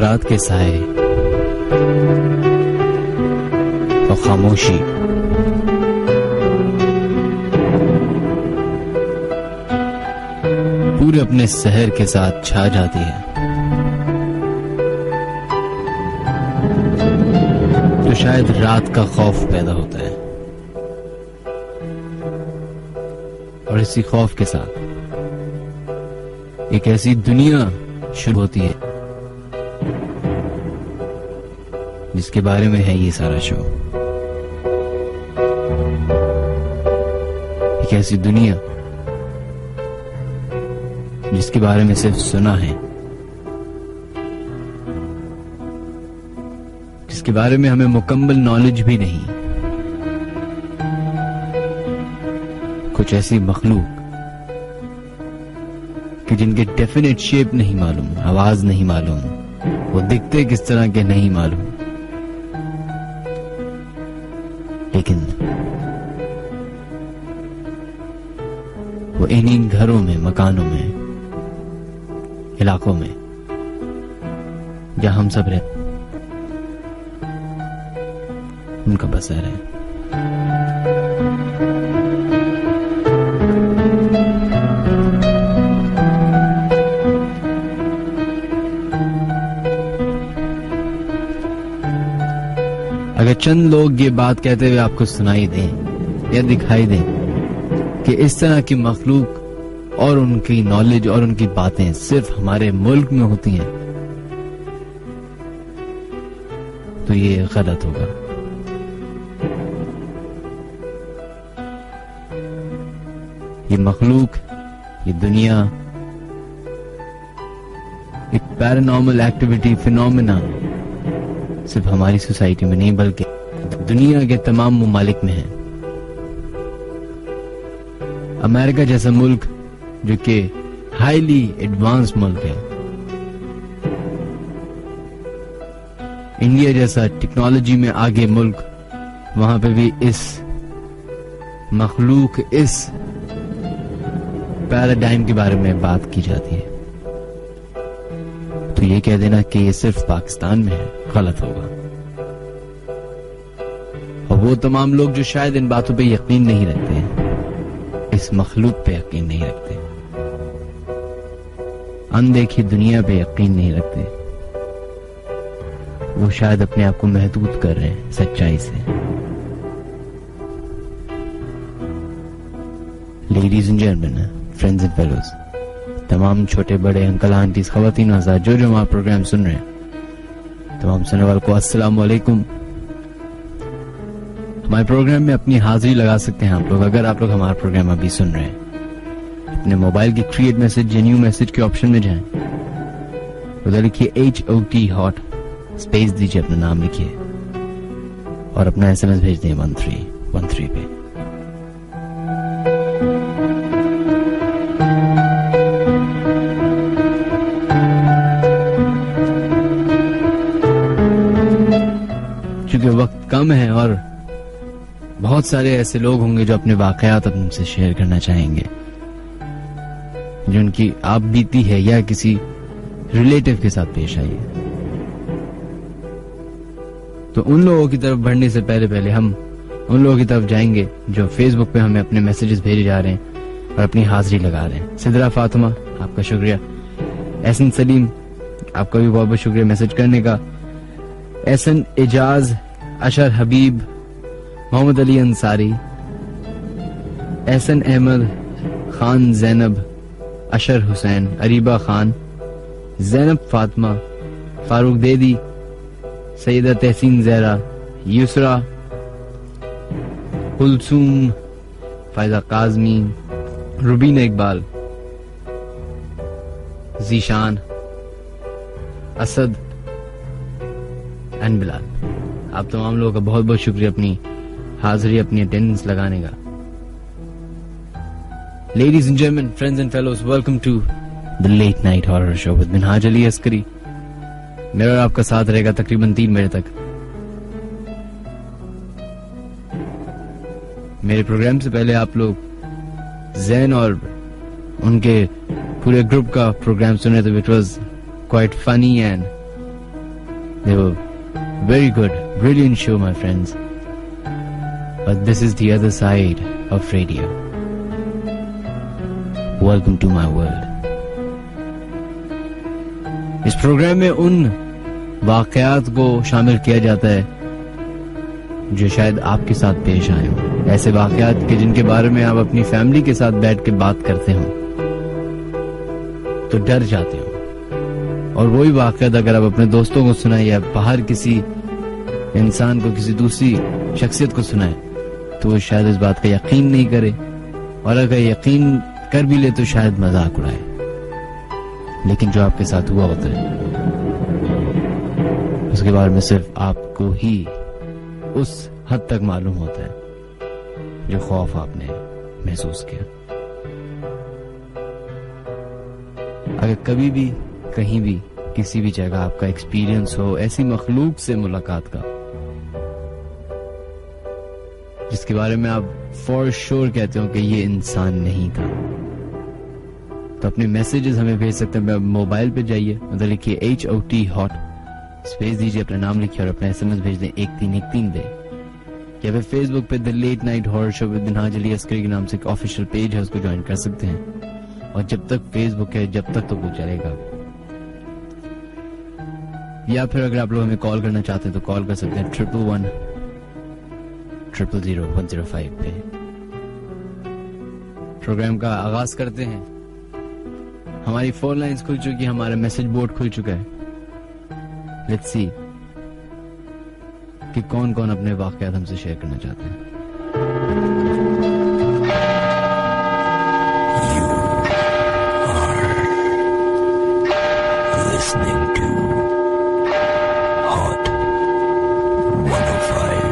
रात के साए और खामोशी पूरे अपने शहर के साथ छा जाती है, तो शायद रात का खौफ पैदा होता है। और इसी खौफ के साथ एक ऐसी दुनिया शुरू होती है जिसके बारे में है ये सारा शो। एक ऐसी दुनिया जिसके बारे में सिर्फ सुना है, जिसके बारे में हमें मुकम्मल नॉलेज भी नहीं। कुछ ऐसी मखलूक कि जिनके डेफिनेट शेप नहीं मालूम, आवाज नहीं मालूम, वो दिखते किस तरह के नहीं मालूम, लेकिन वो इन्हीं घरों में, मकानों में, इलाकों में जहां हम सब रहते, उनका बसर है। अगर चंद लोग ये बात कहते हुए आपको सुनाई दें या दिखाई दें कि इस तरह की मखलूक और उनकी नॉलेज और उनकी बातें सिर्फ हमारे मुल्क में होती हैं, तो ये गलत होगा। ये मखलूक, ये दुनिया एक पैरानॉर्मल एक्टिविटी, फिनोमेना सिर्फ हमारी सोसाइटी में नहीं बल्कि दुनिया के तमाम ममालिक में है। अमेरिका जैसा मुल्क जो कि हाईली एडवांस मुल्क है, इंडिया जैसा टेक्नोलॉजी में आगे मुल्क, वहां पे भी इस मखलूक, इस पैराडाइम के बारे में बात की जाती है। तो ये कह देना कि ये सिर्फ पाकिस्तान में है, गलत होगा। और वो तमाम लोग जो शायद इन बातों पे यकीन नहीं रखते हैं, इस मखलूक पे यकीन नहीं रखते, अनदेखी दुनिया पे यकीन नहीं रखते, वो शायद अपने आप को महदूद कर रहे हैं सच्चाई से। Ladies and gentleman, friends and fellows, तमाम छोटे बड़े अंकल आंटीज, खवातीन हज़रात जो हमारा प्रोग्राम सुन रहे हैं, तमाम सुनने वालों को अस्सलाम वालेकुम। हमारे प्रोग्राम में अपनी हाजिरी लगा सकते हैं आप लोग, अगर आप लोग हमारा प्रोग्राम अभी सुन रहे हैं। अपने मोबाइल की क्रिएट मैसेज या न्यू मैसेज के ऑप्शन में जाएं, उधर लिखिए HOT हॉट, स्पेस दीजिए, अपना नाम लिखिए और अपना SMS भेज दें 1313 पे। चूंकि वक्त कम है और बहुत सारे ऐसे लोग होंगे जो अपने वाकयात हमसे शेयर करना चाहेंगे, जो उनकी आप बीती है या किसी रिलेटिव के साथ पेश आई है। तो उन लोगों की तरफ बढ़ने से पहले हम उन लोगों की तरफ जाएंगे जो फेसबुक पे हमें अपने मैसेजेस भेजे जा रहे हैं और अपनी हाजिरी लगा रहे हैं। सिद्रा फातिमा, आपका शुक्रिया। एहसन सलीम, आपका भी बहुत बहुत शुक्रिया मैसेज करने का। एहसन एजाज, अशर हबीब, मोहम्मद अली अंसारी, एहसन अहमद खान, जैनब, अशर हुसैन, अरीबा खान, जैनब फातिमा, फारूक देदी, सैयदा तहसीन जहरा, यूसरा, कुलसूम, फायजा काजमी, रुबीना इकबाल, जीशान, असद एंड बिलाल, आप तमाम लोगों का बहुत बहुत शुक्रिया अपनी हाजिरी, अपनी अटेंडेंस लगाने का। Ladies and gentlemen, friends and fellows, welcome to the Late Night Horror Show with Minhaj Ali Askari. मेरा और आपका साथ रहेगा तकरीबन 3 बजे तक। मेरे प्रोग्राम से पहले आप लोग जैन और उनके पूरे ग्रुप का प्रोग्राम सुने थे, which was quite funny and They were very good, brilliant show, my friends. But this is the other side of radio. Welcome to my world. इस प्रोग्राम में उन वाकयात को शामिल किया जाता है जो शायद आपके साथ पेश आए हों, ऐसे वाकयात के जिनके बारे में आप अपनी फैमिली के साथ बैठ के बात करते हो तो डर जाते हो, और वही वाकयात अगर आप अपने दोस्तों को सुनाए या बाहर किसी इंसान को, किसी दूसरी शख्सियत को सुनाए तो वो शायद इस बात का यकीन नहीं करे, और अगर यकीन कर भी ले तो शायद मजाक उड़ाए। लेकिन जो आपके साथ हुआ होता है उसके बारे में सिर्फ आपको ही उस हद तक मालूम होता है जो खौफ आपने महसूस किया। अगर कभी भी कहीं भी किसी भी जगह आपका एक्सपीरियंस हो ऐसी मखलूक से मुलाकात का जिसके बारे में आप फॉर श्योर कहते हो कि ये इंसान नहीं था, तो अपने मैसेजेस हमें भेज सकते हैं। मोबाइल पे जाइए, मतलब लिखिए HOT हॉट, स्पेस दीजिए, अपना नाम लिखिए और अपना SMS भेज दें 1313 पे, या फिर फेसबुक पे the late night horror show with Nihaz Ali Askari के नाम से एक ऑफिशियल पेज है, उसको ज्वाइन कर सकते हैं। और जब तक फेसबुक है जब तक तो वो चलेगा। या फिर अगर आप लोग हमें कॉल करना चाहते हैं तो कॉल कर सकते हैं 111-000-105 पे। प्रोग्राम का आगाज करते हैं। हमारी फोन लाइंस खुल चुकी है, हमारा मैसेज बोर्ड खुल चुका है। लेट्स सी कि कौन कौन अपने वाकयात हमसे शेयर करना चाहते हैं। You are listening to Hot 105.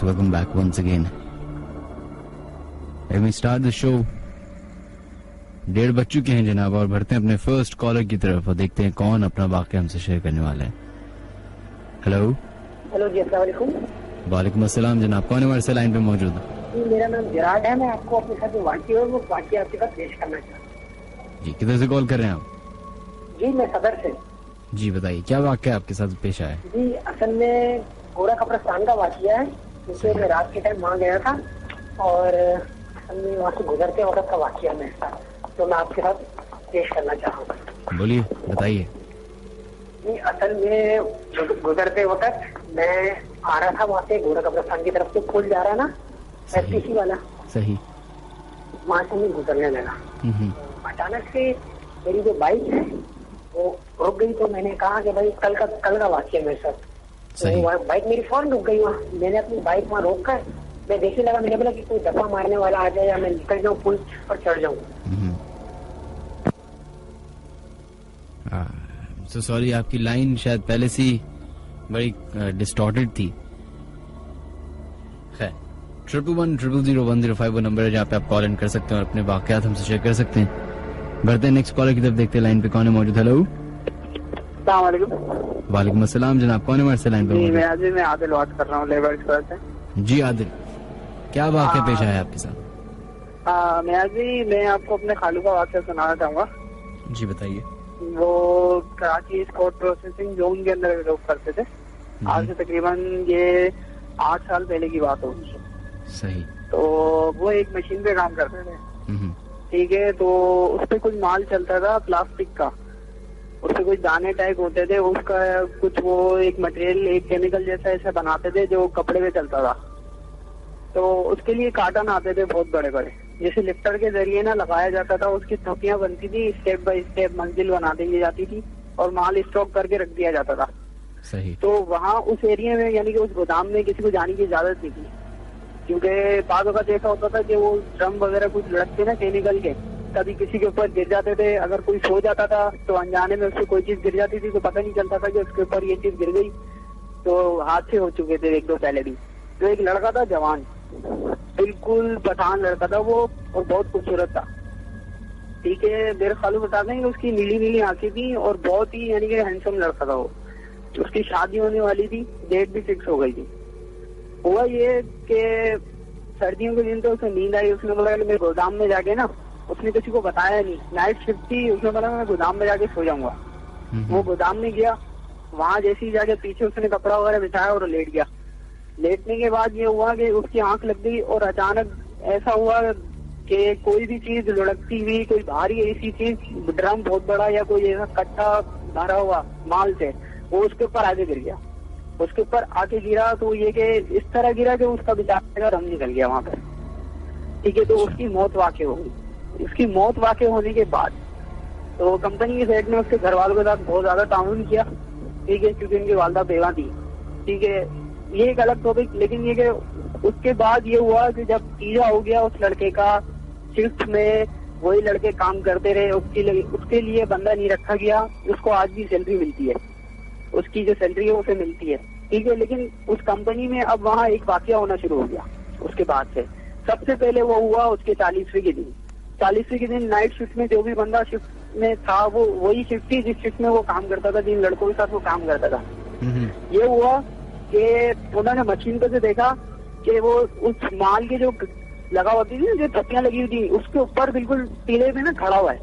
Welcome back once again. Let me start the show. 1:30 बज चुके हैं जनाब, और बढ़ते हैं अपने फर्स्ट कॉलर की तरफ और देखते हैं कौन अपना वाकया हमसे शेयर करने वाला है। हेलो जी, अस्सलाम वालेकुम। वालेकुम अस्सलाम जनाब, कौन हमारे से लाइन पे मौजूद है? जी, मेरा नाम जिराड है। मैं आपको अपने साथ जो वाकया है वो वाकया आपके साथ पेश करना चाहता हूँ। जी, किधर से कॉल कर रहे हैं आप? जी, मैं सदर से। जी बताइए, क्या वाकया आपके साथ पेश आया? जी, असल में गोरा कब्रिस्तान का वाकया है, जिससे मैं रात के टाइम वहाँ गया था और असल में वहाँ से गुजरते वक्त का वाकया मेरे साथ, तो मैं आपके साथ पेश करना चाहूँगा। बोलिए, बताइए। जी, असल में गुजरते वक्त मैं आ रहा था वहाँ से गोरा कब्रिस्तान की तरफ से, पुल जा रहा ना STC वाला, सही, वहाँ से मैं गुजरने लगा। अचानक से मेरी जो बाइक है वो रुक गई, तो मैंने कहा कि भाई कल का वाकया मेरे साथ। सही। तो बाइक मेरी फौरन रुक गई वहाँ। मैंने अपनी बाइक वहाँ रोक कर मैं देखने लगा, मैंने बोला कि कोई धक्का मारने वाला आ जाए या मैं निकल जाऊँ पुल पर चढ़ जाऊँ। सो सॉरी, आपकी लाइन शायद पहले से ही बड़ी डिस्टॉर्टेड थी। खैर 111000105 वो नंबर है जहाँ पे आप कॉल इन कर सकते हैं और अपने वाकयात हमसे शेयर कर सकते हैं। बढ़ते हैं नेक्स्ट कॉलर की तरफ, देखते हैं लाइन पे कौन है मौजूद। हेलो, वालेकुम अस्सलाम जनाब, कौन है हमारे से लाइन पे मौजूद? मैं आदिल बात कर रहा हूँ लेबर से। जी आदिल, क्या वाकया पेश आया आपके साथ? मैं आपको अपने खालू का वाकया सुनाना चाहूँगा। जी बताइए। वो कराची स्पोर्ट प्रोसेसिंग जोन के अंदर जॉब करते थे। आज से तकरीबन ये 8 साल पहले की बात होगी। सही। तो वो एक मशीन पे काम करते थे, ठीक है। तो उस पे कुछ माल चलता था प्लास्टिक का, उससे कुछ दाने टाइप होते थे, उसका कुछ वो एक मटेरियल, एक केमिकल जैसा ऐसा बनाते थे जो कपड़े पे चलता था। तो उसके लिए कार्टन आते थे बहुत बड़े बड़े, जैसे लिफ्टर के जरिए ना लगाया जाता था, उसकी थोपियां बनती थी, स्टेप बाय स्टेप मंजिल बना दी जाती थी और माल स्टॉक करके रख दिया जाता था। सही। तो वहाँ उस एरिया में यानी कि उस गोदाम में किसी को जाने की इजाजत नहीं थी, क्योंकि बाद वक्त ऐसा होता था कि वो ड्रम वगैरह कुछ लड़कते ना केमिकल के, कभी किसी के ऊपर गिर जाते थे। अगर कोई सो जाता था तो अनजाने में उससे कोई चीज गिर जाती थी तो पता नहीं चलता था कि उसके ऊपर ये चीज गिर गई। तो हादसे हो चुके थे 1-2 पहले भी। तो एक लड़का था जवान, बिल्कुल पठान लड़का था वो, और बहुत खूबसूरत था, ठीक है। मेरे खालू बताते हैं कि उसकी नीली नीली आंखें थी और बहुत ही यानी कि हैंडसम लड़का था वो। उसकी शादी होने वाली थी, डेट भी फिक्स हो गई थी। हुआ ये कि सर्दियों के दिन तो उसे नींद आई, उसने बोला मैं गोदाम में जाके ना, उसने किसी को बताया नहीं, नाइट शिफ्ट थी, उसने बोला मैं गोदाम में जाके सो जाऊंगा। वो गोदाम में गया, वहां जैसे ही जाके पीछे उसने कपड़ा वगैरह बिछाया और लेट गया। लेटने के बाद ये हुआ कि उसकी आंख लग गई और अचानक ऐसा हुआ कि कोई भी चीज लुढ़कती हुई, कोई भारी ऐसी चीज, ड्रम बहुत बड़ा या कोई ऐसा कट्टा भरा हुआ माल से, वो उसके ऊपर आगे गिर गया। उसके ऊपर आके गिरा तो ये कि इस तरह गिरा कि उसका बेचारे का रंग निकल गया वहां पर, ठीक है। तो उसकी मौत वाकई हो गई। उसकी मौत वाकई होने के बाद तो कंपनी के साइड ने उसके घर वालों के साथ बहुत ज्यादा ताउन किया, ठीक है, क्योंकि उनकी वालदा बेवा थी, ठीक है। ये एक अलग टॉपिक। लेकिन ये कि उसके बाद ये हुआ कि जब तीजा हो गया उस लड़के का, शिफ्ट में वही लड़के काम करते रहे, उसके लिए बंदा नहीं रखा गया। उसको आज भी सैलरी मिलती है, उसकी जो सैलरी है उसे मिलती है, ठीक है। लेकिन उस कंपनी में अब वहाँ एक वाकया होना शुरू हो गया उसके बाद से। सबसे पहले वो हुआ उसके 40वीं के दिन। 40वीं के दिन नाइट शिफ्ट में जो भी बंदा शिफ्ट में था वो वही शिफ्ट थी जिस शिफ्ट में वो काम करता था, जिन लड़कों के साथ वो काम करता था। ये हुआ कि उन्होंने मशीन पे से देखा कि वो उस माल के जो लगा होती थी, जो थप्पियां लगी हुई थी, उसके ऊपर बिल्कुल टीले में ना खड़ा हुआ है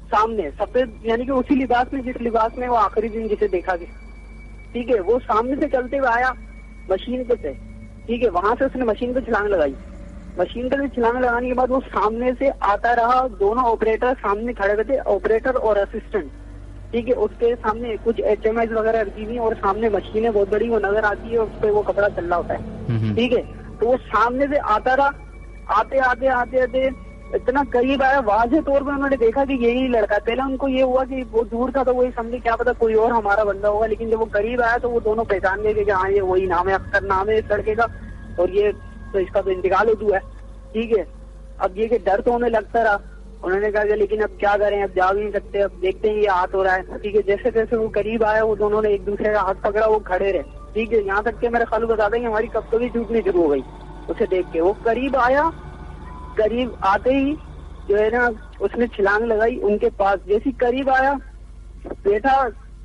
सामने, सफेद, यानी कि उसी लिबास में जिस लिबास में वो आखिरी दिन जिसे देखा गया, ठीक है। वो सामने से चलते हुए आया मशीन पे से, ठीक है। वहां से उसने मशीन पे छलांग लगाई। मशीन पे छलांग लगाने के बाद वो सामने से आता रहा। दोनों ऑपरेटर सामने खड़े थे, ऑपरेटर और असिस्टेंट, ठीक है। उसके सामने कुछ HMIs वगैरह रखी हुई और सामने मशीनें बहुत बड़ी वो नजर आती है, उस पर वो कपड़ा चल रहा होता है, ठीक है। तो वो सामने से आता रहा, आते आते आते आते इतना करीब आया, वाज़े तौर पर उन्होंने देखा कि यही लड़का है। पहले उनको ये हुआ कि वो दूर था तो वही समझे क्या पता कोई और हमारा बंदा होगा, लेकिन जब वो करीब आया तो वो दोनों पहचान गए कि हाँ ये वही नाम है, अख्तर नाम है इस लड़के का, और ये तो इसका तो इंतकाल हो चुका है, ठीक है। अब ये कि डर तो उन्हें लगता रहा। उन्होंने कहा लेकिन अब क्या करें, अब जा भी नहीं सकते, अब देखते हैं ये हाथ हो रहा है, ठीक है। जैसे जैसे वो करीब आया वो दोनों ने एक दूसरे का हाथ पकड़ा, वो खड़े रहे, ठीक है। यहाँ तक के मेरे खालू बता देंगे हमारी कब कभी टूटनी शुरू हो गई उसे देख के। वो करीब आया, करीब आते ही जो है ना उसने छलांग लगाई उनके पास। जैसी करीब आया,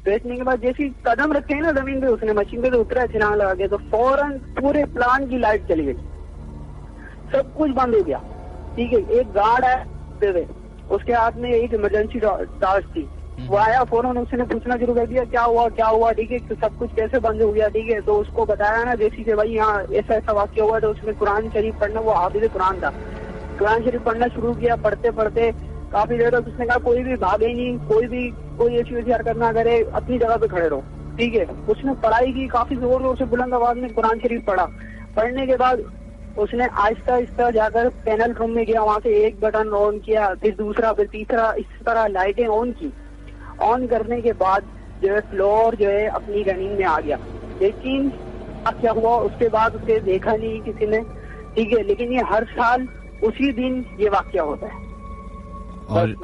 बैठने के बाद जैसी कदम रखे ना जमीन पे, उसने मशीन पे तो उतरा छलांग लगा के, तो फौरन पूरे प्लांट की लाइट चली गई, सब कुछ बंद हो गया, ठीक है। एक गार्ड है उसके हाथ में एक इमरजेंसी टॉर्च थी, वो आया, फौरन उसने पूछना शुरू कर दिया क्या हुआ, ठीक है, तो सब कुछ कैसे बंद हो गया, ठीक है। तो उसको बताया ना जैसी से भाई यहाँ ऐसा ऐसा वाक्य हुआ, तो उसने कुरान शरीफ पढ़ना, वो हाफिज कुरान था, कुरान शरीफ पढ़ना शुरू किया। पढ़ते पढ़ते काफी देर तक उसने कहा कोई भी भागे नहीं, कोई ऐसी वैसी हरकत ना करे, अपनी जगह पे खड़े रहो, ठीक है। उसने पढ़ाई की, काफी जोर जोर से बुलंद आवाज में कुरान शरीफ पढ़ा। पढ़ने के बाद उसने आहिस्ता आहिस्ता जाकर पैनल रूम में गया, वहां से एक बटन ऑन किया, फिर दूसरा, फिर तीसरा, इस तरह लाइटें ऑन की। ऑन करने के बाद जो है फ्लोर जो है अपनी रनिंग में आ गया, लेकिन अब क्या हुआ उसके बाद उसे देखा नहीं किसी ने, ठीक है, लेकिन ये हर साल उसी दिन ये वाकया होता है। और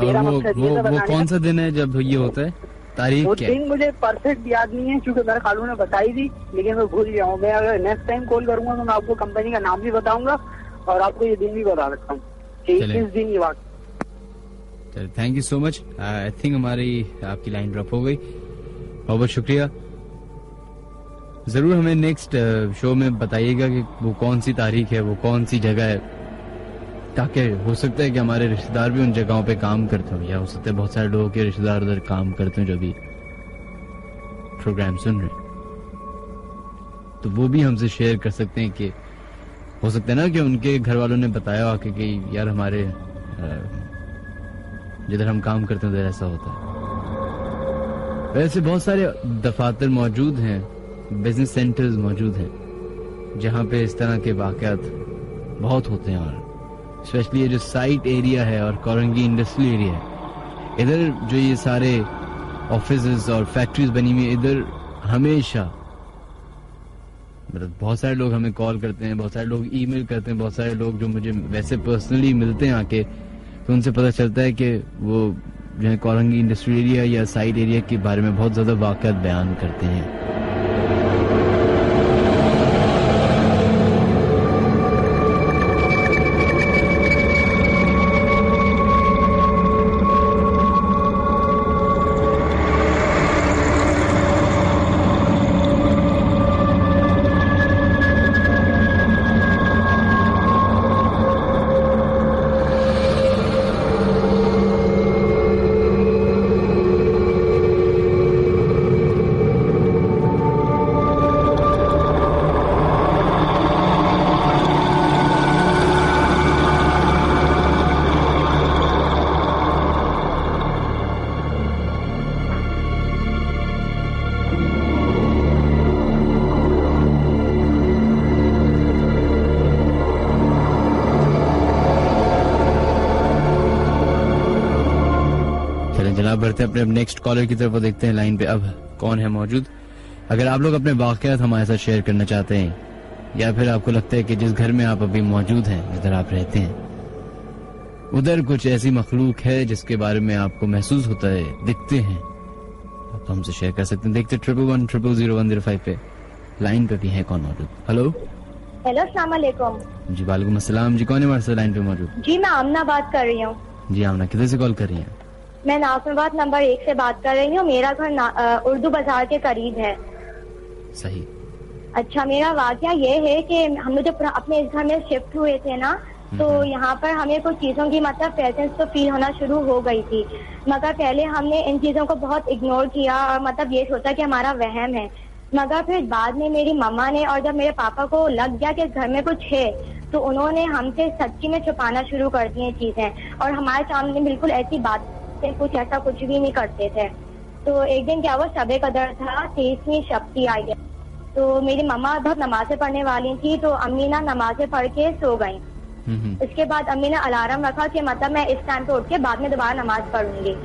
वो कौन सा दिन है जब ये होता है, तारीख वो क्या? दिन मुझे परफेक्ट याद नहीं है क्योंकि मेरे खालू ने बताई थी, लेकिन मैं भूल गया हूँ। मैं अगर नेक्स्ट टाइम कॉल करूंगा तो मैं आपको कंपनी का नाम भी बताऊंगा और आपको ये दिन भी बता सकता हूँ कि इस दिन ये वाकया। चलिए, thank you so much. I think हमारी आपकी लाइन ड्रॉप हो गई। बहुत बहुत शुक्रिया। जरूर हमें नेक्स्ट शो में बताइएगा कि वो कौन सी तारीख है, वो कौन सी जगह है, ताकि हो सकता है कि हमारे रिश्तेदार भी उन जगहों पे काम करते हो, या हो सकता है बहुत सारे लोगों के रिश्तेदार उधर काम करते हो जो भी प्रोग्राम सुन रहे, तो वो भी हमसे शेयर कर सकते हैं कि हो सकता है ना कि उनके घर वालों ने बताया हो कि यार हमारे जिधर हम काम करते हैं उधर ऐसा होता है। वैसे बहुत सारे दफातर मौजूद हैं, बिजनेस सेंटर्स मौजूद हैं जहां पे इस तरह के वाकयात बहुत होते हैं, और स्पेशली ये जो साइट एरिया है और कोरंगी इंडस्ट्रियल एरिया है, इधर जो ये सारे ऑफिसेज और फैक्ट्रीज बनी हुई है, इधर हमेशा मतलब बहुत सारे लोग हमें कॉल करते हैं, बहुत सारे लोग ईमेल करते हैं, बहुत सारे लोग जो मुझे वैसे पर्सनली मिलते हैं आके, तो उनसे पता चलता है कि वो जो है कोरंगी इंडस्ट्रियल एरिया या साइट एरिया के बारे में बहुत ज्यादा वाकयात बयान करते हैं। बढ़ते अपने नेक्स्ट कॉलर की तरफ देखते हैं लाइन पे अब कौन है मौजूद। अगर आप लोग अपने वाकयात हमारे साथ शेयर करना चाहते हैं, या फिर आपको लगता है कि जिस घर में आप अभी मौजूद हैं, जिधर आप रहते हैं, उधर कुछ ऐसी मखलूक है जिसके बारे में आपको महसूस होता है, दिखते हैं, आप तो हमसे शेयर कर सकते हैं। देखते 11100105 पे लाइन पे भी है कौन मौजूद। हेलो हेलो, अस्सलाम वालेकुम। जी वालेकुम अस्सलाम। जी कौन है हमारे साथ लाइन पे मौजूद? जी मैं आमना बात कर रही हूँ। जी आमना, किधर से कॉल कर रही हैं? मैं नाज़िमाबाद नंबर 1 से बात कर रही हूँ। मेरा घर उर्दू बाजार के करीब है। सही। अच्छा, मेरा वाकया ये है कि हम लोग जब अपने इस घर में शिफ्ट हुए थे ना, तो यहाँ पर हमें कुछ चीजों की मतलब प्रेजेंस तो फील होना शुरू हो गई थी, मगर पहले हमने इन चीजों को बहुत इग्नोर किया और मतलब ये सोचा कि हमारा वहम है। मगर फिर बाद में मेरी मम्मा ने, और जब मेरे पापा को लग गया कि घर में कुछ है, तो उन्होंने हमसे सच्ची में छुपाना शुरू कर दी चीजें, और हमारे सामने बिल्कुल ऐसी बात कुछ ऐसा कुछ भी नहीं करते थे। तो एक दिन क्या हुआ, शबे कदर था, 23वीं शब थी आई गेस। तो मेरी मम्मा बहुत नमाजें पढ़ने वाली थी, तो अम्मी ना नमाजें पढ़ के सो गई। उसके बाद अम्मी ने अलार्म रखा कि मतलब मैं इस टाइम पे उठ के बाद में दोबारा नमाज पढ़ूंगी।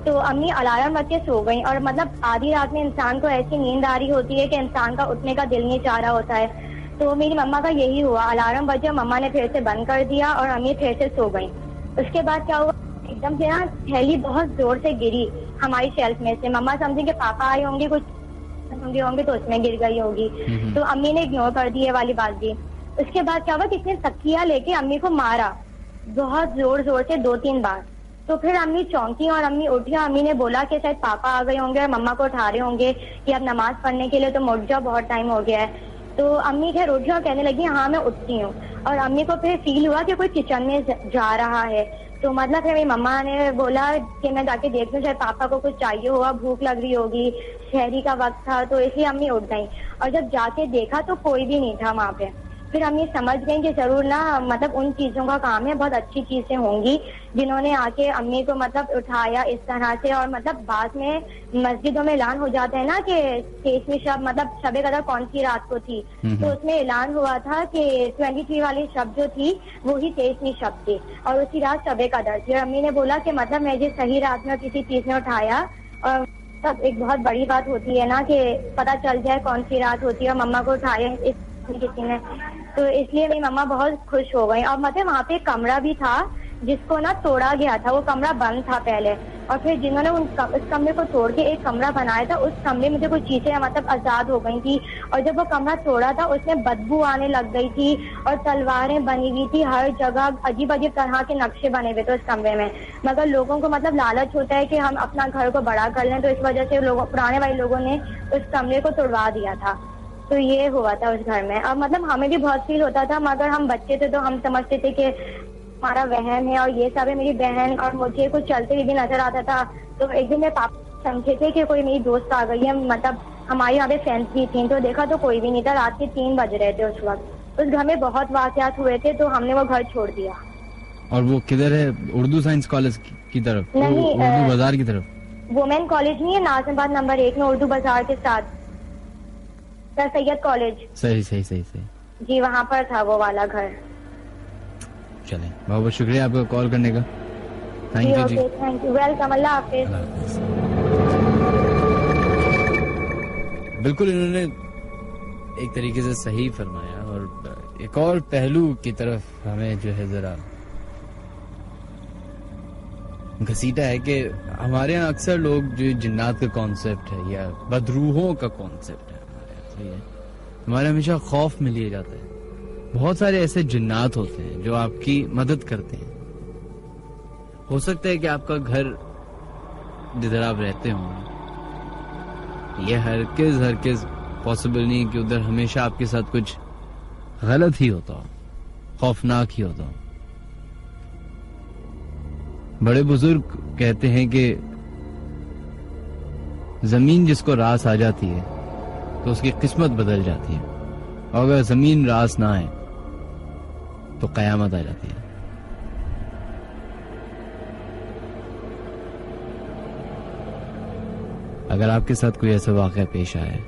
तो अम्मी अलार्म रख के सो गई, और मतलब आधी रात में इंसान को ऐसी नींद आ रही होती है कि इंसान का उठने का दिल नहीं चाह रहा होता है। तो मेरी मम्मा का यही हुआ, अलार्म बजा, मम्मा ने फिर से बंद कर दिया और अम्मी फिर से सो गई। उसके बाद क्या हुआ, एकदम से ना थैली बहुत जोर से गिरी हमारी शेल्फ में से। मम्मा समझे कि पापा आए होंगे, कुछ होंगे तो उसमें गिर गई होगी। तो अम्मी ने इग्नोर कर दी ये वाली बात भी। उसके बाद क्या हुआ, किसी ने तकिया लेके अम्मी को मारा बहुत जोर जोर से 2-3 बार। तो फिर अम्मी चौंकी और अम्मी उठी। अम्मी ने बोला कि शायद पापा आ गए होंगे और मम्मा को उठा रहे होंगे कि अब नमाज पढ़ने के लिए तो उठ जाओ, बहुत टाइम हो गया है। तो अम्मी खैर उठ जाओ कहने लगी हाँ मैं उठती हूँ। और अम्मी को फिर फील हुआ कि कोई किचन में जा रहा है। तो मतलब फिर मेरी मम्मा ने बोला कि मैं जाके देख लूं, शायद पापा को कुछ चाहिए होगा, भूख लग रही होगी, शहरी का वक्त था, तो इसलिए अम्मी उठ गई। और जब जाके देखा तो कोई भी नहीं था वहाँ पे। फिर अम्मी समझ गई कि जरूर ना मतलब उन चीजों का काम है, बहुत अच्छी चीजें होंगी जिन्होंने आके अम्मी को मतलब उठाया इस तरह से। और मतलब बाद में मस्जिदों में ऐलान हो जाता है ना कि 23वीं शब मतलब शबे कदर कौन सी रात को थी, तो उसमें ऐलान हुआ था कि 23 वाली शब जो थी वो ही 23वीं शब थी और उसी रात शबे कदर थी। और अम्मी ने बोला कि मतलब मैं जिस सही रात में किसी चीज ने उठाया और तब एक बहुत बड़ी बात होती है ना कि पता चल जाए कौन सी रात होती है और मम्मा को उठाए इस किसी ने, तो इसलिए मेरी मम्मा बहुत खुश हो गई। और मतलब वहाँ पे एक कमरा भी था जिसको ना तोड़ा गया था, वो कमरा बंद था पहले, और फिर जिन्होंने उस कमरे को तोड़ के एक कमरा बनाया था, उस कमरे में जो कुछ चीजें मतलब आजाद हो गई थी। और जब वो कमरा तोड़ा था उसमें बदबू आने लग गई थी और तलवारें बनी हुई थी, हर जगह अजीब अजीब तरह के नक्शे बने हुए थे उस कमरे में। मगर लोगों को मतलब लालच होता है कि हम अपना घर को बड़ा कर लें, तो इस वजह से लोगों पुराने वाले लोगों ने उस कमरे को तोड़वा दिया था। तो ये हुआ था उस घर में। अब मतलब हमें भी बहुत फील होता था, मगर हम बच्चे थे तो हम समझते थे कि हमारा वहम है और ये सब है। मेरी बहन और मुझे कुछ चलते हुए भी नजर आता था, तो एक दिन मेरे पापा समझे थे कि कोई मेरी दोस्त आ गई है, मतलब हमारे यहाँ पे फ्रेंड्स भी थी, तो देखा तो कोई भी नहीं था। रात के 3 बज रहे थे उस वक्त। उस घर में बहुत वाकयात हुए थे, तो हमने वो घर छोड़ दिया। और वो किधर है? उर्दू साइंस कॉलेज की तरफ? नहीं, उर्दू बाजार की तरफ? वुमेन कॉलेज नहीं है नाजिमाबाद नंबर 1 में, उर्दू बाजार के साथ सर सैयद कॉलेज। सही सही सही सही। जी वहाँ पर था वो वाला घर। चलें, बहुत बहुत शुक्रिया आपका कॉल करने का। Thank you ji. Thank you, welcome, अल्लाह हाफिज। बिल्कुल, इन्होंने एक तरीके से सही फरमाया। और एक और पहलू की तरफ हमें जो है जरा घसीटा है कि हमारे यहाँ अक्सर लोग जो जिन्नात का कॉन्सेप्ट है या बदरूहों का कॉन्सेप्ट है हमारे हमेशा खौफ में लिए जाता है। बहुत सारे ऐसे जिन्नात होते हैं जो आपकी मदद करते हैं। हो सकता है कि आपका घर जिधर आप रहते हो ये हरगिज़ पॉसिबल नहीं कि उधर हमेशा आपके साथ कुछ गलत ही होता हो, खौफनाक ही होता हो। बड़े बुजुर्ग कहते हैं कि जमीन जिसको रास आ जाती है तो उसकी किस्मत बदल जाती है, और अगर जमीन रास ना आए तो कयामत आ जाती है। अगर आपके साथ कोई ऐसा वाकया पेश आए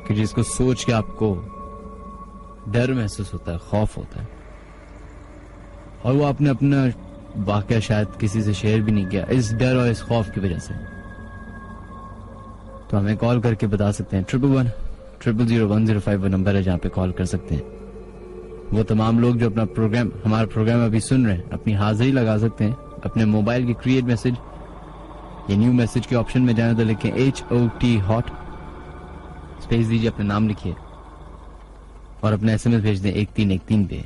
कि जिसको सोच के आपको डर महसूस होता है, खौफ होता है, और वो आपने अपना वाकया शायद किसी से शेयर भी नहीं किया इस डर और इस खौफ की वजह से, तो हमें कॉल करके बता सकते हैं। 11100105 वो नंबर है जहां पे कॉल कर सकते हैं। वो तमाम लोग जो अपना प्रोग्राम, हमारा प्रोग्राम अभी सुन रहे हैं, अपनी हाजिरी लगा सकते हैं। अपने मोबाइल की क्रिएट मैसेज या न्यू मैसेज के ऑप्शन में जाने तो लिखें HOT हॉट, स्पेस दीजिए, अपना नाम लिखिए और अपना SMS भेज दें 1313 पे।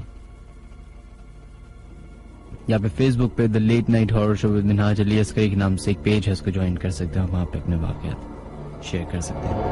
या पे फेसबुक पे the late night horror show with Minhaj Ali Askari के नाम से एक पेज है, उसको ज्वाइन कर सकते हैं, वहां पे अपने वाकयात शेयर कर सकते हैं।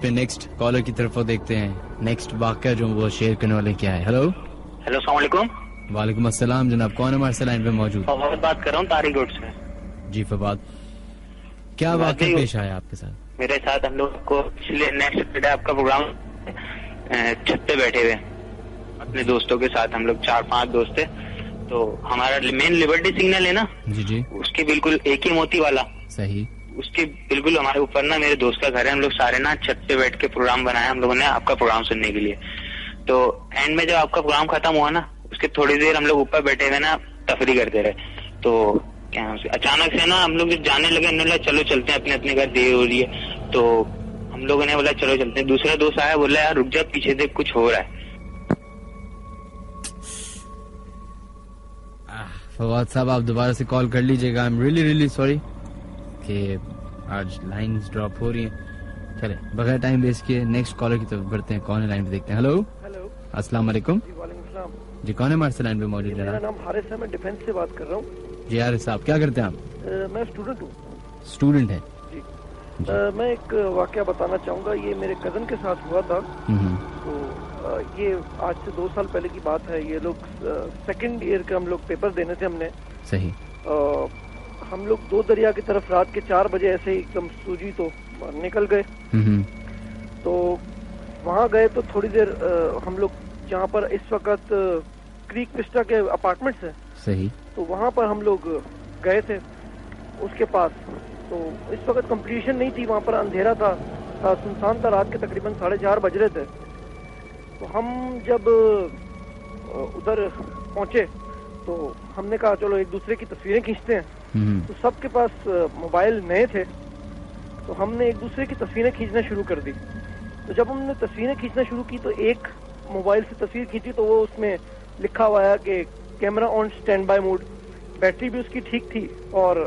पे नेक्स्ट कॉलर की तरफ देखते हैं। नेक्स्ट वाकया जो वो शेयर करने वाले क्या है। हेलो अस्सलाम वालेकुम। वालेकुम अस्सलाम जनाब, कौन है हमारे लाइन पे मौजूद? फवाद बात कर रहा हूँ तारिक रोड से। जी फवाद, क्या वाकया पेश आया आपके साथ? मेरे साथ हम लोग को पिछले नेक्स्ट डे आपका प्रोग्राम छत पे बैठे हुए अपने दोस्तों के साथ, हम लोग 4-5 दोस्त थे। तो हमारा मेन लिबर्टी सिग्नल है ना, जी जी, उसके बिल्कुल एक ही मोती वाला, सही, उसके बिल्कुल हमारे ऊपर ना मेरे दोस्त का घर है। हम लोग सारे ना छत पे बैठ के प्रोग्राम बनाया हम लोगों ने आपका प्रोग्राम सुनने के लिए। तो एंड में जब आपका प्रोग्राम खत्म हुआ ना, उसके थोड़ी देर हम लोग ऊपर बैठे हुए ना तफरी करते रहे। तो क्या अचानक से ना हम लोग जब जाने लगे, हमने बोला चलो चलते हैं, अपने अपने घर देर हो रही है। तो हम लोगों ने बोला चलो चलते हैं। दूसरा दोस्त आया, बोला यार रुक जा, पीछे देख कुछ हो रहा है। फवाद साहब आप दोबारा से कॉल कर लीजिएगा। आई एम रियली सॉरी कि आज लाइंस ड्रॉप हो रही हैं। चले बगैर टाइम वेस्ट किए नेक्स्ट कॉलर की तरफ बढ़ते हैं। कौन है लाइन पे देखते हैं। हेलो अस्सलाम वालेकुम। जी कौन है हमारे लाइन पे मौजूद है? मेरा नाम हारिस है, मैं डिफेंस से बात कर रहा हूँ। जी हारिस साहब, क्या करते हैं आप? मैं स्टूडेंट हूँ। स्टूडेंट है जी। मैं एक वाकया बताना चाहूँगा। ये मेरे कज़न के साथ हुआ था। तो ये आज से 2 साल पहले की बात है। ये लोग सेकंड ईयर के हम लोग पेपर देने थे हमने। सही। हम लोग 2 दरिया की तरफ रात के 4 बजे ऐसे ही एकदम सूझी तो निकल गए। तो वहाँ गए तो थोड़ी देर हम लोग जहाँ पर इस वक्त क्रीक विस्टा के अपार्टमेंट्स हैं। सही। तो वहाँ पर हम लोग गए थे उसके पास। तो इस वक्त कंप्लीशन नहीं थी, वहाँ पर अंधेरा था, सुनसान था, रात के तकरीबन 4:30 बज रहे थे। तो हम जब उधर पहुंचे तो हमने कहा चलो एक दूसरे की तस्वीरें खींचते हैं। तो सबके पास मोबाइल नए थे, तो हमने एक दूसरे की तस्वीरें खींचना शुरू कर दी। तो जब हमने तस्वीरें खींचना शुरू की तो एक मोबाइल से तस्वीर खींची तो वो उसमें लिखा हुआ है कि camera on stand by mode. Battery भी उसकी ठीक थी और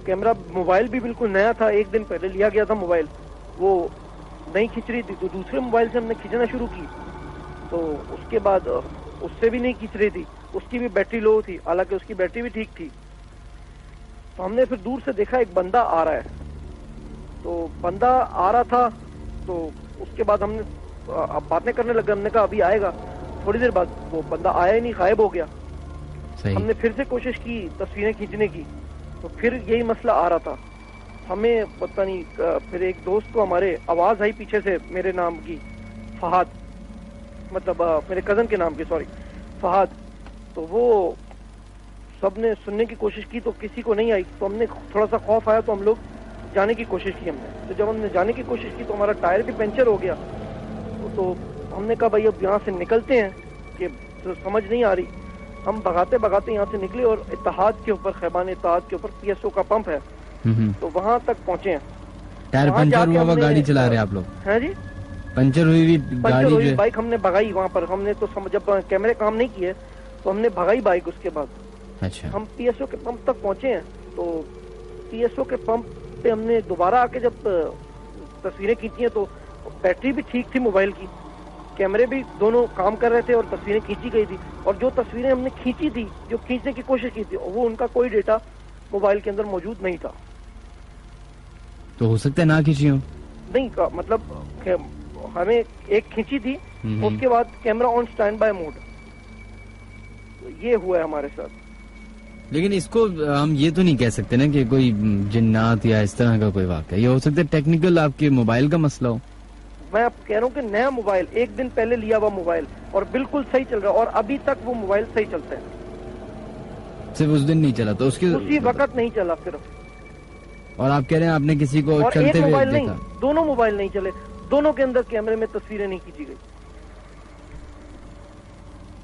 कैमरा मोबाइल भी बिल्कुल नया था, 1 दिन पहले लिया गया था मोबाइल, वो नहीं खींच रही थी। तो दूसरे मोबाइल से हमने खींचना शुरू की तो उसके बाद उससे भी नहीं खींच रही थी, उसकी भी बैटरी लो थी, हालांकि उसकी बैटरी भी ठीक थी। तो हमने फिर दूर से देखा एक बंदा आ रहा है। तो बंदा आ रहा था तो उसके बाद हमने अब बातें करने लगे। हमने कहा अभी आएगा। थोड़ी देर बाद वो बंदा आया ही नहीं, गायब हो गया। हमने फिर से कोशिश की तस्वीरें खींचने की तो फिर यही मसला आ रहा था। हमें पता नहीं, फिर एक दोस्त को हमारे आवाज आई पीछे से मेरे नाम की, फहाद, मतलब मेरे कजन के नाम की, सॉरी, फहाद। तो वो सबने सुनने की कोशिश की तो किसी को नहीं आई। तो हमने थोड़ा सा खौफ आया तो हम लोग जाने की कोशिश की हमने। तो जब हमने जाने की कोशिश की तो हमारा टायर भी पंचर हो गया। तो हमने कहा भाई अब यहाँ से निकलते हैं, कि तो समझ नहीं आ रही। हम भगाते भगाते यहाँ से निकले और इत्तेहाद के ऊपर, खैबान इत्तेहाद के ऊपर PSO का पंप है, तो वहाँ तक पहुँचे हैं। टायर पंचर हुआ गाड़ी चला रहे आप लोग? हैं जी, पंचर हुई गाड़ी, बाइक हमने भगाई वहाँ पर। हमने तो जब कैमरे काम नहीं किए तो हमने भगाई बाइक उसके बाद। अच्छा। हम PSO के पंप तक पहुँचे हैं। तो PSO के पंप पे हमने दोबारा आके जब तस्वीरें खींची हैं तो बैटरी भी ठीक थी मोबाइल की, कैमरे भी दोनों काम कर रहे थे और तस्वीरें खींची गई थी। और जो तस्वीरें हमने खींची थी, जो खींचने की कोशिश की थी, वो उनका कोई डेटा मोबाइल के अंदर मौजूद नहीं था। तो हो सकता है ना खींची हो? नहीं, मतलब हमें एक खींची थी, उसके बाद camera on stand by mode. ये हुआ है हमारे साथ। लेकिन इसको हम ये तो नहीं कह सकते ना कि कोई जिन्नात या इस तरह का कोई वाक़या। ये हो सकता है टेक्निकल आपके मोबाइल का मसला हो। मैं आप कह रहा हूँ कि नया मोबाइल, 1 दिन पहले लिया हुआ मोबाइल, और बिल्कुल सही चल रहा है, और अभी तक वो मोबाइल सही चलता है। सिर्फ उस दिन नहीं चला तो उसी वक्त नहीं चला सिर्फ। और आप कह रहे हैं आपने किसी को और चलते एक मोबाइल हुए नहीं, देखा? दोनों मोबाइल नहीं चले, दोनों के अंदर कैमरे में तस्वीरें नहीं खींची गई।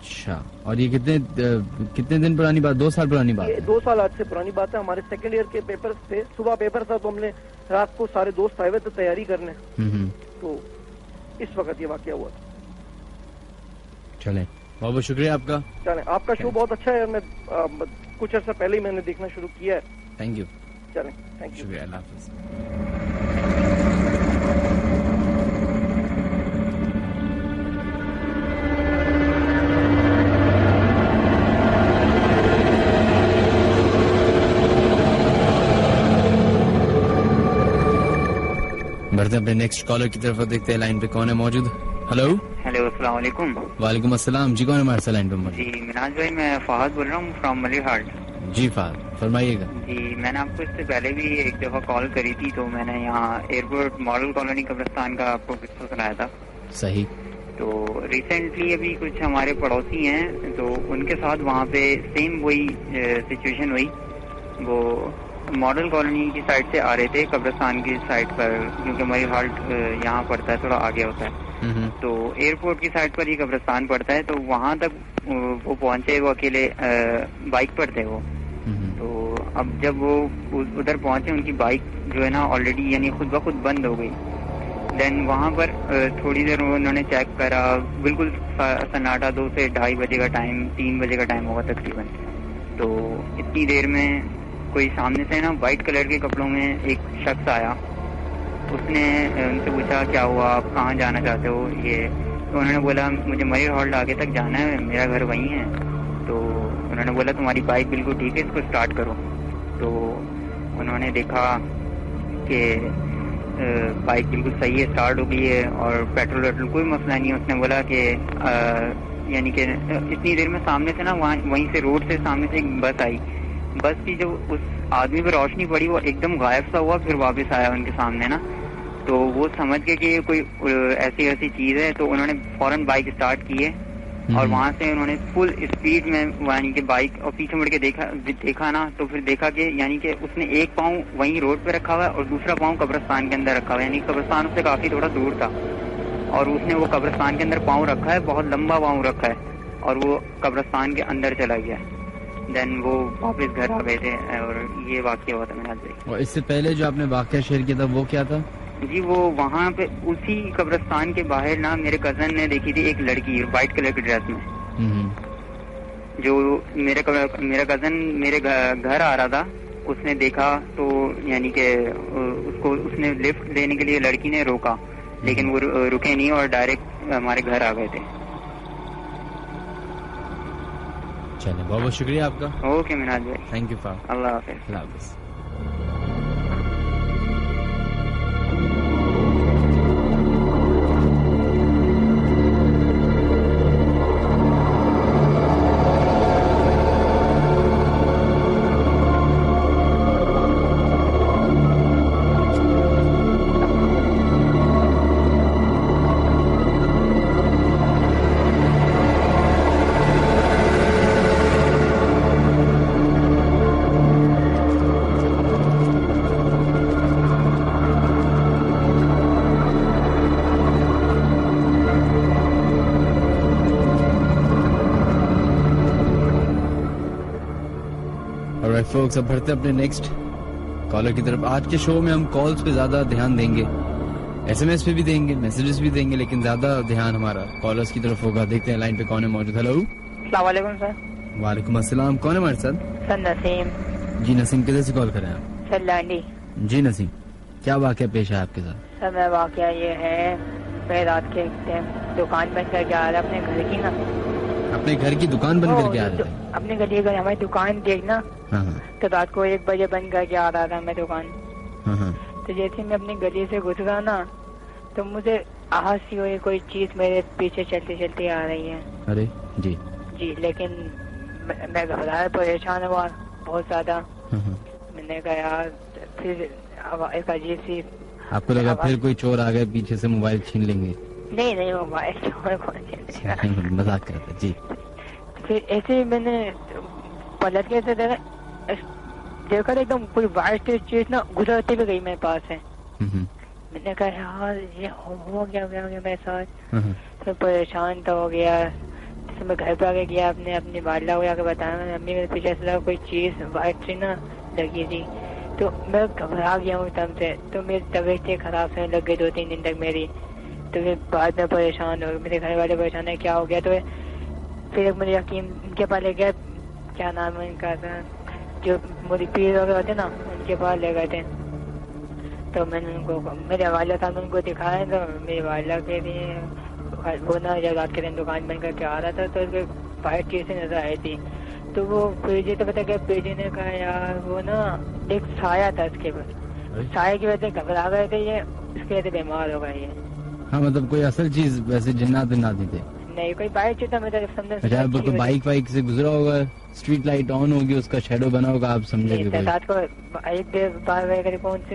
अच्छा। और ये कितने दिन पुरानी बात? 2 साल पुरानी बात है? 2 साल आज से पुरानी बात है। हमारे सेकंड ईयर के पेपर थे, सुबह पेपर था, तो हमने रात को सारे दोस्त आए हुए थे तैयारी करने। तो इस वक्त ये वाकया हुआ। चले, बहुत बहुत शुक्रिया आपका। चले, आपका शो बहुत अच्छा है। मैं कुछ अर्सा पहले ही मैंने देखना शुरू किया है। Thank you. चले, थैंक यू, शुक्रिया, अल्लाह हाफिज़। बढ़ते अपने नेक्स्ट कॉलर की तरफ, देखते हैं लाइन पे कौन है मौजूद। हेलो। हेलो, अस्सलाम वालेकुम। वालेकुम अस्सलाम जी, कौन है हमारे साथ लाइन पे मौजूद? जी मिनाज भाई, मैं फहद बोल रहा हूँ फ्रॉम मलिहाट। जी फहद, फरमाइएगा। जी, मैंने आपको इससे पहले भी एक दफा कॉल करी थी, तो मैंने यहाँ एयरपोर्ट मॉडल कॉलोनी कब्रिस्तान का आपको किस्सा सुनाया था। सही। तो रिसेंटली अभी कुछ हमारे पड़ोसी हैं, तो उनके साथ वहाँ पे सेम वही सिचुएशन हुई। वो मॉडल कॉलोनी की साइड से आ रहे थे कब्रिस्तान की साइड पर, क्योंकि मलिहाट यहाँ पड़ता है, थोड़ा आगे होता है। तो एयरपोर्ट की साइड पर ही कब्रिस्तान पड़ता है। तो वहाँ तक वो पहुंचे, वो अकेले बाइक पर थे वो। तो अब जब वो उधर पहुंचे, उनकी बाइक जो है ना ऑलरेडी यानी खुद ब खुद बंद हो गई। देन वहाँ पर थोड़ी देर उन्होंने चेक करा, बिल्कुल सन्नाटा, 2 से 2:30 बजे का टाइम, 3 बजे का टाइम होगा तकरीबन। तो इतनी देर में कोई सामने से ना वाइट कलर के कपड़ों में एक शख्स आया। उसने उनसे पूछा क्या हुआ, आप कहाँ जाना चाहते हो ये? तो उन्होंने बोला मुझे मरीर हॉल्ट आगे तक जाना है, मेरा घर वहीं है। तो उन्होंने बोला तुम्हारी बाइक बिल्कुल ठीक है, इसको स्टार्ट करो। तो उन्होंने देखा कि बाइक बिल्कुल सही है, स्टार्ट हो गई है और पेट्रोल कोई मसला नहीं है। उसने बोला कि यानी कि इतनी देर में सामने से ना वहीं से रोड से सामने से एक बस आई। बस की जो उस आदमी पर रोशनी पड़ी वो एकदम गायब सा हुआ, फिर वापस आया उनके सामने ना। तो वो समझ गए कि ये कोई ऐसी चीज है, तो उन्होंने फौरन बाइक स्टार्ट की है और वहां से उन्होंने फुल स्पीड में यानी कि बाइक और पीछे मुड़ के देखा ना, तो फिर देखा कि यानी कि उसने एक पाँव वहीं रोड पे रखा हुआ है और दूसरा पाँव कब्रिस्तान के अंदर रखा हुआ है। यानी कब्रिस्तान उससे काफी थोड़ा दूर था और उसने वो कब्रिस्तान के अंदर पाँव रखा है, बहुत लंबा पाँव रखा है और वो कब्रिस्तान के अंदर चला गया। देन वो वापस घर आ गए थे और ये वाकया हुआ था मेरे साथ। और इससे पहले जो आपने वाकया शेयर किया था वो क्या था? जी वो वहाँ पे उसी कब्रिस्तान के बाहर ना मेरे कजन ने देखी थी एक लड़की व्हाइट कलर की ड्रेस में। जो मेरा कजन मेरे घर आ रहा था, उसने देखा तो यानी कि उसको उसने लिफ्ट देने के लिए लड़की ने रोका, लेकिन वो रुके नहीं और डायरेक्ट हमारे घर आ गए थे। चलिए बहुत बहुत शुक्रिया आपका। ओके मिनाज भाई, थैंक यू फॉर। अल्लाह हाफिज। अल्लाह हाफिज। फोक्स अब बढ़ते अपने नेक्स्ट कॉलर की तरफ। आज के शो में हम कॉल्स पे ज्यादा ध्यान देंगे, एसएमएस पे भी देंगे, मैसेजेस भी देंगे, लेकिन ज्यादा ध्यान हमारा कॉलर्स की तरफ होगा। देखते हैं लाइन पे कौन है मौजूद। हेलो, अस्सलाम वालेकुम सर। वालेकुम अस्सलाम। कौन है हमारे साथ? सर नसीम। जी नसीम, किधर से कॉल कर रहे हैं आप? सर लांडी। जी नसीम, क्या वाकया पेश है आपके साथ? सर मैं वाकया ये है, मैं रात के टाइम दुकान बंद करके आ रहा अपने घर की ना। अपने घर की दुकान बंद करके आ रहे थे? अपने गली घर हमारी दुकान देखना। तो रात को 1 बजे बंद करके आ रहा था मैं दुकान। तो जैसे मैं अपनी गली से गुजरा ना, तो मुझे आहट सी हुई, कोई चीज मेरे पीछे चलते चलते आ रही है। अरे जी जी, लेकिन मैं घबराया, परेशान हुआ बहुत ज्यादा। मैंने कहा यार, फिर एक अजीब सी। आपको लगा फिर कोई चोर आ गए पीछे से मोबाइल छीन लेंगे? नहीं मोबाइल चोर कौन, मजाक कर रहे थे जी। फिर ऐसे मैंने पलट के देखा एकदम कोई वाइट चीज ना गुजरती भी गई मेरे पास है। मैंने कहा यार ये हो गया मेरे साथ। तो परेशान तो हो गया। तो मैं घर पे आके गया, अपनी वालिदा को आके बताया, मम्मी मेरे पीछे से कोई चीज वाइट सी ना लगी थी। तो मैं घबरा गया हूँ तब से। तो मेरी तबीयत खराब होने लग गई 2-3 दिन तक मेरी। तो फिर बाद में परेशान हो, मेरे घर वाले परेशान है क्या हो गया। तो फिर मुझे यकीन इनके पास ले गया, क्या नाम है इनका, जो मुझे पीर वगैरह होते ना, उनके पास ले गए थे। तो मैंने उनको, मेरे वालिदा साहब ने उनको दिखाया। तो मेरी वालिदा के लिए वो ना जब रात के दिन दुकान बंद करके आ रहा था, तो उसके वाइट चीजें नजर आई थी। तो वो पीजी तो पता क्या, पीजी ने कहा यार वो ना एक साया था उसके पास, साये की वजह से घबरा गए थे ये, इसके वजह से बीमार हो गए ये। हाँ मतलब कोई असल चीज वैसे जिन्नात थे? नहीं, कोई बाइक चीज था, समझे। अच्छा, कोई बाइक वाइक से गुजरा होगा, स्ट्रीट लाइट ऑन होगी, उसका शेडो बना होगा, आप समझे? रात को 1 बार कौन सी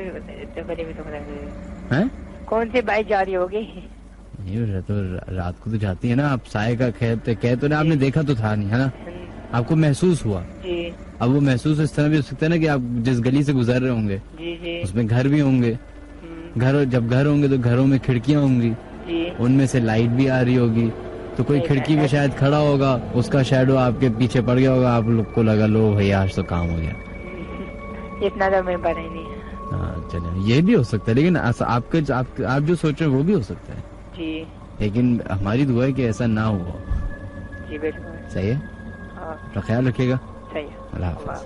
कौन सी बाइक जा रही होगी? तो रात को तो जाती है ना। आप साये का कह तो ना, आपने देखा तो था नहीं, है ना? आपको महसूस हुआ जी। अब वो महसूस इस तरह भी हो सकता है ना कि आप जिस गली से गुजर रहे होंगे जी उसमें घर भी होंगे। जब घर होंगे तो घरों में खिड़कियां होंगी, उनमें से लाइट भी आ रही होगी। तो कोई खिड़की पे शायद खड़ा होगा, उसका शैडो आपके पीछे पड़ गया होगा, आप लोग को लगा लो भैया आज तो काम हो गया। इतना तो मैं पता ही नहीं। हाँ चलिए, ये भी हो सकता है, लेकिन आप जो सोच रहे हैं वो भी हो सकता है जी। लेकिन हमारी दुआ है कि ऐसा ना हो। जी बिल्कुल सही है। तो ख्याल रखिएगा। सही है। अल्लाह हाफ़िज़।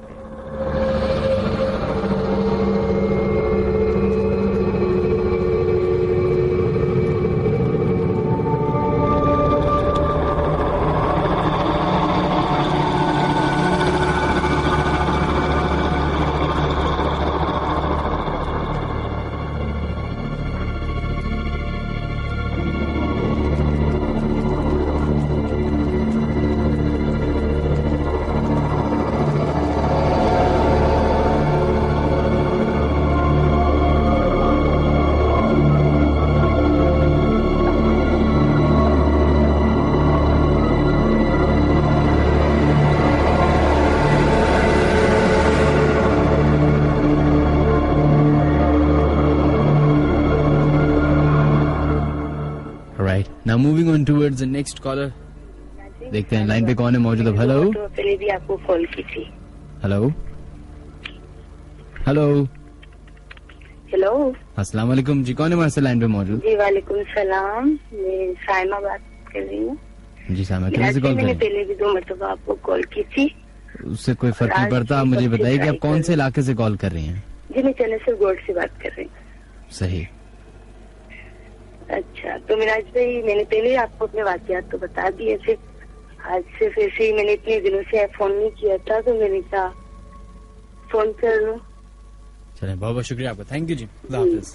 Now moving on towards the next collar. देखते हैं लाइन पे कौन है मौजूद. हेलो. तो पहले भी आपको कॉल की थी. हेलो. हेलो. हेलो. अस्सलाम वालेकुम जी. कौन है हमारे लाइन पे मौजूद? जी वालेकुम सलाम. मैं साइमा बात कर रही हूँ. जी साइमा, किधर से कॉल कर रही हैं? मैंने पहले भी 2 मरतबा आपको कॉल की थी. उससे कोई फर्क नहीं पड़ता. आप मुझे बताइए कि आप कौन से इलाके से कॉल कर रही हैं? जी मैं चनेसर गोड से बात कर रही हूँ. सही. अच्छा, तो मिराज भाई मैंने पहले आपको अपने वाकयात तो बता दिए थे. आज से फिर से मैंने इतने दिनों से फोन नहीं किया था, तो मैंने कहा फोन कर लूं. चलिए, बहुत बहुत शुक्रिया आपका. थैंक यू जी. खुदा हाफिज.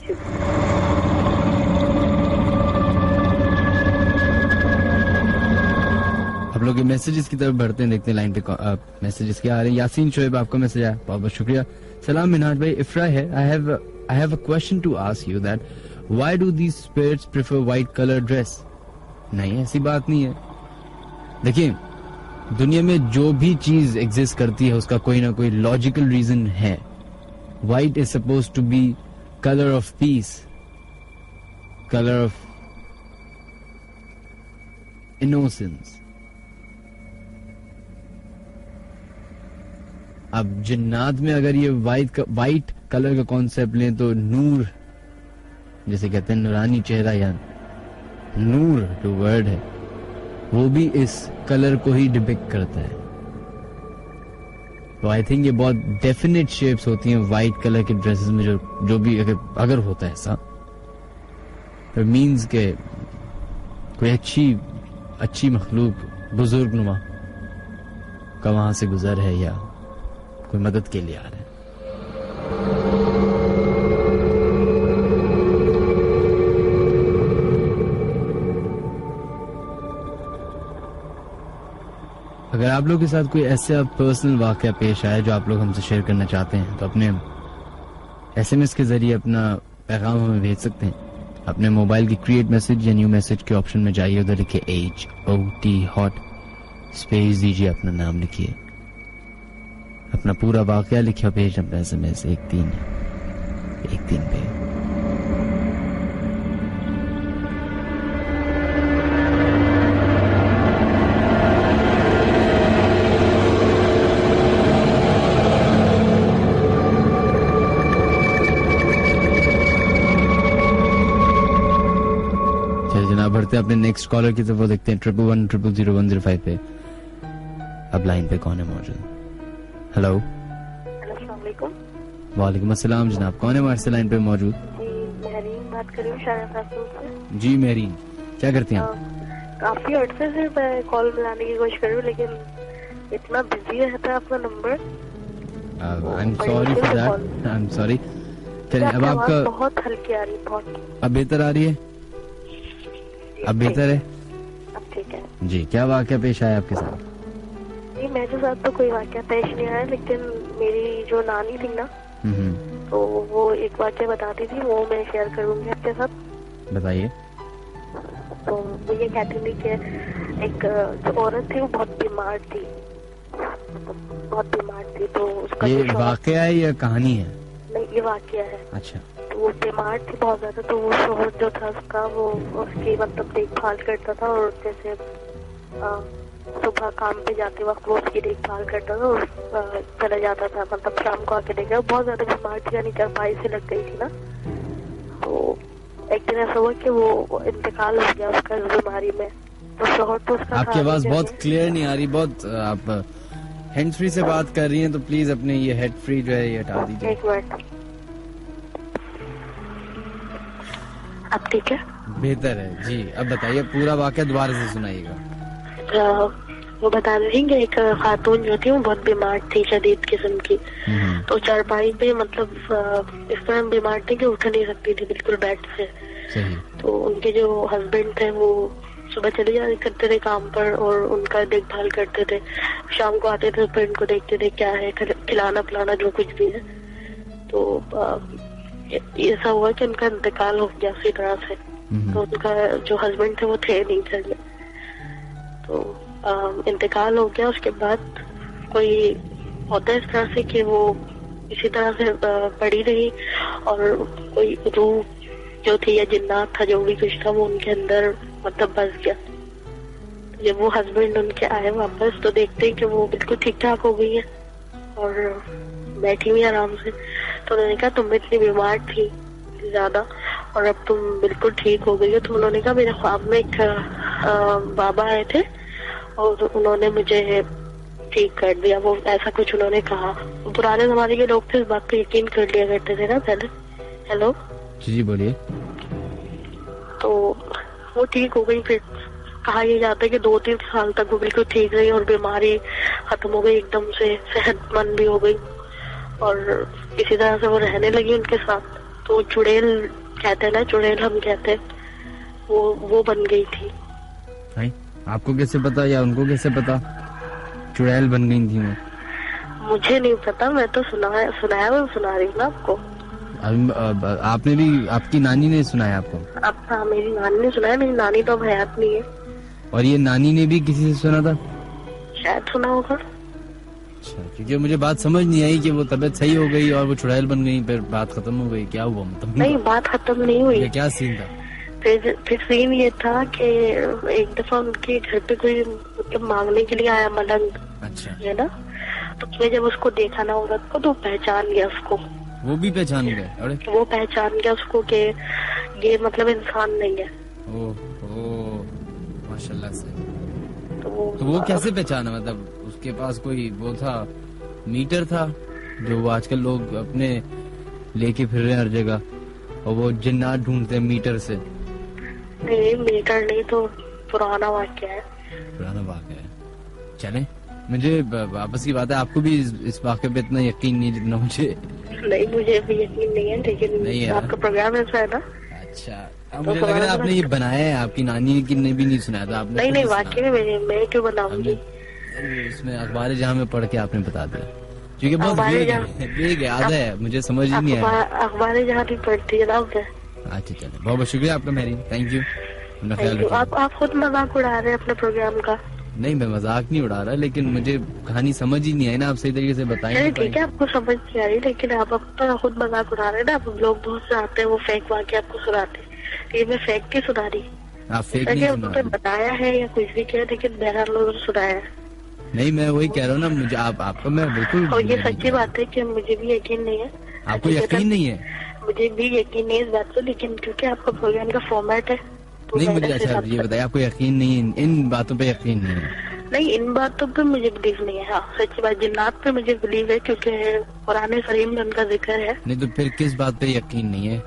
आप लोग मैसेजेस की तरफ बढ़ते हैं. देखते हैं लाइन पे मैसेजेस क्या आ रहे हैं. यासीन शोएब, आपका मैसेज आया, बहुत बहुत शुक्रिया. सलाम मिनहाज भाई, इफ्रा है. I have a question to ask you that why do these spirits prefer white colour dress? नहीं, ऐसी बात नहीं है. देखिए, दुनिया में जो भी चीज एग्जिस्ट करती है उसका कोई ना कोई लॉजिकल रीजन है. White is suppose to be colour of peace, colour of innocence. अब जिन्नात में अगर ये वाइट कलर का कॉन्सेप्ट लें तो नूर, जैसे कहते हैं नूरानी चेहरा या नूर जो वर्ड है, वो भी इस कलर को ही डिपिक्ट करता है. तो आई थिंक ये बहुत डेफिनेट शेप्स होती हैं वाइट कलर के ड्रेसेस में. जो भी अगर होता है ऐसा, तो मीन्स के कोई अच्छी मखलूक बुजुर्ग नुमा का वहां से गुजर है या कोई मदद के लिए आ रहा है. अगर आप लोग के साथ कोई ऐसा पर्सनल वाकया पेश आया जो आप लोग हमसे शेयर करना चाहते हैं, तो अपने SMS के जरिए अपना पैगाम हमें भेज सकते हैं. अपने मोबाइल की क्रिएट मैसेज या न्यू मैसेज के ऑप्शन में जाइए, उधर लिखिए HOT हॉट, स्पेस दीजिए, अपना नाम लिखिए, अपना पूरा वाकया लिखिए, भेज अपना SMS 13 पे. बढ़ते हैं अपने नेक्स्ट कॉलर की तरफ. वो देखते हैं 11100105 पे. अब लाइन पे कौन है मौजूद? हेलो. अस्सलाम वालेकुम. वालेकुम अस्सलाम जनाब. कौन है हमारे से लाइन पे मौजूद? जी महरीन बात कर रही हूँ शाहजहां से. जी महरीन, क्या करती हैं आप? काफी अर्से से मैं कॉल मिलाने की कोशिश कर रही हूँ, लेकिन इतना बिजी रहता है आपका number. I am sorry for that. I am sorry. चलिए, अब आपका बहुत हल्की आ रही है. बहुत. अब बेहतर आ रही है? अब बेहतर है? अब ठीक है जी. क्या वाकया पेश आया आपके साथ? जी मेरे साथ तो कोई वाकया पेश नहीं आया, लेकिन मेरी जो नानी थी ना, तो वो एक वाकया बताती थी, वो मैं शेयर करूंगी आपके साथ. बताइए. तो वो ये कहती थी कि एक जो औरत थी वो बहुत बीमार थी, तो उसका ये वाकया है या कहानी है? नहीं, ये वाकया है. अच्छा. वो बीमार थी बहुत ज्यादा, तो वो शोहर जो था उसका, वो उसकी मतलब देखभाल करता था, और जैसे सुबह काम पे जाते वक्त वो उसकी देखभाल करता था और चला जाता था, मतलब शाम को आके देखा. बहुत ज्यादा बीमार थी, यानी चरपाई से लग गई थी ना. तो एक दिन ऐसा हुआ कि वो इंतकाल हो गया उसका इस बीमारी में. तो शोहर तो उसका. आपकी आवाज बहुत क्लियर नहीं आ रही. बहुत आप हैंड फ्री से बात कर रही हैं, तो प्लीज अपने ये हेड फ्री जो है ये हटा दीजिए. एक मिनट. अब ठीक है? बेहतर है जी. अब बताइए, पूरा वाकया दोबारा से सुनाइएगा. वो बता रही थी कि एक खातून जो थी वो बहुत बीमार थी, शदीद किस्म की. तो चारपाई पे मतलब इस तरह बीमार थी कि उठ नहीं सकती थी बिल्कुल बेड से. सही. तो उनके जो हस्बैंड थे वो सुबह चले जाते करते थे काम पर और उनका देखभाल करते थे. शाम को आते थे, फिर उनको देखते थे क्या है, खिलाना पिलाना जो कुछ भी है. तो ऐसा हुआ कि उनका इंतकाल हो गया उसी तरह से. तो उनका जो हस्बैंड थे वो थे नहीं घर में. तो इंतकाल हो गया. उसके बाद कोई होता है इस तरह से कि वो इसी तरह से पड़ी रही, और कोई रूह जो थी या जिन्नात था, जो भी कुछ था, वो उनके अंदर मतलब बस गया। तो जब वो हस्बैंड उनके आए वापस तो देखते हैं कि वो बिल्कुल ठीक ठाक हो गई है और बैठी हुई आराम से। तो उन्होंने कहा तुम इतनी बीमार थी ज्यादा और अब तुम बिल्कुल ठीक हो गई हो। तो उन्होंने कहा मेरे ख्वाब में एक बाबा आए थे और उन्होंने मुझे ठीक कर दिया, वो ऐसा कुछ उन्होंने कहा। पुराने जमाने के लोग थे इस बात पे यकीन कर लिया करते थे ना पहले। हेलो जी बोलिए। तो वो ठीक हो गई। फिर कहा यह जाता है कि 2-3 साल तक वो बिल्कुल ठीक रही और बीमारी खत्म हो गई, एकदम से सेहतमंद भी हो गई और इसी तरह से वो रहने लगी उनके साथ। तो चुड़ैल कहते हैं ना, चुड़ैल हम कहते हैं, वो बन गई थी। आपको कैसे पता या उनको कैसे पता चुड़ैल बन गई थी वो? मुझे नहीं पता, मैं तो सुनाया मैं सुना रही हूँ ना आपको। आपने भी, आपकी नानी ने सुनाया आपको? हाँ, मेरी नानी ने सुनाया। मेरी नानी तो अब हयात नहीं है। और ये नानी ने भी किसी से सुना था? शायद सुना होगा। अच्छा, क्योंकि मुझे बात समझ नहीं आई कि वो तबीयत सही हो गई और वो चुड़ैल बन गई, फिर बात खत्म हो गई। क्या हुआ मतलब? नहीं, बात खत्म नहीं हुई। क्या सीन था? फिर सीन ये था कि एक दफा उनके घर पे कोई मांगने के लिए आया मलंग। अच्छा। है ना, तो उसने जब उसको देखा ना औरत को तो पहचान गया उसको। वो भी पहचान गए? अरे वो पहचान गया उसको कि ये मतलब इंसान नहीं है। ओह माशाल्लाह से। तो वो कैसे पहचाना? मतलब उसके पास कोई वो था, मीटर था जो वो आजकल लोग अपने लेके फिर रहे हैं हर जगह, और वो जिन्नात ढूंढते हैं मीटर से? नहीं, मीटर नहीं, तो पुराना वाक्य है। पुराना वाक्य है। चले, मुझे वापस की बात है, आपको भी इस वाक्य पे इतना यकीन नहीं जितना मुझे। नहीं, मुझे भी यकीन नहीं है, लेकिन नहीं आपका प्रोग्राम ऐसा है ना। अच्छा, अब मुझे लग रहा है आपने ये बनाया है, आपकी नानी की ने भी नहीं सुनाया था आपने? नहीं, वाकई में मैं क्यों बनाऊंगी? इसमें अखबार जहाँ में पढ़ के आपने बता दिया, क्योंकि बहुत वेग याद है, मुझे समझ ही नहीं आया। अखबारें जहाँ भी पढ़ती है ना। अच्छा चलो, बहुत बहुत शुक्रिया आपका मेरी, थैंक यू। आप खुद मजाक उड़ा रहे हैं अपने प्रोग्राम का। नहीं, मैं मजाक नहीं उड़ा रहा, लेकिन मुझे कहानी समझ ही नहीं आई ना, आप सही तरीके से बताएं। ठीक है, आपको समझ नहीं आ रही, लेकिन आप तो खुद मजाक उड़ा रहे हैं ना। आप लोग बहुत से आते हैं वो फेक वाक्य आपको सुनाते, ये मैं फेक की सुना रही। आप फेक नहीं सुना रही? बताया है या कुछ भी किया, लेकिन बहरहाल लोगों ने सुनाया है। नहीं, मैं वही कह रहा हूँ ना, मुझे आपको मैं बिल्कुल। और ये सच्ची बात है कि मुझे भी यकीन नहीं है। आपको यकीन नहीं है? मुझे भी यकीन नहीं है इस बात से, लेकिन क्योंकि आपका प्रोग्राम का फॉर्मेट है तो नहीं मुझे। अच्छा, ये बताइए, आपको यकीन नहीं है? इन बातों पे यकीन नहीं है? नहीं, इन बातों पे मुझे बिलीव नहीं है। हाँ, सच्ची बात, जिन्नात पे मुझे बिलीव है क्योंकि पुराने शरीफ में उनका जिक्र है। नहीं तो फिर किस बात पे यकीन नहीं है?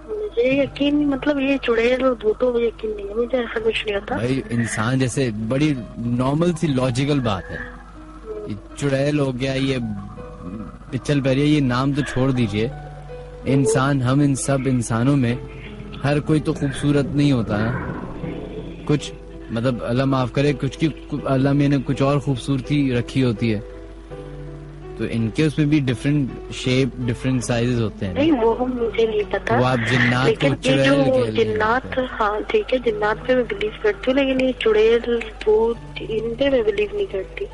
मुझे यकीन, मतलब ये चुड़ैल और भूतों पे यकीन नहीं है, मुझे ऐसा कुछ नहीं होता। भाई इंसान जैसे बड़ी नॉर्मल सी लॉजिकल बात है, चुड़ैल हो गया, ये पिच्चल पैरिया, ये नाम तो छोड़ दीजिए। इंसान, हम इन सब इंसानों में हर कोई तो खूबसूरत नहीं होता है, कुछ मतलब अल्लाह माफ करे, कुछ की अल्लाह में ने कुछ और खूबसूरती रखी होती है, तो इनके उसमें भी डिफरेंट शेप, डिफरेंट साइजेस होते हैं। नहीं, वो मुझे नहीं पता। वो आप जिन्नात को चुड़ैल, जिन्नात, हाँ ठीक है, जिन्नात पे मैं बिलीव करती हूँ, लेकिन ये चुड़ैल भूत इन पे मैं बिलीव नहीं करती।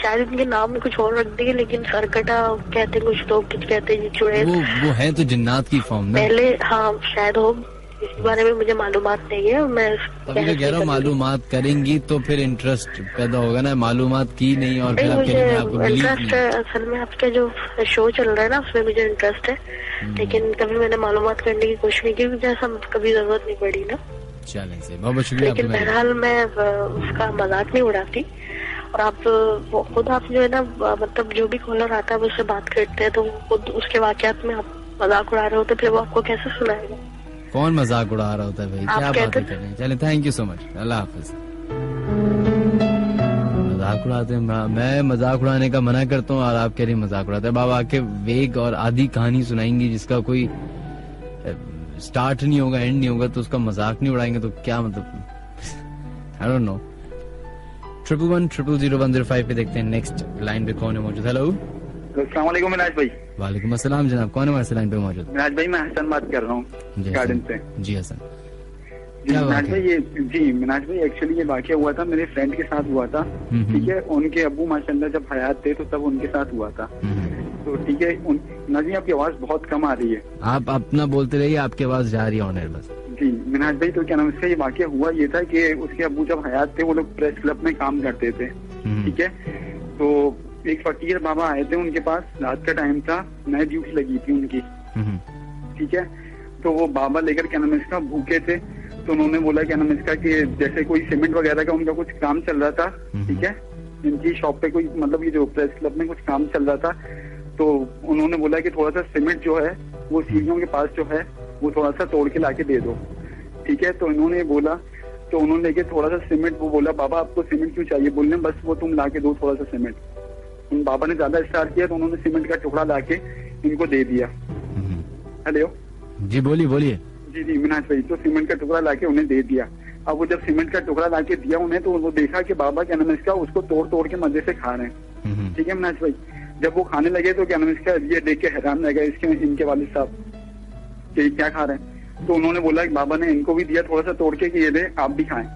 शायद इनके नाम में कुछ और रख दिए, लेकिन सरकटा कहते कुछ लोग, कुछ कहते हैं चुड़ैल। वो है तो जिन्नात की फॉर्म में पहले। हाँ शायद हो, इस बारे में मुझे मालूमात नहीं है। मैं तभी तो कह रहा हूँ, मालूमात करेंगी तो फिर इंटरेस्ट पैदा होगा ना। मालूमात की नहीं और फिर आपको इंटरेस्ट है। असल में आपका जो शो चल रहा है ना, उसमें मुझे इंटरेस्ट है, लेकिन कभी मैंने मालूमात करने की कोशिश नहीं की, मुझे ऐसा कभी जरूरत नहीं पड़ी ना। चलें से बहुत शुक्रिया। लेकिन बहरहाल मैं उसका मजाक नहीं उड़ाती। और आप खुद आप जो है ना, मतलब जो भी कॉलर आता है उससे बात करते हैं, तो खुद उसके वाकयात में आप मजाक उड़ा रहे होते, फिर वो आपको कैसे सुनाएगा? कौन मजाक उड़ा रहा होता है भाई, क्या बातें कर रहे हैं। चले, थैंक यू सो मच, अल्लाह हाफिज। मजाक उड़ाते हैं, मैं मजाक उड़ाने का मना करता हूँ और आप कह रही मजाक उड़ाते हैं। बाबा आके वेग और आधी कहानी सुनाएंगी जिसका कोई स्टार्ट नहीं होगा, एंड नहीं होगा, तो उसका मजाक नहीं उड़ाएंगे तो क्या मतलब? I don't know. 11100105 पे देखते हैं नेक्स्ट लाइन पे कौन है मौजूद। हेलो, अस्सलाम वालेकुम मिनाज भाई। वालेकुम अस्सलाम जनाब, कौन है हमारे लाइन पे मौजूद? मिनाज भाई, मैं हसन बात कर रहा हूँ गार्डन से। जी हसन, मिनाज भाई मिनाज भाई एक्चुअली ये वाकया हुआ था, मेरे फ्रेंड के साथ हुआ था। ठीक है, उनके अब्बू माशाल्लाह जब हयात थे तो तब उनके साथ हुआ था। तो ठीक है, नाज़रीन आपकी आवाज बहुत कम आ रही है। आप अपना बोलते रहिए, आपकी आवाज जा रही है ऑन एयर बस। जी मिनाज भाई, तो क्या नाम इसका, ये वाकया हुआ ये था कि उसके अब्बू जब हयात थे वो लोग प्रेस क्लब में काम करते थे, ठीक है। तो एक फकीर बाबा आए थे उनके पास, रात का टाइम था, नई ड्यूटी लगी थी उनकी, ठीक है। तो वो बाबा लेकर क्या नाम इसका भूखे थे, तो उन्होंने बोला क्या नाम इसका कि जैसे कोई सीमेंट वगैरह का उनका कुछ काम चल रहा था, ठीक है, इनकी शॉप पे कोई मतलब ये जो प्रेस क्लब में कुछ काम चल रहा था, तो उन्होंने बोला कि थोड़ा सा सीमेंट जो है वो सीढ़ियों के पास जो है वो थोड़ा सा तोड़ के लाके दे दो, ठीक है। तो इन्होंने बोला, तो उन्होंने लेके थोड़ा सा सीमेंट, वो बोला बाबा आपको सीमेंट क्यों चाहिए, बोलने बस वो तुम लाके दो थोड़ा सा सीमेंट। उन बाबा ने ज्यादा स्टार्ट किया तो उन्होंने सीमेंट का टुकड़ा लाके इनको दे दिया। हेलो जी बोलिए बोलिए। जी जी मिनाज भाई, तो सीमेंट का टुकड़ा लाके उन्हें दे दिया। अब वो जब सीमेंट का टुकड़ा लाके दिया उन्हें, तो वो देखा कि बाबा क्या नाम इसका उसको तोड़ तोड़ के मजे से खा रहे हैं, ठीक है मिनाज भाई। जब वो खाने लगे तो क्या नाम इसका ये देख के हैरान रह गए इनके वालिद साहब कि क्या खा रहे हैं। तो उन्होंने बोला कि बाबा ने इनको भी दिया थोड़ा सा तोड़ के कि ये दे आप भी खाएं।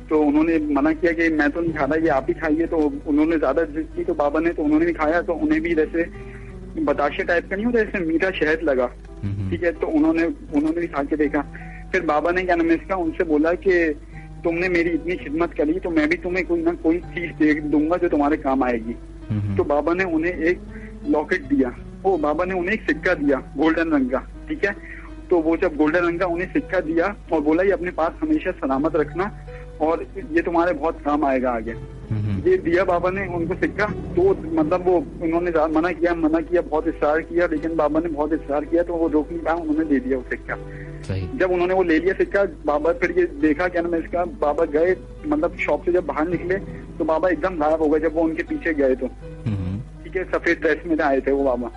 तो उन्होंने मना किया कि मैं तो नहीं खा रहा, ये आप ही खाइए। तो उन्होंने ज्यादा जिद की तो बाबा ने, तो उन्होंने भी खाया। तो उन्हें भी जैसे बताशे टाइप का नहीं होता, जैसे मीठा शहद लगा, ठीक है। तो उन्होंने भी खा के देखा। फिर बाबा ने क्या नाम इसका उनसे बोला कि तुमने मेरी इतनी खिदमत करी तो मैं भी तुम्हें कोई ना कोई चीज दे दूंगा जो तुम्हारे काम आएगी। तो बाबा ने उन्हें एक लॉकेट दिया, वो बाबा ने उन्हें एक सिक्का दिया गोल्डन रंग का, ठीक है। तो वो जब गोल्डन रंग का उन्हें सिक्का दिया और बोला ये अपने पास हमेशा सलामत रखना और ये तुम्हारे बहुत काम आएगा आगे। ये दिया बाबा ने उनको सिक्का। तो मतलब वो उन्होंने मना किया, बहुत इस्रार किया, लेकिन बाबा ने बहुत इस्रार किया तो वो रोक नहीं पाया, उन्होंने दे दिया वो सिक्का। जब उन्होंने वो ले लिया सिक्का, बाबा फिर ये देखा क्या नाम इसका, बाबा गए मतलब शॉप से जब बाहर निकले तो बाबा एकदम गायब हो गए। जब वो उनके पीछे गए तो ठीक है, सफेद ड्रेस में आए थे वो बाबा।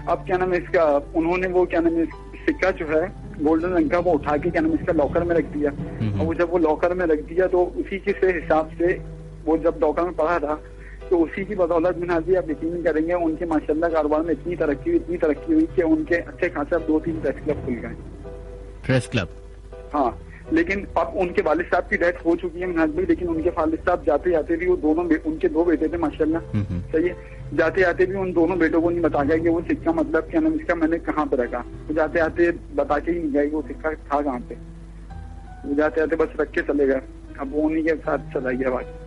अब क्या नाम इसका उन्होंने वो क्या नाम सिक्का जो है गोल्डन रंग का वो उठा के क्या नाम इसका लॉकर में रख दिया। और वो जब वो लॉकर में रख दिया तो उसी के से हिसाब से वो जब लॉकर में पड़ा था तो उसी की बदौलत मिनाज जी आप यकीन नहीं करेंगे उनके माशाल्लाह कारोबार में इतनी तरक्की हुई कि उनके अच्छे खासे अब 2-3 प्रेस क्लब खुल गए। प्रेस क्लब, हाँ। लेकिन अब उनके वालिद साहब की डेथ हो चुकी है मिनाज भाई, लेकिन उनके वालिद साहब जाते जाते भी वो दोनों उनके 2 बेटे थे माशाल्लाह, सही है। जाते जाते भी उन दोनों बेटों को नहीं बता गया कि वो सिक्का मतलब क्या नाम इसका मैंने कहाँ पे रखा। तो जाते जाते बता के ही नहीं गया कि वो सिक्का था कहाँ पे। वो जाते जाते बस रख के चले गए। अब वो उन्हीं के साथ चला गया बात।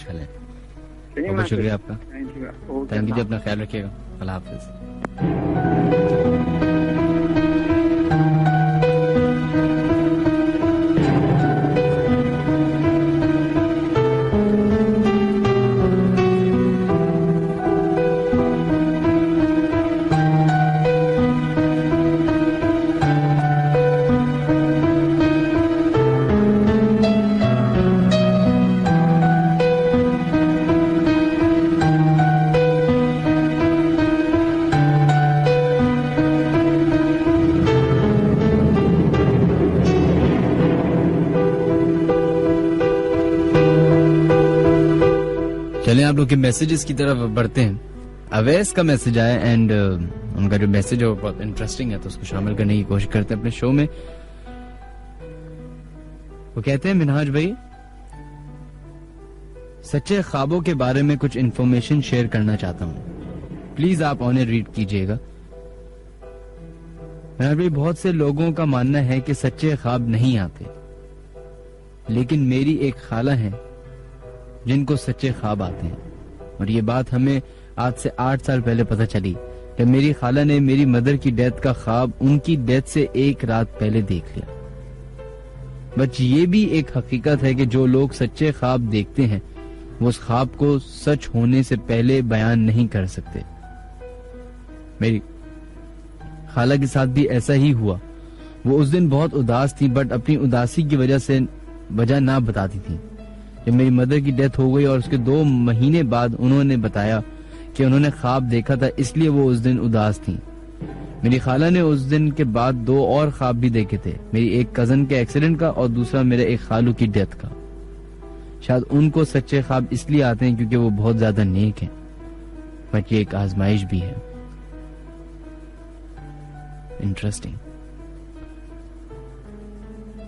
चले, बहुत शुक्रिया आपका, थैंक यू जी, अपना ख्याल रखिएगा, अल्लाह हाफिज। आप लोग के मैसेजेस की तरफ बढ़ते हैं। अवैस का मैसेज आया एंड उनका जो मैसेज है वो बहुत इंटरेस्टिंग है, तो उसको शामिल करने की कोशिश करते हैं अपने शो में। वो कहते हैं मिनहाज भाई, सच्चे ख्वाबों के बारे में कुछ इंफॉर्मेशन शेयर करना चाहता हूँ, प्लीज आप ऑनर रीड कीजिएगा। मिनहाज भाई, बहुत से लोगों का मानना है कि सच्चे ख्वाब नहीं आते, लेकिन मेरी एक खाला है जिनको सच्चे ख्वाब आते हैं। और ये बात हमें आज से 8 साल पहले पता चली जब मेरी खाला ने मेरी मदर की डेथ का ख्वाब उनकी डेथ से 1 रात पहले देख लिया। बट ये भी एक हकीकत है कि जो लोग सच्चे ख्वाब देखते हैं वो उस ख्वाब को सच होने से पहले बयान नहीं कर सकते। मेरी खाला के साथ भी ऐसा ही हुआ। वो उस दिन बहुत उदास थी, बट अपनी उदासी की वजह ना बताती थी। जब मेरी मदर की डेथ हो गई और उसके 2 महीने बाद उन्होंने बताया कि उन्होंने ख्वाब देखा था, इसलिए वो उस दिन उदास थी। मेरी खाला ने उस दिन के बाद 2 और ख्वाब भी देखे थे, मेरी एक कजन के एक्सीडेंट का और दूसरा मेरे एक खालू की डेथ का। शायद उनको सच्चे ख्वाब इसलिए आते हैं क्योंकि वो बहुत ज्यादा नेक हैं, बट ये एक आजमाइश भी है। इंटरेस्टिंग।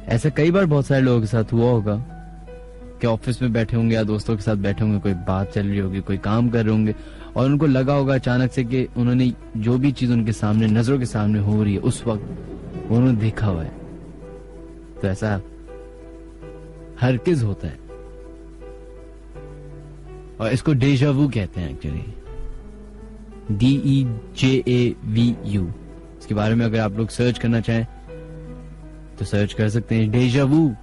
ऐसा कई बार बहुत सारे लोगों के साथ हुआ होगा कि ऑफिस में बैठे होंगे या दोस्तों के साथ बैठे होंगे, कोई बात चल रही होगी, कोई काम कर रहे होंगे और उनको लगा होगा अचानक से कि उन्होंने जो भी चीज उनके सामने नजरों के सामने हो रही है उस वक्त उन्होंने देखा हुआ है। तो ऐसा हरगिज़ होता है और इसको डेजा वू कहते हैं एक्चुअली, DEJAVU। इसके बारे में अगर आप लोग सर्च करना चाहें तो सर्च कर सकते हैं। डेजा वू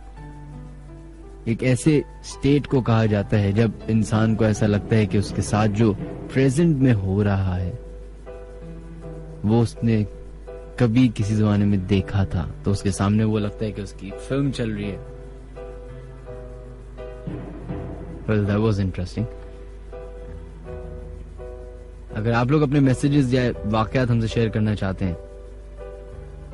एक ऐसे स्टेट को कहा जाता है जब इंसान को ऐसा लगता है कि उसके साथ जो प्रेजेंट में हो रहा है वो उसने कभी किसी जमाने में देखा था, तो उसके सामने वो लगता है कि उसकी फिल्म चल रही है। Well, that was interesting. अगर आप लोग अपने मैसेजेस या वाकयात हमसे शेयर करना चाहते हैं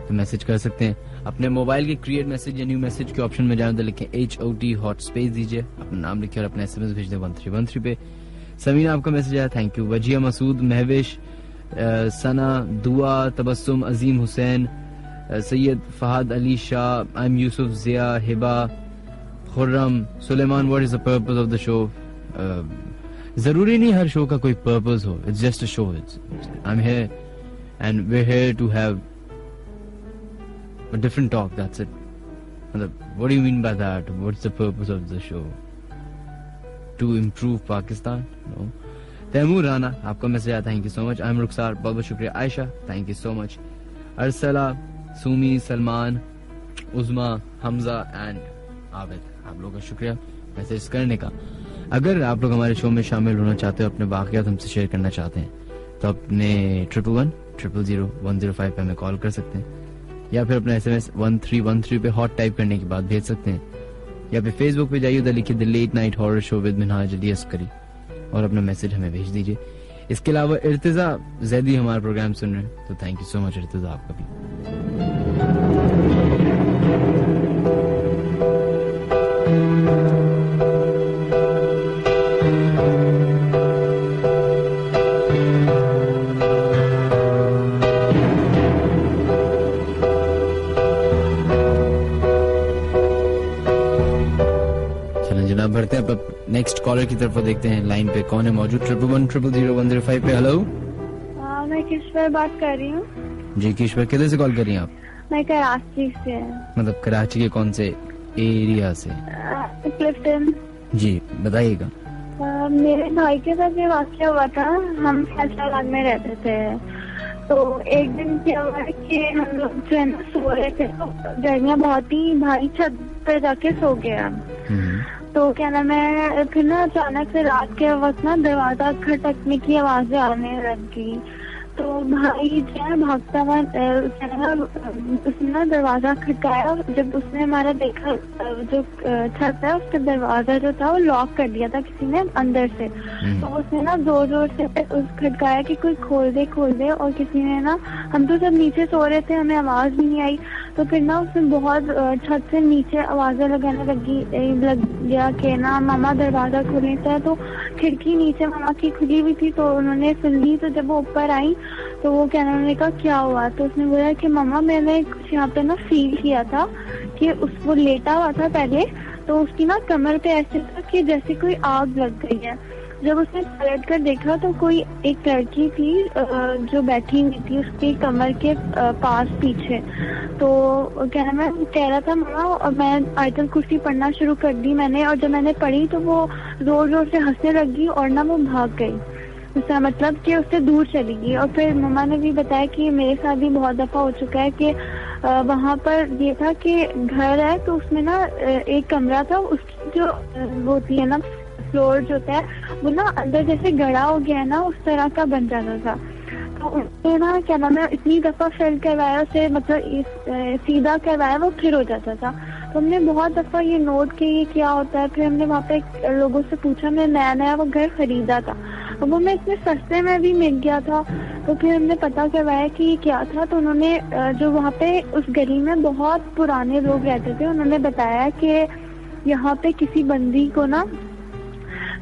तो मैसेज कर सकते हैं। अपने मोबाइल के क्रिएट मैसेज या न्यू मैसेज के ऑप्शन में जाएं तो लिखें HOT हॉट स्पेस दीजिए, अपना नाम लिखिए और अपना SMS भेज दें 1313 पे। समीना आपका मैसेज आया, thank you. Wajiya Masood, Mahvish, Sana, Dua, Tabassum, Azeem Hussain, Syed Fahad Ali Shah, I am Yusuf, Zia, Hiba, Khurram, Suleman, what is the purpose of the show? जरूरी नहीं हर शो का कोई पर्पस हो, it's just a show, I am here and we are here to have a different talk, that's it. What do you mean by that? What's the purpose of the show? To improve Pakistan? No. Taimur Rana आपका message आया, thank you so much. I am Rukhsar, बहुत बहुत शुक्रिया। Ayesha, thank you so much. Arsala, Sumi, Salman, Uzma, Hamza and Abid, आप लोगों का शुक्रिया message करने का। अगर आप लोग हमारे शो में शामिल होना चाहते हो, अपने वाक़यात हमसे शेयर करना चाहते हैं तो अपने 11100105 पे हमें कॉल कर सकते हैं या फिर अपना SMS 1313 पे हॉट टाइप करने के बाद भेज सकते हैं, या फिर फेसबुक पे जाइए, उधर लिखिए the late night horror show with Minhaj Ali Askari और अपना मैसेज हमें भेज दीजिए। इसके अलावा इर्तिजा जैदी हमारा प्रोग्राम सुन रहे हैं, तो थैंक यू सो मच इर्तिजा आपका भी। बढ़ते हैं अब नेक्स्ट कॉलर की तरफ देखते हैं, लाइन पे कौन है मौजूद। 11100105 पे। हेलो, मैं किश्वर बात कर रही हूँ। जी किश्वर, किधर से कॉल कर रही हैं आप? मैं कराची से। मतलब कराची के कौन से एरिया से? क्लिफ्टन। जी बताइएगा। मेरे भाई के साथ ये वाक़या हुआ था, हम फैसलाबाद में रहते थे। तो एक दिन क्या हुआ कि हम लोग जो है ना सो रहे थे, तो गर्मियाँ बहुत ही भारी, छत पे जाके सो गए हम। तो क्या नाम है, फिर ना अचानक से रात के वक्त ना दरवाजा खटकने की आवाजें आने लगी। तो भाई जो है भागता हुआ उसने ना दरवाजा खटकाया। जब उसने हमारा देखा, जो छत है उसका दरवाजा जो था वो लॉक कर दिया था किसी ने अंदर से। तो उसने ना जोर जोर से उस खटकाया कि कोई खोल दे, और किसी ने ना, हम तो सब नीचे सो रहे थे, हमें आवाज भी नहीं आई। तो फिर ना उसने बहुत छत से नीचे आवाजें लगाने लग गया कि ना मामा दरवाजा खोलने था। तो खिड़की नीचे मामा की खुली हुई थी, तो उन्होंने सुन ली। तो जब वो ऊपर आई तो वो क्या उन्होंने कहा क्या हुआ? तो उसने बोला कि मामा मैंने कुछ यहाँ पे ना फील किया था कि वो लेटा हुआ था पहले, तो उसकी ना कमर पे ऐसे था कि जैसे कोई आग लग गई है। जब उसने पलट कर देखा तो कोई एक लड़की थी जो बैठी हुई थी उसकी कमर के पास पीछे। तो क्या नाम है, कह रहा था मामा, और मैं आयतल कुर्सी पढ़ना शुरू कर दी मैंने, और जब मैंने पढ़ी तो वो जोर जोर से हंसने लगी और ना वो भाग गई। उसका मतलब कि उससे दूर चली गई। और फिर मम्मा ने भी बताया कि मेरे साथ भी बहुत दफा हो चुका है कि वहाँ पर ये था कि घर है तो उसमें ना एक कमरा था, उसकी जो वो होती है ना फ्लोर जो होता है वो ना अंदर जैसे गड़ा हो गया है ना, उस तरह का बन जाता था। तो उसने ना क्या नाम है इतनी दफा फेल करवाया उसे, मतलब सीधा करवाया वो फिर हो जाता था। तो हमने बहुत दफा ये नोट किया ये क्या होता है। फिर हमने वहाँ पे लोगों से पूछा, मैं नया वो घर खरीदा था, वो मैं इतने सस्ते में भी मिल गया था। तो फिर हमने पता करवाया कि ये क्या था। तो उन्होंने जो वहाँ पे उस गली में बहुत पुराने लोग रहते थे, उन्होंने बताया कि यहाँ पे किसी बंदी को ना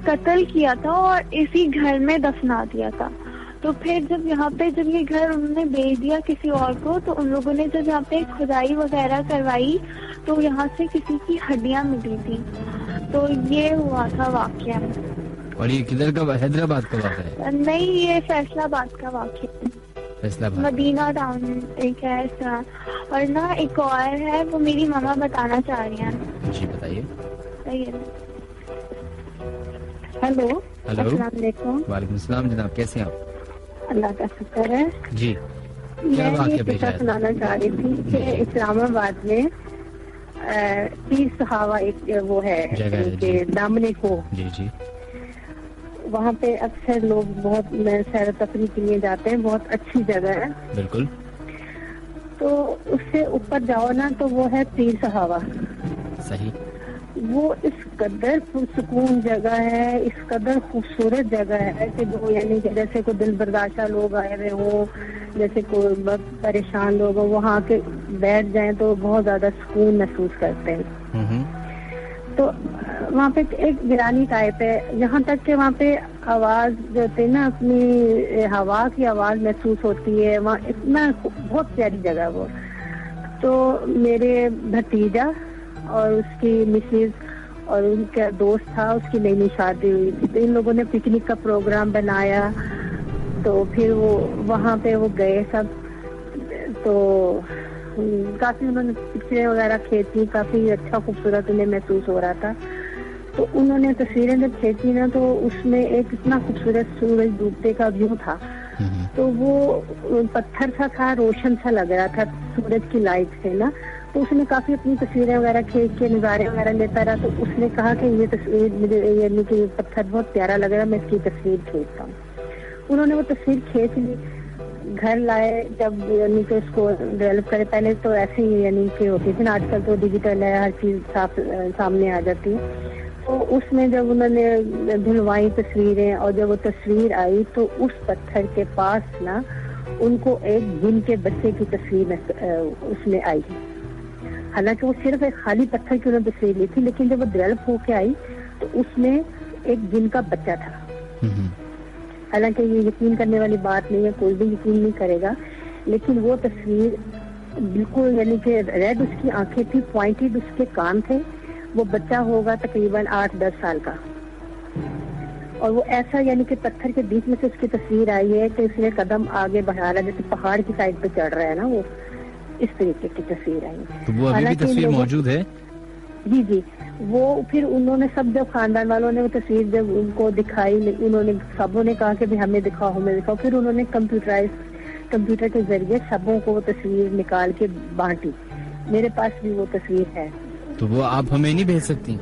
कत्ल किया था और इसी घर में दफना दिया था। तो फिर जब यहाँ पे जब ये घर उन्होंने बेच दिया किसी और को, तो उन लोगों ने जब यहाँ पे खुदाई वगैरह करवाई तो यहाँ से किसी की हड्डियां मिली थी। तो ये हुआ था वाकया। और ये किधर का, हैदराबाद का वाक़या है? नहीं, ये फैसलाबाद का वाक़या है। फैसलाबाद, मदीना टाउन एक है ऐसा। और ना एक और है, वो मेरी मम्मा बताना चाह रही हैं। जी बताइए। हेलो। हेलो, अस्सलाम वालेकुम। वालेकुम सलाम जनाब, कैसे हैं आप? अल्लाह का शुक्र है जी। क्या मैं ये किस्सा सुनाना चाह रही थी कि इस्लामाबाद में पीर सहावा एक वो है कि दामने को, जी जी, वहाँ पे अक्सर लोग बहुत सैर तफरी के लिए जाते हैं, बहुत अच्छी जगह है। बिल्कुल। तो उससे ऊपर जाओ ना तो वो है पीर सहावा। सही। वो इस कदर पुरसुकून जगह है, इस कदर खूबसूरत जगह है कि जो यानी कि जैसे कोई दिल बर्दाशा लोग आए हुए हो, जैसे कोई परेशान लोग हो, वहाँ आके बैठ जाएं तो बहुत ज्यादा सुकून महसूस करते हैं। तो वहाँ पे एक वीरानी टाइप है, यहाँ तक कि वहाँ पे आवाज जो होती है ना, अपनी हवा की आवाज महसूस होती है वहाँ। इतना बहुत प्यारी जगह वो। तो मेरे भतीजा और उसकी मिसेज और उनका दोस्त था, उसकी नई नई शादी हुई थी, तो इन लोगों ने पिकनिक का प्रोग्राम बनाया। तो फिर वो वहाँ पे वो गए सब, तो काफी उन्होंने पिक्चरें वगैरह खींची, काफी अच्छा खूबसूरत उन्हें महसूस हो रहा था। तो उन्होंने तस्वीरें जब खींची ना, तो उसमें एक इतना खूबसूरत सूरज डूबते का व्यू था। तो वो पत्थर सा था, रोशन सा लग रहा था सूरज की लाइट से ना। तो उसने काफी अपनी तस्वीरें वगैरह खींच के नजारे वगैरह लेता रहा। तो उसने कहा कि ये तस्वीर मुझे, यानी कि ये पत्थर बहुत प्यारा लग रहा है, मैं इसकी तस्वीर खींचता हूँ। उन्होंने वो तस्वीर खींच ली, घर लाए, जब यानी कि उसको डेवलप करे। पहले तो ऐसे ही यानी कि होती थी ना, आजकल तो डिजिटल है, हर चीज सामने आ जाती है। तो उसमें जब उन्होंने धुलवाई तस्वीरें और जब वो तस्वीर आई तो उस पत्थर के पास ना उनको एक जिन के बच्चे की तस्वीर उसमें आई। हालांकि वो सिर्फ एक खाली पत्थर की उन्होंने तस्वीर ली थी, लेकिन जब वो डेवलप होके आई तो उसमें एक जिन का बच्चा था। हालांकि ये यकीन करने वाली बात नहीं है, कोई भी यकीन नहीं करेगा, लेकिन वो तस्वीर बिल्कुल यानी कि रेड उसकी आंखें थी, पॉइंटेड उसके कान थे, वो बच्चा होगा तकरीबन 8-10 साल का। और वो ऐसा यानी कि पत्थर के बीच में से उसकी तस्वीर आई है कि उसने कदम आगे बढ़ा रहा, जैसे पहाड़ की साइड पे चढ़ रहा है ना, वो इस तरीके की तस्वीर आई है। तो वो अभी भी तस्वीर मौजूद है? जी जी। वो फिर उन्होंने सब, जब खानदान वालों ने वो तस्वीर जब उनको दिखाई, उन्होंने सबों ने कहा कि भाई हमें दिखाओ, हमें दिखाओ। फिर उन्होंने कंप्यूटर के जरिए सबों को वो तस्वीर निकाल के बांटी। मेरे पास भी वो तस्वीर है। तो वो आप हमें नहीं भेज सकती?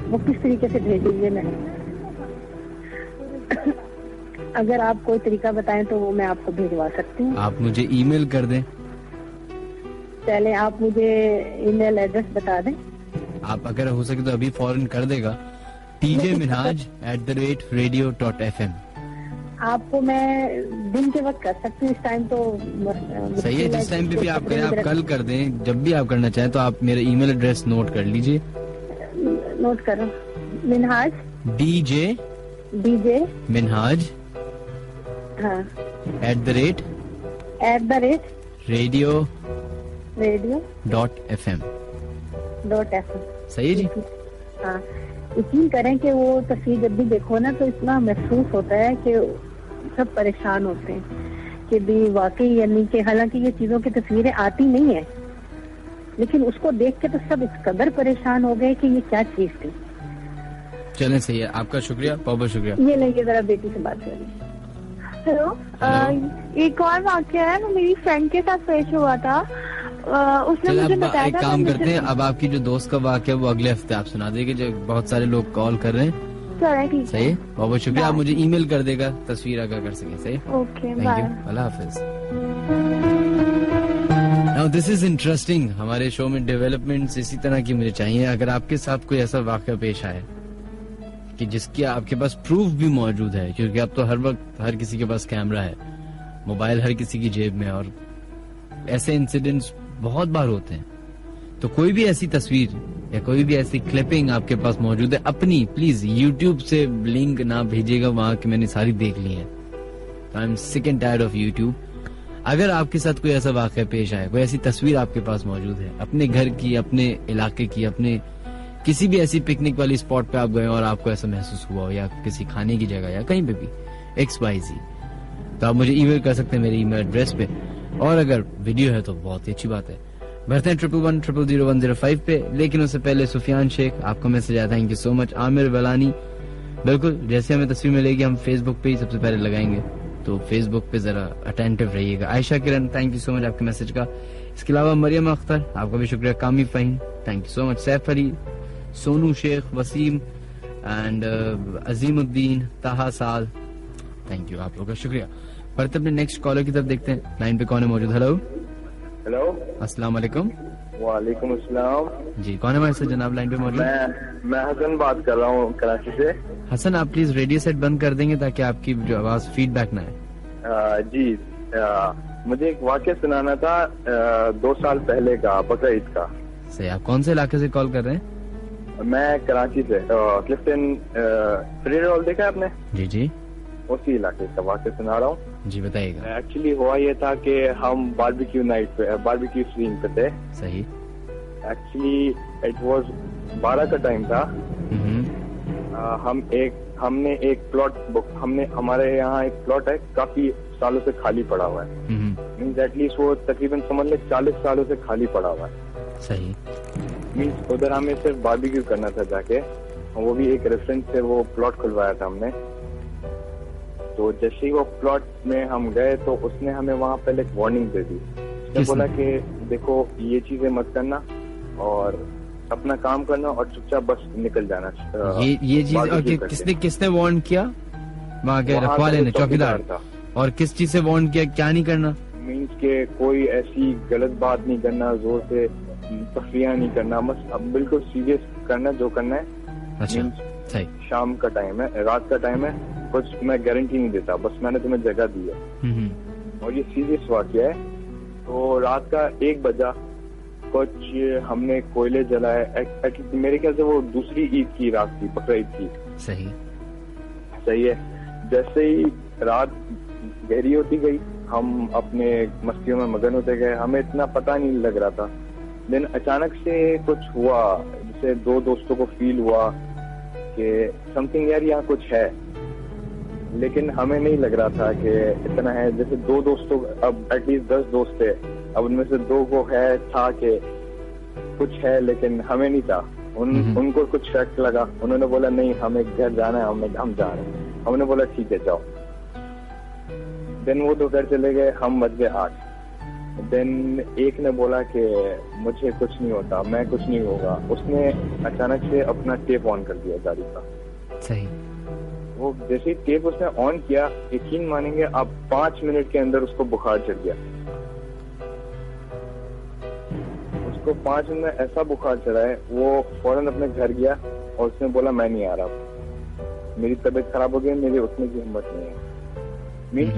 वो किस तरीके से भेजेंगे? नहीं, अगर आप कोई तरीका बताएं तो वो मैं आपको भेजवा सकती हूँ। आप मुझे ईमेल कर दें। पहले आप मुझे ईमेल एड्रेस बता दें। आप अगर हो सके तो अभी फौरन कर देगा। tjminhaj@radio.fm। आपको मैं दिन के वक्त कर सकती हूँ, इस टाइम तो सही है। जिस टाइम पे भी आप करें, आप कल कर दें, जब भी आप करना चाहें। तो आप मेरा ईमेल एड्रेस नोट कर लीजिए। नोट करो। मिनहाज, DJ मिनहाज हाँ @ radio.fm। सही है जी। हाँ, यकीन करें कि वो तस्वीर जब भी देखो ना तो इतना महसूस होता है कि सब परेशान होते हैं कि भी वाकई, यानी कि हालांकि ये चीजों की तस्वीरें आती नहीं है, लेकिन उसको देख के तो सब इस कदर परेशान हो गए कि ये क्या चीज थी। चलें, सही है, आपका शुक्रिया, बहुत बहुत शुक्रिया। ये लेंगे, जरा बेटी से बात करें। हेलो, एक और वाकया है, वो मेरी फ्रेंड के साथ पेश हुआ था। उसने मुझे बताया एक काम करते हैं, अब आपकी जो दोस्त का वाकया वो अगले हफ्ते आप सुना देंगे, जो बहुत सारे लोग कॉल कर रहे हैं। ठीक सही है, बहुत बहुत शुक्रिया। आप मुझे ईमेल कर देगा तस्वीर अगर कर सके। सही, ओके, बाय, अल्लाह हाफिज। Now this is interesting. हमारे शो में डेवलपमेंट्स इसी तरह की मुझे चाहिए। अगर आपके साथ कोई ऐसा वाकया पेश आए कि जिसकी आपके पास प्रूफ भी मौजूद है, क्योंकि अब तो हर वक्त हर किसी के पास कैमरा है, मोबाइल हर किसी की जेब में, और ऐसे इंसिडेंट्स बहुत बार होते हैं। तो कोई भी ऐसी तस्वीर या कोई भी ऐसी क्लिपिंग आपके पास मौजूद है अपनी, प्लीज यूट्यूब से लिंक ना भेजिएगा वहां की, मैंने सारी देख ली है। I am sick and tired of YouTube. अगर आपके साथ कोई ऐसा वाकया पेश आए, कोई ऐसी तस्वीर आपके पास मौजूद है अपने घर की, अपने इलाके की, अपने किसी भी ऐसी पिकनिक वाली स्पॉट पे आप गए और आपको ऐसा महसूस हुआ हो, या किसी खाने की जगह या कहीं पे भी XYZ, तो आप मुझे ईमेल कर सकते हैं मेरे ईमेल एड्रेस पे, और अगर वीडियो है तो बहुत ही अच्छी बात है। बढ़ते हैं 11100105 पे, लेकिन उससे पहले सुफियान शेख, आपका मैसेज आया, thank you so much. Aamir Valani, बिल्कुल जैसे हमें तस्वीर मिलेगी हम फेसबुक पे ही सबसे पहले लगाएंगे, तो फेसबुक पे जरा अटेंटिव रहिएगा। Ayesha Kiran, thank you so much आपके मैसेज का। इसके अलावा मरियम अख्तर, आपका भी शुक्रिया। Kami Faheem, thank you so much. Saif Ali, Sonu Sheikh, Waseem and Azimuddin, Taha साल, थैंक यू, आप लोगों का शुक्रिया। बढ़ते अपने नेक्स्ट कॉलर की तरफ देखते हैं, लाइन पे कौन है मौजूद। हेलो हेलो, अस्सलाम वालेकुम। वालेकुम अस्सलाम जी, कौन है हमारे साथ जनाब लाइन पे मौजूद? मैं हसन बात कर रहा हूँ कराची से। हसन, आप प्लीज रेडियो सेट बंद कर देंगे ताकि आपकी जो आवाज फीडबैक ना आए। जी, मुझे एक वाक्य सुनाना था 2 साल पहले का, बकरा ईद का। सही, आप कौन से इलाके से कॉल कर रहे हैं? मैं कराची से, क्लिफ्टन फ्री रोल देखा है आपने? जी जी, उसी इलाके का वाक्य सुना रहा हूँ। जी बताइएगा। एक्चुअली हुआ ये था कि हम बारबेक्यू नाइट पे, बारबेक्यू सीन पे थे। सही। एक्चुअली इट वाज 12 का टाइम था। हमने एक प्लॉट बुक, हमारे यहाँ एक प्लॉट है, काफी सालों से खाली पड़ा हुआ है। मीन्स एटलीस्ट वो तकरीबन समझ ले 40 सालों से खाली पड़ा हुआ है। सही। मीन्स उधर हमें सिर्फ बारबेक्यू करना था जाके, वो भी एक रेफरेंस से वो प्लॉट खुलवाया था हमने। तो जैसे ही वो प्लॉट में हम गए तो उसने हमें वहाँ पहले एक वार्निंग दे दी। उसने बोला कि देखो ये चीजें मत करना और अपना काम करना और चुपचाप बस निकल जाना। ये चीज, और किसने वार्न किया? वहाँ के रखवाले ने, चौकीदार था। और किस चीज से वार्न किया, क्या नहीं करना? मीन्स के कोई ऐसी गलत बात नहीं करना, जोर से तफरिया नहीं करना, बस अब बिल्कुल सीरियस करना जो करना है। अच्छा, सही। शाम का टाइम है, रात का टाइम है, कुछ मैं गारंटी नहीं देता, बस मैंने तुम्हें जगह दी है। और ये सीरियस वाक़या है। तो रात का 1 बजा कुछ हमने कोयले जलाए। मेरे ख्याल से वो दूसरी ईद की रात थी, बकरा ईद की। सही सही है। जैसे ही रात गहरी होती गई, हम अपने मस्तियों में मगन होते गए, हमें इतना पता नहीं लग रहा था। देन अचानक से कुछ हुआ, जैसे 2 दोस्तों को फील हुआ कि समथिंग यार यहाँ कुछ है, लेकिन हमें नहीं लग रहा था कि इतना है। जैसे 2 दोस्तों, अब एटलीस्ट 10 दोस्त थे, अब उनमें से 2 को था कि कुछ है, लेकिन हमें नहीं था। उनको कुछ शक लगा, उन्होंने बोला नहीं हमें घर जाना है, हम जा रहे हैं। हमने बोला ठीक है जाओ। देन वो 2 घर चले गए, हम बच गए 8। देन एक ने बोला कि मुझे कुछ नहीं होता, मैं कुछ नहीं होगा। उसने अचानक से अपना टेप ऑन कर दिया गाड़ी का। सही। वो जैसे ही टेप उसने ऑन किया, यकीन मानेंगे आप, 5 मिनट के अंदर उसको बुखार चढ़ गया। उसको 5 मिनट में ऐसा बुखार चढ़ा है, वो फौरन अपने घर गया और उसने बोला मैं नहीं आ रहा, मेरी तबीयत खराब हो गई, मेरे उठने की हिम्मत नहीं है। मीन्स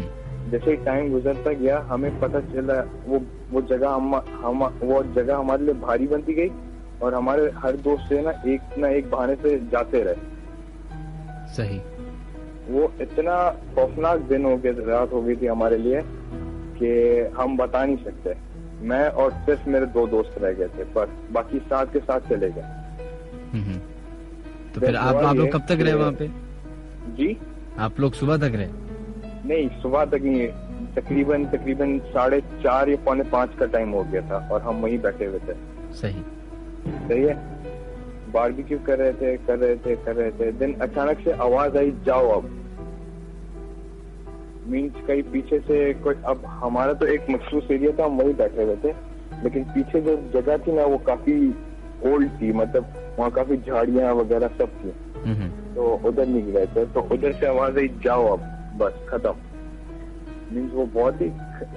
जैसे ही टाइम गुजरता गया, हमें पता चला वो जगह हमारे लिए भारी बनती गई, और हमारे हर दोस्त से ना एक बहाने से जाते रहे। सही। वो इतना खौफनाक दिन हो गया, रात हो गई थी हमारे लिए कि हम बता नहीं सकते। मैं और सिर्फ मेरे 2 दोस्त रह गए थे, पर बाकी साथ के साथ चले गए। तो फिर आप लोग कब तक रहे वहाँ पे? जी, आप लोग सुबह तक रहे? नहीं, सुबह तक नहीं, तकरीबन 4:30 या 4:45 का टाइम हो गया था, और हम वहीं बैठे हुए थे। सही है। बारबेक्यू कर रहे थे। देन अचानक से आवाज आई जाओ अब। मीन्स कहीं पीछे से कोई, अब हमारा तो एक मखसूस एरिया था, हम वहीं बैठे हुए थे, लेकिन पीछे जो जगह थी ना वो काफी ओल्ड थी, मतलब वहाँ काफी झाड़ियाँ वगैरह सब थी। तो उधर नहीं गए थे, तो उधर से आवाज आई जाओ अब, बस खत्म। मीन्स वो बहुत ही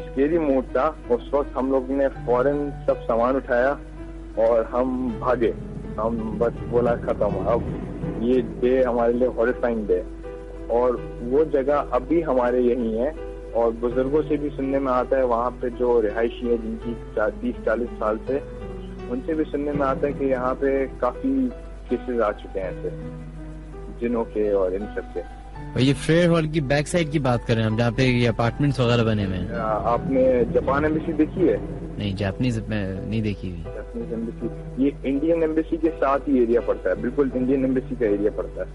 स्केरी मूड था। उस वक्त हम लोग ने फौरन सब सामान उठाया और हम भागे। हम बस बोला खत्म, अब ये डे हमारे लिए हॉरिफाइंग डे। और वो जगह अभी हमारे यही है, और बुजुर्गों से भी सुनने में आता है, वहाँ पे जो रिहायशी है जिनकी 30-40 साल से, उनसे भी सुनने में आता है कि यहाँ पे काफी केसेस आ चुके हैं ऐसे जिनों के और इन सब के। और ये फेयर हॉल की बैक साइड की बात कर रहे हैं हम, जहाँ पे ये अपार्टमेंट्स वगैरह बने हुए हैं। आपने जापान एम्बेसी देखी है? नहीं, जापानीज नहीं देखी हुई। जापानीज एम्बेसी, ये इंडियन एम्बेसी के साथ ही एरिया पड़ता है, बिल्कुल इंडियन एम्बेसी का एरिया पड़ता है।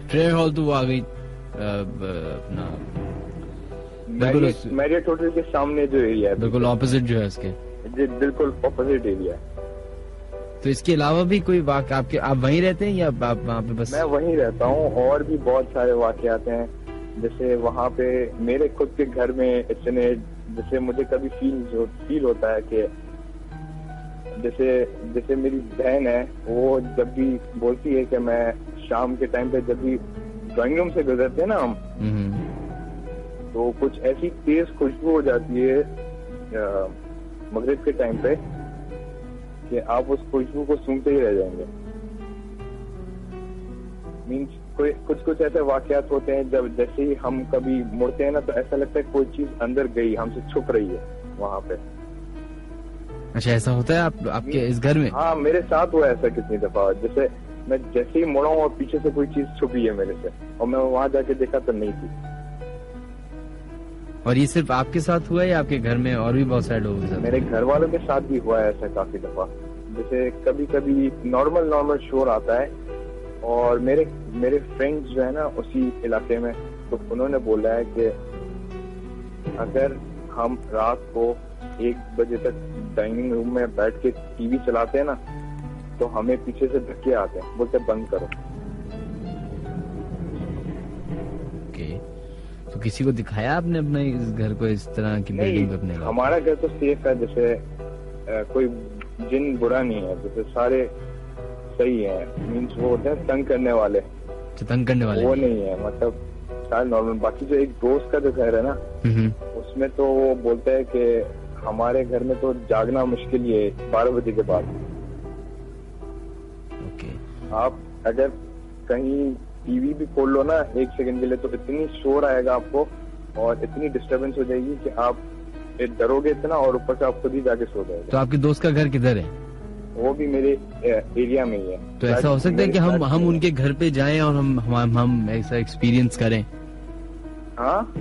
फेयर हॉल तो वो आ गई अपना मैरियट होटल के सामने जो एरिया है, बिल्कुल ऑपोजिट जो है उसके, जी बिल्कुल ऑपोजिट एरिया है। तो इसके अलावा भी कोई आपके आप वहीं रहते हैं या आप वहाँ पे बस? मैं वहीं रहता हूँ, और भी बहुत सारे वाकयात हैं। जैसे वहाँ पे मेरे खुद के घर में इतने, जैसे मुझे कभी फील होता है कि जैसे मेरी बहन है, वो जब भी बोलती है कि मैं शाम के टाइम पे जब भी ड्राइंग रूम से गुजरते हैं ना हम, तो कुछ ऐसी तेज खुशबू हो जाती है मगरिब के टाइम पे कि आप उस खुशबू को सूंघते ही रह जाएंगे। मीन्स कुछ ऐसे वाकयात होते हैं जब जैसे ही हम कभी मुड़ते हैं ना, तो ऐसा लगता है कोई चीज अंदर गई, हमसे छुप रही है वहाँ पे। अच्छा, ऐसा होता है आपके इस घर में? हाँ, मेरे साथ हुआ ऐसा कितनी दफा। जैसे मैं जैसे ही मुड़ा हूँ और पीछे से कोई चीज छुपी है मेरे से, और मैं वहाँ जाके देखा तो नहीं थी। और ये सिर्फ आपके साथ हुआ है या आपके घर में और भी बहुत सारे लोगों के साथ? मेरे घर वालों के साथ भी हुआ है ऐसा काफी दफा। जैसे कभी कभी नॉर्मल शोर आता है, और मेरे फ्रेंड्स जो है ना उसी इलाके में, तो उन्होंने बोला है कि अगर हम रात को 1 बजे तक डाइनिंग रूम में बैठ के टीवी चलाते हैं ना, तो हमें पीछे से धक्के आते हैं, बोलते बंद करो। तो किसी को दिखाया आपने अपने इस घर को, इस तरह की बिल्डिंग अपने? हमारा घर तो सेफ है, जैसे कोई जिन बुरा नहीं है, जैसे सारे सही है। मीन्स वो होते हैं तंग करने वाले, वो नहीं है, मतलब सारे नॉर्मल। बाकी जो एक दोस्त का जो घर है ना, उसमें तो वो बोलता है कि हमारे घर में तो जागना मुश्किल ही है 12 बजे के बाद। आप अगर कहीं टीवी भी खोल लो ना 1 सेकंड के लिए, तो इतनी शोर आएगा आपको और इतनी डिस्टरबेंस हो जाएगी कि आप डरोगे इतना, और ऊपर से आप खुद ही जाके सो जाओगे। तो आपके दोस्त का घर किधर है? वो भी मेरे एरिया में ही है। तो ऐसा हो सकता है कि हम उनके घर पे जाएं और हम ऐसा एक्सपीरियंस करें? हाँ,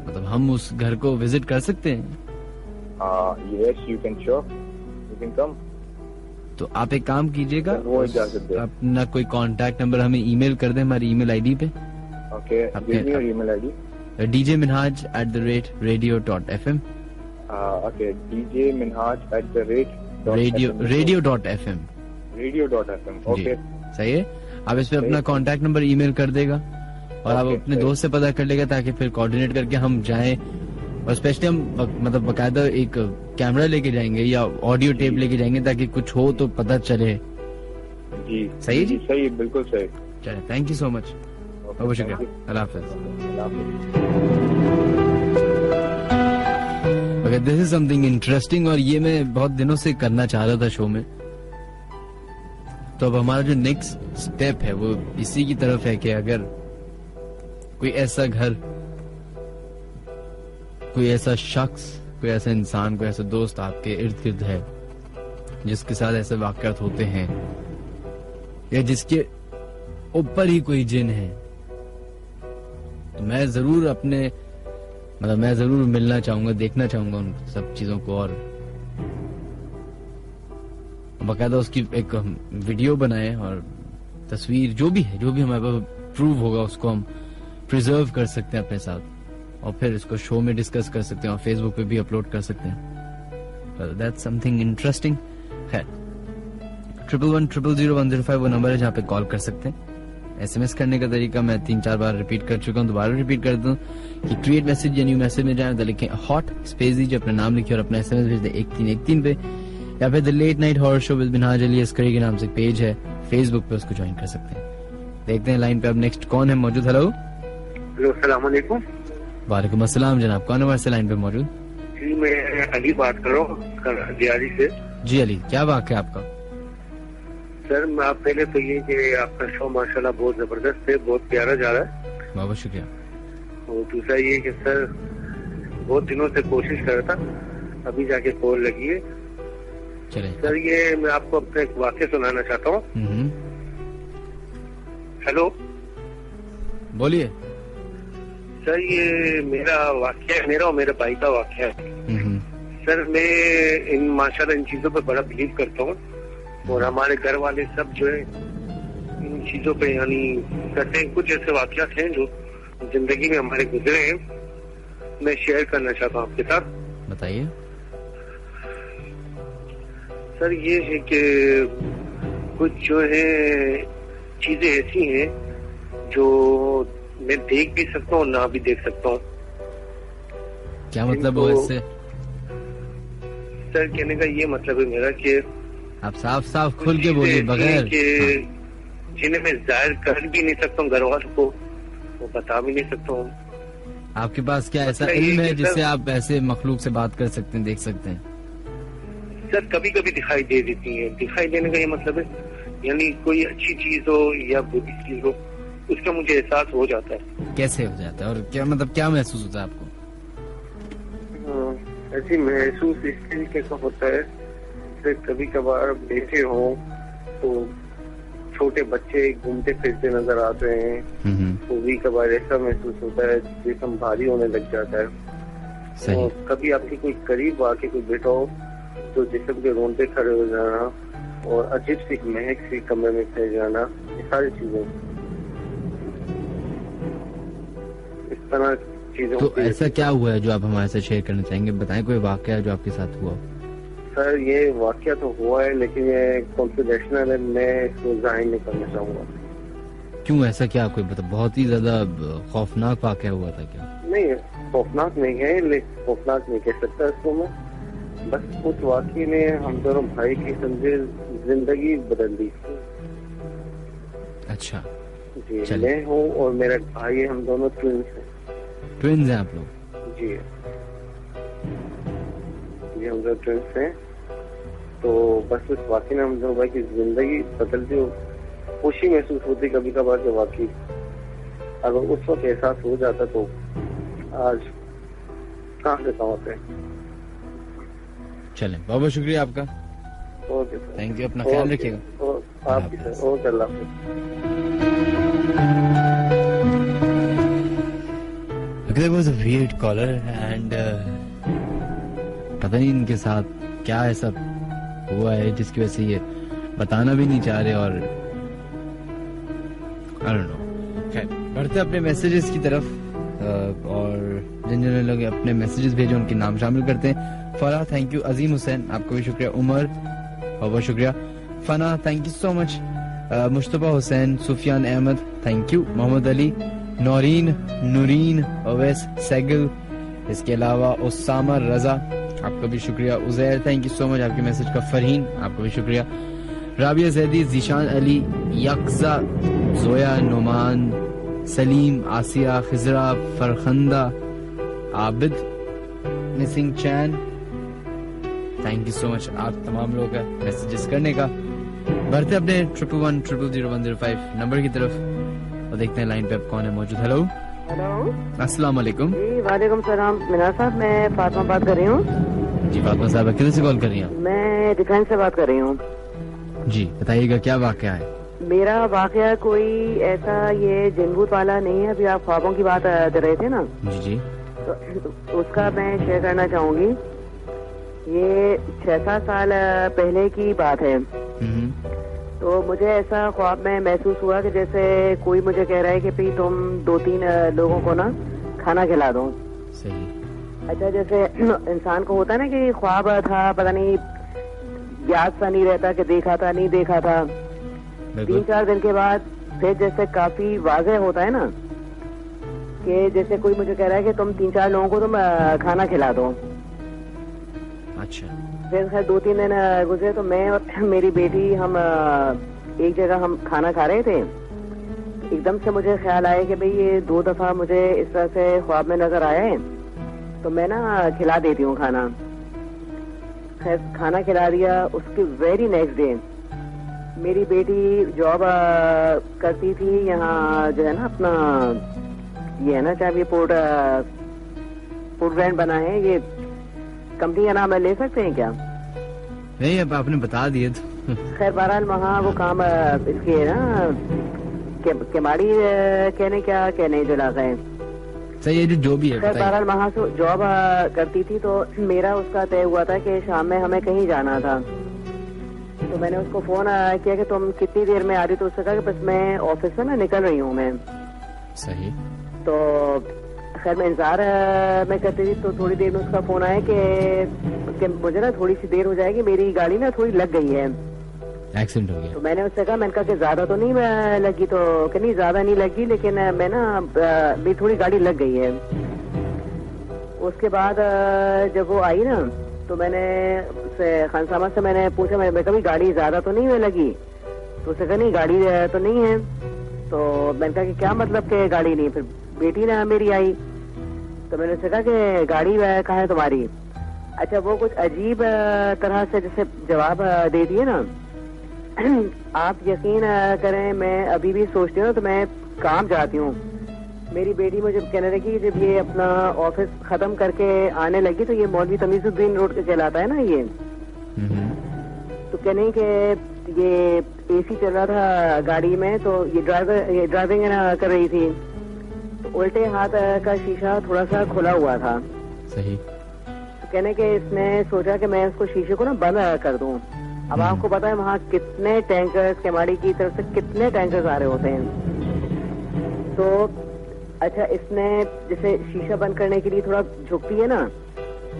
मतलब हम उस घर को विजिट कर सकते हैं? Yes, you can come. तो आप एक काम कीजिएगा, वो इजाजत दे। अपना कोई कांटेक्ट नंबर हमें ईमेल कर दें हमारी ईमेल आईडी पे। Okay, give me your email ID. djminhaj@radio.fm। Okay, djminhaj@radio.fm। Okay, सही है। आप इस पे अपना कांटेक्ट नंबर ईमेल कर देगा, और आप अपने दोस्त से पता कर लेगा, ताकि फिर कोऑर्डिनेट करके हम जाएं। और स्पेशली हम मतलब बकायदा एक कैमरा लेके जाएंगे या ऑडियो टेप लेके जाएंगे, ताकि कुछ हो तो पता चले। जी सही है जी? सही, बिल्कुल सही। चलिए, थैंक यू सो मच, बहुत शुक्रिया, अल्लाह हाफिज़। Okay, this is something interesting, और ये मैं बहुत दिनों से करना चाह रहा था शो में। तो अब हमारा जो नेक्स्ट स्टेप है वो इसी की तरफ है कि अगर कोई ऐसा घर, कोई ऐसा शख्स, कोई ऐसा इंसान, कोई ऐसा दोस्त आपके इर्द गिर्द है जिसके साथ ऐसे वाकयात होते हैं, या जिसके ऊपर ही कोई जिन है, तो मैं जरूर मिलना चाहूंगा, देखना चाहूंगा उन सब चीजों को, और बाकायदा उसकी एक वीडियो बनाए और तस्वीर जो भी हमारे पास प्रूव होगा उसको हम प्रिजर्व कर सकते हैं अपने साथ, और फिर इसको शो में डिस्कस कर सकते हैं और फेसबुक पे भी अपलोड कर सकते हैं। दैट्स समथिंग इंटरेस्टिंग है। 11100105 वो नंबर है जहाँ पे कॉल कर सकते हैं। SMS करने का तरीका मैं 3-4 बार रिपीट कर चुका हूँ, दोबारा रिपीट कर दूं कि क्रिएट मैसेज या न्यू मैसेज में जाए तो लिखें हॉट स्पेस दीजिए, अपना नाम लिखिए और अपना SMS भेज दे 1313 पे, या फिर the late night horror show with Minhaj Ali Askari के नाम से पेज है फेसबुक पे, उसको ज्वाइन कर सकते हैं। देखते हैं लाइन पे अब नेक्स्ट कौन है मौजूद। हेलो, अस्सलाम वालेकुम। वालेकुम अस्सलाम जनाब, कौन हमारे से लाइन पे मौजूद? जी, मैं अली बात कर रहा हूँ दियारी से। जी अली, क्या वाक़ है आपका? सर, मैं आप पहले तो ये कि आपका शो माशाल्लाह बहुत जबरदस्त है, बहुत प्यारा जा रहा है, बहुत शुक्रिया। और दूसरा ये कि सर बहुत दिनों से कोशिश कर रहा था, अभी जाके कॉल लगी है। चले सर, ये मैं आपको अपना एक वाक़या सुनाना चाहता हूँ। हेलो, बोलिए सर। ये मेरा वाकया, मेरा और मेरे भाई का वाकया है सर। मैं माशाल्लाह इन चीजों पे बड़ा बिलीव करता हूँ और हमारे घर वाले सब जो है इन चीजों पे यानी करते हैं। कुछ ऐसे वाकयात हैं जो जिंदगी में हमारे गुजरे हैं, मैं शेयर करना चाहता हूँ आपके साथ। बताइए सर। ये है कि कुछ जो है चीजें ऐसी हैं जो मैं देख भी सकता हूँ ना भी देख सकता हूँ। क्या मतलब वो इससे? सर कहने का ये मतलब है मेरा कि आप साफ साफ खुल के बोलिए, बगैर जिन्हें मैं जाहिर कर भी नहीं सकता हूँ घर वालों को, वो बता भी नहीं सकता हूँ। आपके पास क्या ऐसा इल्म है जिससे आप ऐसे मखलूक से बात कर सकते हैं, देख सकते हैं? सर कभी कभी दिखाई दे देती है। दिखाई देने का ये मतलब है यानी कोई अच्छी चीज हो या बुरी चीज हो, उसका मुझे एहसास हो जाता है। कैसे हो जाता है और क्या मतलब क्या महसूस होता है आपको? ऐसी महसूस इस तरीके का होता है जैसे कभी कभार बैठे हो तो छोटे बच्चे घूमते फिरते नजर आते हैं, तो भी कभार ऐसा महसूस होता है जिस्म भारी होने लग जाता है। और कभी आपके कोई करीब आके कोई बैठा हो तो जिस्म के रोंदे खड़े हो जाना और अजीब सी महक सी कमरे में फैल जाना, ये सारी चीजें इस तरह चीजों। तो ऐसा क्या हुआ है जो आप हमारे साथ शेयर करना चाहेंगे? बताएं कोई वाकया जो आपके साथ हुआ। सर ये वाकया तो हुआ है लेकिन ये कॉन्फिडेंशियल है, मैं इसको जाहिर नहीं करना चाहूंगा। क्यों, ऐसा क्या? कोई मतलब बहुत ही ज्यादा खौफनाक वाकया हुआ था क्या? नहीं, खौफनाक नहीं है, लेकिन खौफनाक नहीं कह सकता इसको मैं। बस उस वाकये ने हम दोनों भाई की समझे जिंदगी बदल दी। अच्छा जी। मैं हूँ और मेरा भाई है, हम दोनों ट्विंस हैं। ट्विंस हैं आप लोग? जी हम लोग ट्विंस हैं। तो बस उस वाकये ने हम दोनों भाई की जिंदगी बदल दी। खुशी महसूस होती कभी कभार जो वाकई अगर उस वक्त एहसास हो जाता तो आज कहाँ से कमाते हैं। चलें, बहुत बहुत शुक्रिया आपका। Okay sir, thank you. अपना ख्याल रखिएगा। आप भी sir. Okay, Allah There was a weird caller and पता नहीं इनके साथ क्या ऐसा हुआ है जिसकी वजह से ये बताना भी नहीं चाह रहे और I don't know। खैर, बढ़ते अपने मैसेजेस की तरफ और जिन जिन लोग अपने मैसेजेस भेजे उनके नाम शामिल करते हैं। फराह थैंक यू, अजीम हुसैन आपको भी शुक्रिया, उमर बहुत बहुत शुक्रिया, Fana thank you so much, Mushtaba Hussain, Sufiyan Ahmed thank you, Mohammad Ali, Naureen, Noorin, Awais, Saigal, इसके अलावा उसामा रजा आपका भी शुक्रिया, Uzair thank you so much आपके मैसेज का, फरहीन आपका भी शुक्रिया, Rabia Zaidi, Zeeshan Ali, Yakja, Zoya, Noman, Saleem, Asia, Khizra, Farkhanda, Abid, missing chain, thank you so much आप तमाम लोगों का मैसेजेस करने का। बढ़ते अपने 11100105 नंबर की तरफ और देखते हैं लाइन पे अब कौन है मौजूद। हेलो हेलो, अस्सलाम वालेकुम। जी वालेकुम सलाम। मीना साहब, मैं फातिमा बात कर रही हूँ। जी फातिमा साहब, किधर से कॉल कर रही हैं? मैं डिफेंस से बात कर रही हूँ। जी बताइएगा क्या वाकया है? मेरा वाकया कोई ऐसा ये जिनभूत वाला नहीं है। अभी आप ख्वाबों की बात कर रहे थे ना? जी जी। तो उसका मैं शेयर करना चाहूंगी। ये 6-7 साल पहले की बात है। तो मुझे ऐसा ख्वाब में महसूस हुआ कि जैसे कोई मुझे कह रहा है कि भाई तुम 2-3 लोगों को ना खाना खिला दो। सही। अच्छा, जैसे इंसान को होता है ना कि ख्वाब था, पता नहीं याद सा नहीं रहता कि देखा था नहीं देखा था। 3-4 दिन के बाद फिर जैसे काफी वाज़ेह होता है ना कि जैसे कोई मुझे कह रहा है कि तुम 3-4 लोगों को तुम खाना खिला दो। अच्छा। फिर खैर 2-3 दिन गुजरे तो मैं और मेरी बेटी हम एक जगह हम खाना खा रहे थे। एकदम से मुझे ख्याल आया कि भाई ये 2 दफा मुझे इस तरह से ख्वाब में नजर आया है, तो मैं ना खिला देती हूँ खाना। खैर खाना खिला दिया। उसके वेरी नेक्स्ट डे मेरी बेटी जॉब करती थी यहाँ जो है ना अपना ये है ना चाहे पोर्ट ब्रांड बना है, ये कंपनी का नाम है, ले सकते हैं क्या? नहीं, अब आपने बता दिए तो। खैर बहरहाल वहाँ वो काम इसके है ना केमाड़ी कहने क्या कहने जो इलाका है सही है, जो भी है बहरहाल वहाँ से जॉब करती थी, तो मेरा उसका तय हुआ था कि शाम में हमें कहीं जाना था। तो मैंने उसको फोन किया कि तुम कितनी देर में आ रही, तो उसने कहा कि बस मैं ऑफिस से ना निकल रही हूँ मैं। सही। तो खैर मैं इंतजार में करती थी, तो थोड़ी देर में उसका फोन आया कि मुझे ना थोड़ी सी देर हो जाएगी, मेरी गाड़ी ना थोड़ी लग गई है, एक्सीडेंट हो गया। तो मैंने उससे कहा, मैंने कहा कि ज्यादा तो नहीं लगी, तो कि नहीं ज्यादा नहीं लगी, लेकिन मैं ना मेरी थोड़ी गाड़ी लग गई है। उसके बाद जब वो आई ना, तो मैंने खानसामा से मैंने पूछा, मैं कभी गाड़ी ज्यादा तो नहीं लगी, तो उसने कहा नहीं गाड़ी तो नहीं है। तो मैंने कहा कि क्या मतलब कि गाड़ी नहीं, फिर बेटी ना मेरी आई, तो मैंने उससे कहा कि गाड़ी कहाँ है तुम्हारी। अच्छा, वो कुछ अजीब तरह से जैसे जवाब दे दिए ना, आप यकीन करें मैं अभी भी सोचती हूँ ना, तो मैं काम जाती हूँ। मेरी बेटी मुझे कहने लगी जब ये अपना ऑफिस खत्म करके आने लगी, तो ये मौलवी तमीजुद्दीन रोड के कहलाता है ना ये, तो कहने कि ये एसी चल रहा था गाड़ी में, तो ये ड्राइविंग कर रही थी, तो उल्टे हाथ का शीशा थोड़ा सा खुला हुआ था। सही। तो कहने के इसने सोचा कि मैं उसको शीशे को ना बंद कर दूं। अब आपको पता है वहाँ कितने टैंकर्स केमाड़ी की तरफ से कितने टैंकर्स आ रहे होते हैं। तो अच्छा, इसने जैसे शीशा बंद करने के लिए थोड़ा झुकती है ना,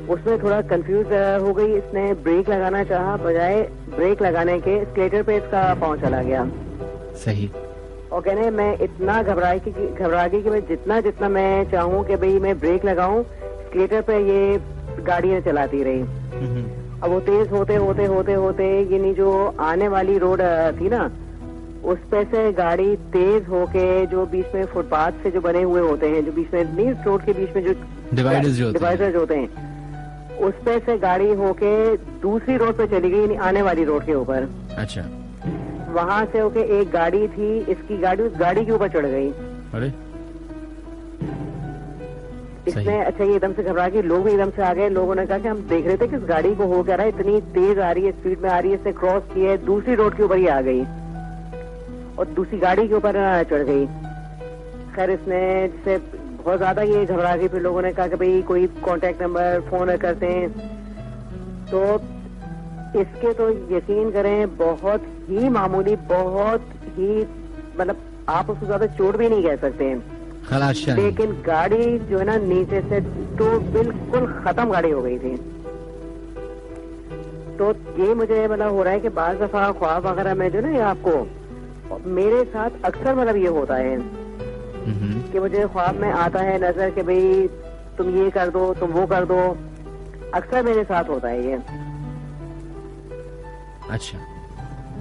उसमें थोड़ा कंफ्यूज हो गई, इसने ब्रेक लगाना चाहा, बजाय ब्रेक लगाने के स्केटर पे इसका पांव चला गया। सही। और कहने मैं इतना घबरा गई कि मैं जितना मैं चाहूँ कि भाई मैं ब्रेक लगाऊं, स्केटर पे ये गाड़ियां चलाती रही। अब वो तेज होते ये नहीं जो आने वाली रोड थी ना, उस पे से गाड़ी तेज होके जो बीच में फुटपाथ से जो बने हुए होते हैं, जो बीच में नहीं रोड के बीच में जो डिवाइडर्स होते हैं, उस पे से गाड़ी होके दूसरी रोड पे चली गई, आने वाली रोड के ऊपर। अच्छा। वहाँ से होके एक गाड़ी थी, इसकी गाड़ी उस गाड़ी के ऊपर चढ़ गई। अरे इसने अच्छा ये एकदम से घबरा गई, लोग भी एकदम से आ गए। लोगों ने कहा कि हम देख रहे थे कि इस गाड़ी को हो क्या रहा है, इतनी तेज आ रही है, स्पीड में आ रही है, इसने क्रॉस किया है, दूसरी रोड के ऊपर ही आ गई और दूसरी गाड़ी के ऊपर चढ़ गई। खैर इसने जैसे बहुत ज्यादा ये घबरा गई, फिर लोगों ने कहा कि भाई कोई कांटेक्ट नंबर फोन करते हैं। तो इसके तो यकीन करें बहुत ही मामूली, बहुत ही मतलब आप उसको ज्यादा चोट भी नहीं कह सकते हैं, लेकिन गाड़ी जो है ना नीचे से तो बिल्कुल खत्म गाड़ी हो गई थी। तो ये मुझे मतलब हो रहा है कि बाज दफा ख्वाब वगैरह में जो ना ये आपको मेरे साथ अक्सर मतलब ये होता है कि मुझे ख्वाब में आता है नजर कि भाई तुम ये कर दो, तुम वो कर दो, अक्सर मेरे साथ होता है ये। अच्छा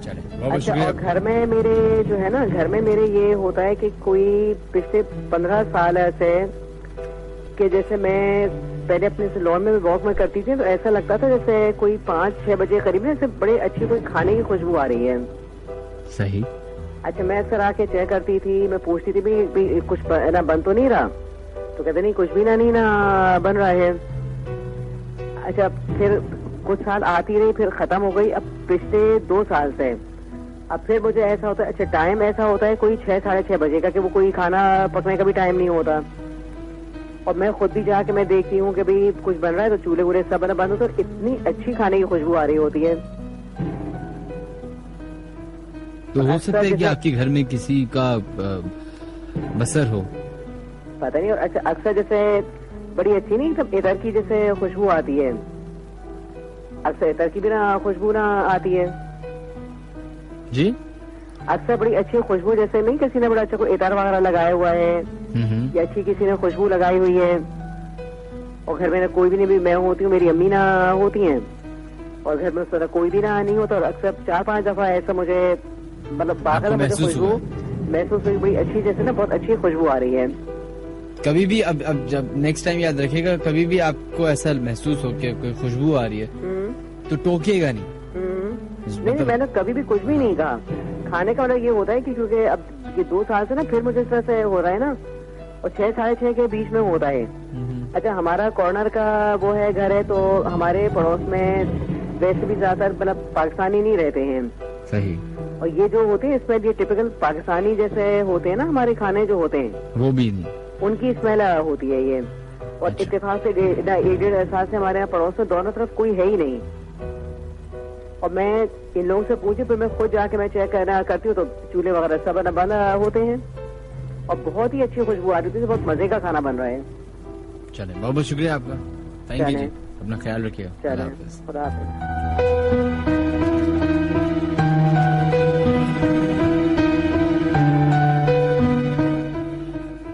चले। अच्छा, और घर में मेरे जो है ना, घर में मेरे ये होता है कि कोई पिछले 15 साल ऐसे कि जैसे मैं पहले अपने से लॉन में वॉक में करती थी, तो ऐसा लगता था जैसे कोई 5-6 बजे करीब में ऐसे बड़े अच्छी कोई खाने की खुशबू आ रही है। सही। अच्छा, मैं अक्सर आके चेक करती थी, मैं पूछती थी भी कुछ ना बन तो नहीं रहा, तो कहते नहीं कुछ भी नहीं बन रहा है। अच्छा, फिर कुछ साल आती रही, फिर खत्म हो गई। अब पिछले 2 साल से अब फिर मुझे ऐसा होता है, अच्छा टाइम ऐसा होता है कोई 6-6:30 बजे का कि वो कोई खाना पकने का भी टाइम नहीं होता, और मैं खुद भी जाके मैं देखती हूँ कि भाई कुछ बन रहा है, तो चूल्हे वूल्हे सब बंद होते, और इतनी अच्छी खाने की खुशबू आ रही होती है। तो हो सकता है कि आपके घर में किसी का बसर हो, पता नहीं। और अच्छा, अक्सर जैसे बड़ी अच्छी नहीं सब इधर की जैसे खुशबू आती है, अक्सर इधर की भी ना खुशबू ना आती है जी। अक्सर बड़ी अच्छी खुशबू जैसे नहीं, किसी ने बड़ा अच्छा कोई इतर वगैरह लगाया हुआ है या अच्छी किसी ने खुशबू लगाई हुई है, और घर में कोई भी नहीं, भी मैं होती हूँ, मेरी अम्मी ना होती हैं, और घर में उस तरह कोई भी ना नहीं होता, और अक्सर 4-5 दफा ऐसा मुझे मतलब बाहर मुझे खुशबू महसूस हुई, बड़ी अच्छी जैसे ना बहुत अच्छी खुशबू आ रही है। कभी भी अब जब नेक्स्ट टाइम याद रखिएगा, कभी भी आपको ऐसा महसूस हो कि कोई खुशबू आ रही है तो टोकिएगा नहीं। नहीं, मैंने कभी भी कुछ भी नहीं कहा। खाने का मतलब ये होता है कि क्योंकि अब ये 2 साल से ना फिर मुझे इस तरह से हो रहा है ना, और 6-6:30 के बीच में होता है। अच्छा, हमारा कॉर्नर का वो है घर है, तो हमारे पड़ोस में वैसे भी ज्यादातर मतलब पाकिस्तानी नहीं रहते हैं। सही। और ये जो होते हैं स्मेल, ये टिपिकल पाकिस्तानी जैसे होते हैं ना हमारे खाने जो होते हैं, वो भी नहीं, उनकी स्मेल होती है ये। और इत्तेफाक से 1.5 साल से हमारे यहाँ पड़ोस में दोनों तरफ कोई है ही नहीं। और मैं इन लोगों से पूछी, फिर मैं खुद जाके मैं चेक करना करती हूँ तो चूल्हे वगैरह सब बंद होते हैं और बहुत ही अच्छी खुशबू आ रही थी, बहुत मजे का खाना बन रहा है। चले, बहुत बहुत शुक्रिया आपका, थैंक यू जी, अपना ख्याल रखिएगा। खुदा हाफिज़।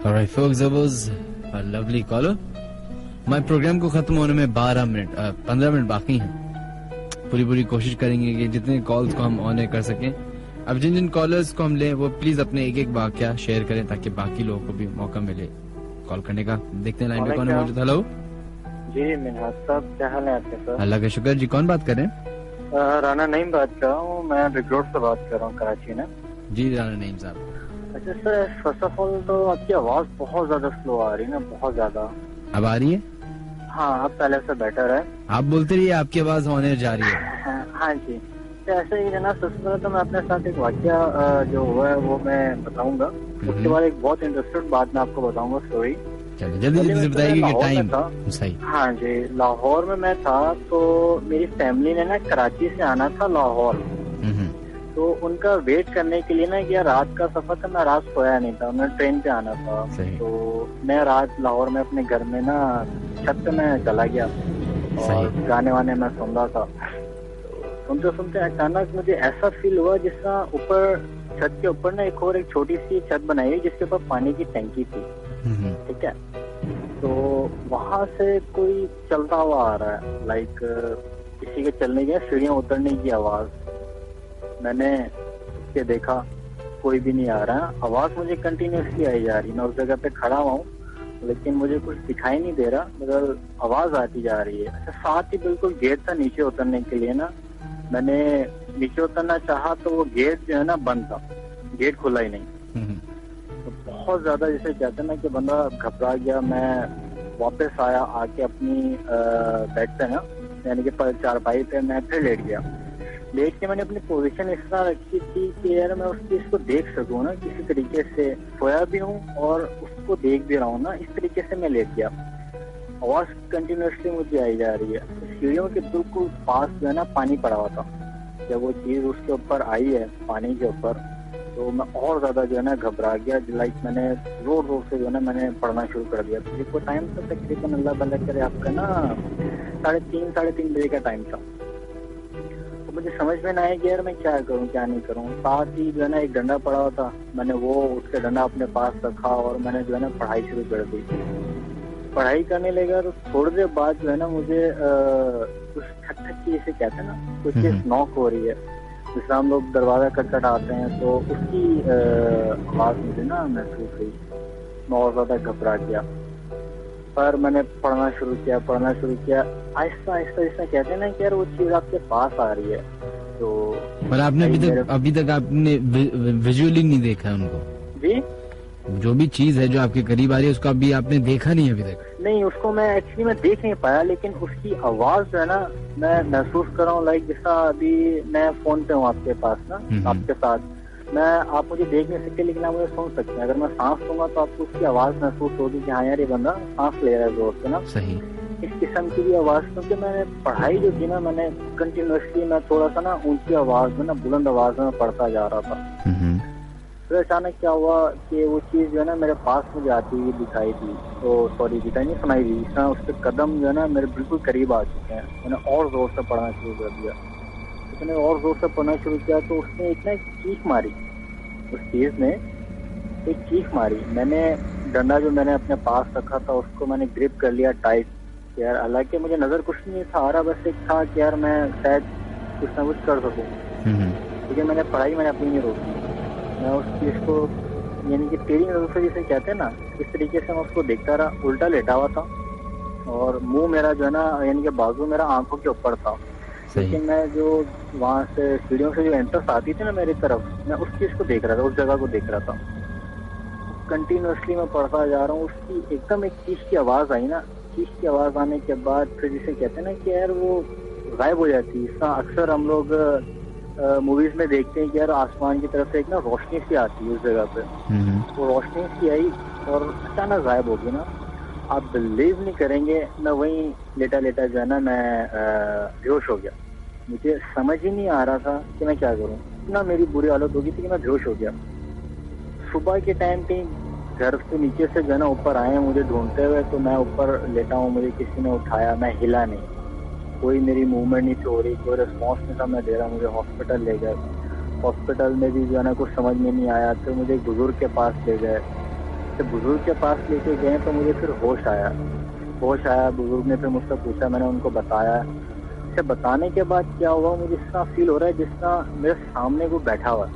Alright folks, that was a lovely caller. हमारे प्रोग्राम को खत्म होने में 15 मिनट बाकी हैं। पूरी कोशिश करेंगे कि जितने कॉल्स को हम ऑन कर सकें। अब जिन कॉलर्स को हम लें वो प्लीज अपने एक वाकया शेयर करें ताकि बाकी लोगों को भी मौका मिले कॉल करने का। देखते हैं लाइन पे कौन है मौजूद। हेलो जी मिनहाज साहब, क्या हाल है आपके सर? अल्लाह का शुक्र जी, कौन बात कर रहे हैं? राना नईम बात कर रहा हूँ, मैं रिंग रोड से बात कर रहा हूँ, कराची में। जी राना नईम साहब। अच्छा सर, फर्स्ट ऑफ ऑल तो आपकी आवाज बहुत ज्यादा स्लो आ रही है ना, बहुत ज्यादा। अब आ रही है? हाँ, अब पहले से बेटर है। आप बोलते रहिए, आपकी आवाज होने जा रही है। हाँ जी, तो ऐसे ही है ना। सबसे पहले तो मैं अपने साथ एक वाकया जो हुआ है वो मैं बताऊंगा, उसके बाद एक बहुत इंटरेस्टिंग बात मैं आपको बताऊंगा, स्टोरी। चलिए जल्दी से बताइए कि टाइम सही। हाँ जी, लाहौर में मैं था, तो मेरी फैमिली ने ना कराची से आना था लाहौर, तो उनका वेट करने के लिए ना, कि रात का सफर था, मैं रात सोया नहीं था, उन्हें ट्रेन पे आना था। तो मैं रात लाहौर में अपने घर में ना छत पे मैं चला गया और गाने वाने मैं सुन रहा था। सुनते सुनते अचानक मुझे ऐसा फील हुआ जिसका ऊपर छत के ऊपर ना एक छोटी सी छत बनाई है जिसके ऊपर पानी की टंकी थी, ठीक है। तो वहां से कोई चलता हुआ आ रहा है, लाइक किसी के चलने की सीढ़ियां उतरने की आवाज। मैंने उसके देखा, कोई भी नहीं आ रहा, आवाज मुझे कंटिन्यूसली आई जा रही। मैं उस जगह पे खड़ा हुआ हूँ लेकिन मुझे कुछ दिखाई नहीं दे रहा, मगर आवाज आती जा रही है। अच्छा, साथ ही बिल्कुल गेट था नीचे उतरने के लिए ना, मैंने नीचे उतरना चाहा तो वो गेट जो है ना बंद था, गेट खुला ही नहीं। तो बहुत ज्यादा जैसे कहते हैं ना कि बंदा घबरा गया। मैं वापस आया, आके अपनी बेड पे ना, यानी कि चारपाई पे मैं फिर लेट गया। लेट के मैंने अपनी पोजीशन इस तरह रखी थी कि यार मैं उस चीज को देख सकूं ना किसी तरीके से, सोया भी हूँ और उसको देख भी रहा हूँ ना, इस तरीके से मैं लेट गया। आवाज कंटिन्यूसली मुझे आई जा रही है। सीढ़ियों के बिल्कुल पास जो है ना पानी पड़ा हुआ था। जब वो चीज उसके ऊपर आई है पानी के ऊपर, तो मैं और ज्यादा जो है ना घबरा गया। लाइक मैंने जोर से जो है ना मैंने पढ़ना शुरू कर दिया। तो वो टाइम था तकरीबन, अल्लाह भला करे, आपका ना 3:30 बजे का टाइम था। तो मुझे समझ में ना आया कि यार मैं क्या करूं क्या नहीं करूं। साथ ही जो है ना एक डंडा पड़ा हुआ था, मैंने वो उसके डंडा अपने पास रखा और मैंने जो है ना पढ़ाई शुरू कर दी। पढ़ाई करने लगा तो थोड़ी देर बाद जो है ना मुझे कुछ ठक की जैसे कहते हैं ना, कुछ चीज नॉक हो रही है। जिस हम लोग दरवाजा खटखटाते हैं तो उसकी आवाज मुझे ना महसूस हुई। मैं और ज्यादा घबरा गया, पर मैंने पढ़ना शुरू किया। आहिस्ता आहिस्ता जैसा कहते हैं ना कि यार वो चीज आपके पास आ रही है। तो पर आपने अभी तक आपने विजुअली नहीं देखा उनको? जी, जो भी चीज है जो आपके करीब आ रही है उसको अभी आपने देखा नहीं अभी तक? नहीं, उसको मैं एक्चुअली मैं देख नहीं पाया, लेकिन उसकी आवाज जो है ना मैं महसूस कर रहा हूँ। लाइक जैसा अभी मैं फोन पे हूँ आपके पास ना, आपके साथ मैं, आप मुझे देख नहीं सकते लेकिन आप मुझे सुन सकते हैं। अगर मैं सांस लूंगा तो आपको उसकी आवाज महसूस होगी कि हाँ यार ये बंदा सांस ले रहा है जोर से ना। सही। इस किस्म की भी आवाज, क्योंकि मैंने पढ़ाई जो थी ना, मैंने कंटिन्यूसली मैं थोड़ा सा ना ऊंची आवाज में ना, बुलंद आवाज में पढ़ता जा रहा था। फिर अचानक क्या हुआ कि वो चीज जो है ना मेरे पास मुझे आती हुई दिखाई दी, तो दिखाई नहीं, सुनाई दी। इस उसके कदम जो है ना मेरे बिल्कुल करीब आ चुके हैं। मैंने और जोर से पढ़ना शुरू कर दिया। तो मैंने और जोर से पढ़ना शुरू किया तो उसने एक ना चीख मारी, उस चीज ने एक चीख मारी। मैंने डंडा जो मैंने अपने पास रखा था उसको मैंने ग्रिप कर लिया टाइट यार। हालांकि मुझे नजर कुछ नहीं था आ रहा, बस एक था कि यार मैं शायद कुछ ना कुछ कर सकूं, लेकिन मैंने पढ़ाई मैंने अपनी नहीं रोकी। मैं उस चीज को, यानी कि टेढ़ी नजर से जिसे कहते हैं ना, इस तरीके से मैं उसको देखता रहा। उल्टा लेटा हुआ था और मुंह मेरा जो है ना, यानी कि बाजू मेरा आंखों के ऊपर था। लेकिन मैं जो वहां से सीढ़ियों से जो एंट्रेंस आती थी ना मेरी तरफ, मैं उस चीज को देख रहा था, उस जगह को देख रहा था। कंटिन्यूसली मैं पढ़ता जा रहा हूँ। उसकी एकदम एक चीज की आवाज आई ना, चीज की आवाज आने के बाद फिर जिसे कहते हैं ना कि यार वो गायब हो जाती है। अक्सर हम लोग मूवीज में देखते हैं कि यार आसमान की तरफ से एक ना रोशनी सी आती है उस जगह पे, वो रोशनी सी आई और अचानक गायब होगी ना, आप बिलीव नहीं करेंगे, मैं वहीं लेटा लेटा जो है ना मैं बेहोश हो गया। मुझे समझ ही नहीं आ रहा था कि मैं क्या करूं, इतना मेरी बुरी हालत हो गई थी कि मैं बेहोश हो गया। सुबह के टाइम पे घर से नीचे से जो है ना ऊपर आए मुझे ढूंढते हुए, तो मैं ऊपर लेटा हूँ, मुझे किसी ने उठाया, मैं हिला नहीं, कोई मेरी मूवमेंट नहीं हो रही, कोई रिस्पॉन्स नहीं था मैं दे रहा। मुझे हॉस्पिटल ले गए, हॉस्पिटल में भी जो है ना कुछ समझ में नहीं आया, तो मुझे एक बुजुर्ग के पास ले गए। तो बुजुर्ग के पास लेके गए तो मुझे फिर होश आया। बुजुर्ग ने फिर मुझसे पूछा, मैंने उनको बताया। इसे बताने के बाद क्या हुआ, मुझे इतना फील हो रहा है जिसका मेरे सामने को बैठा हुआ,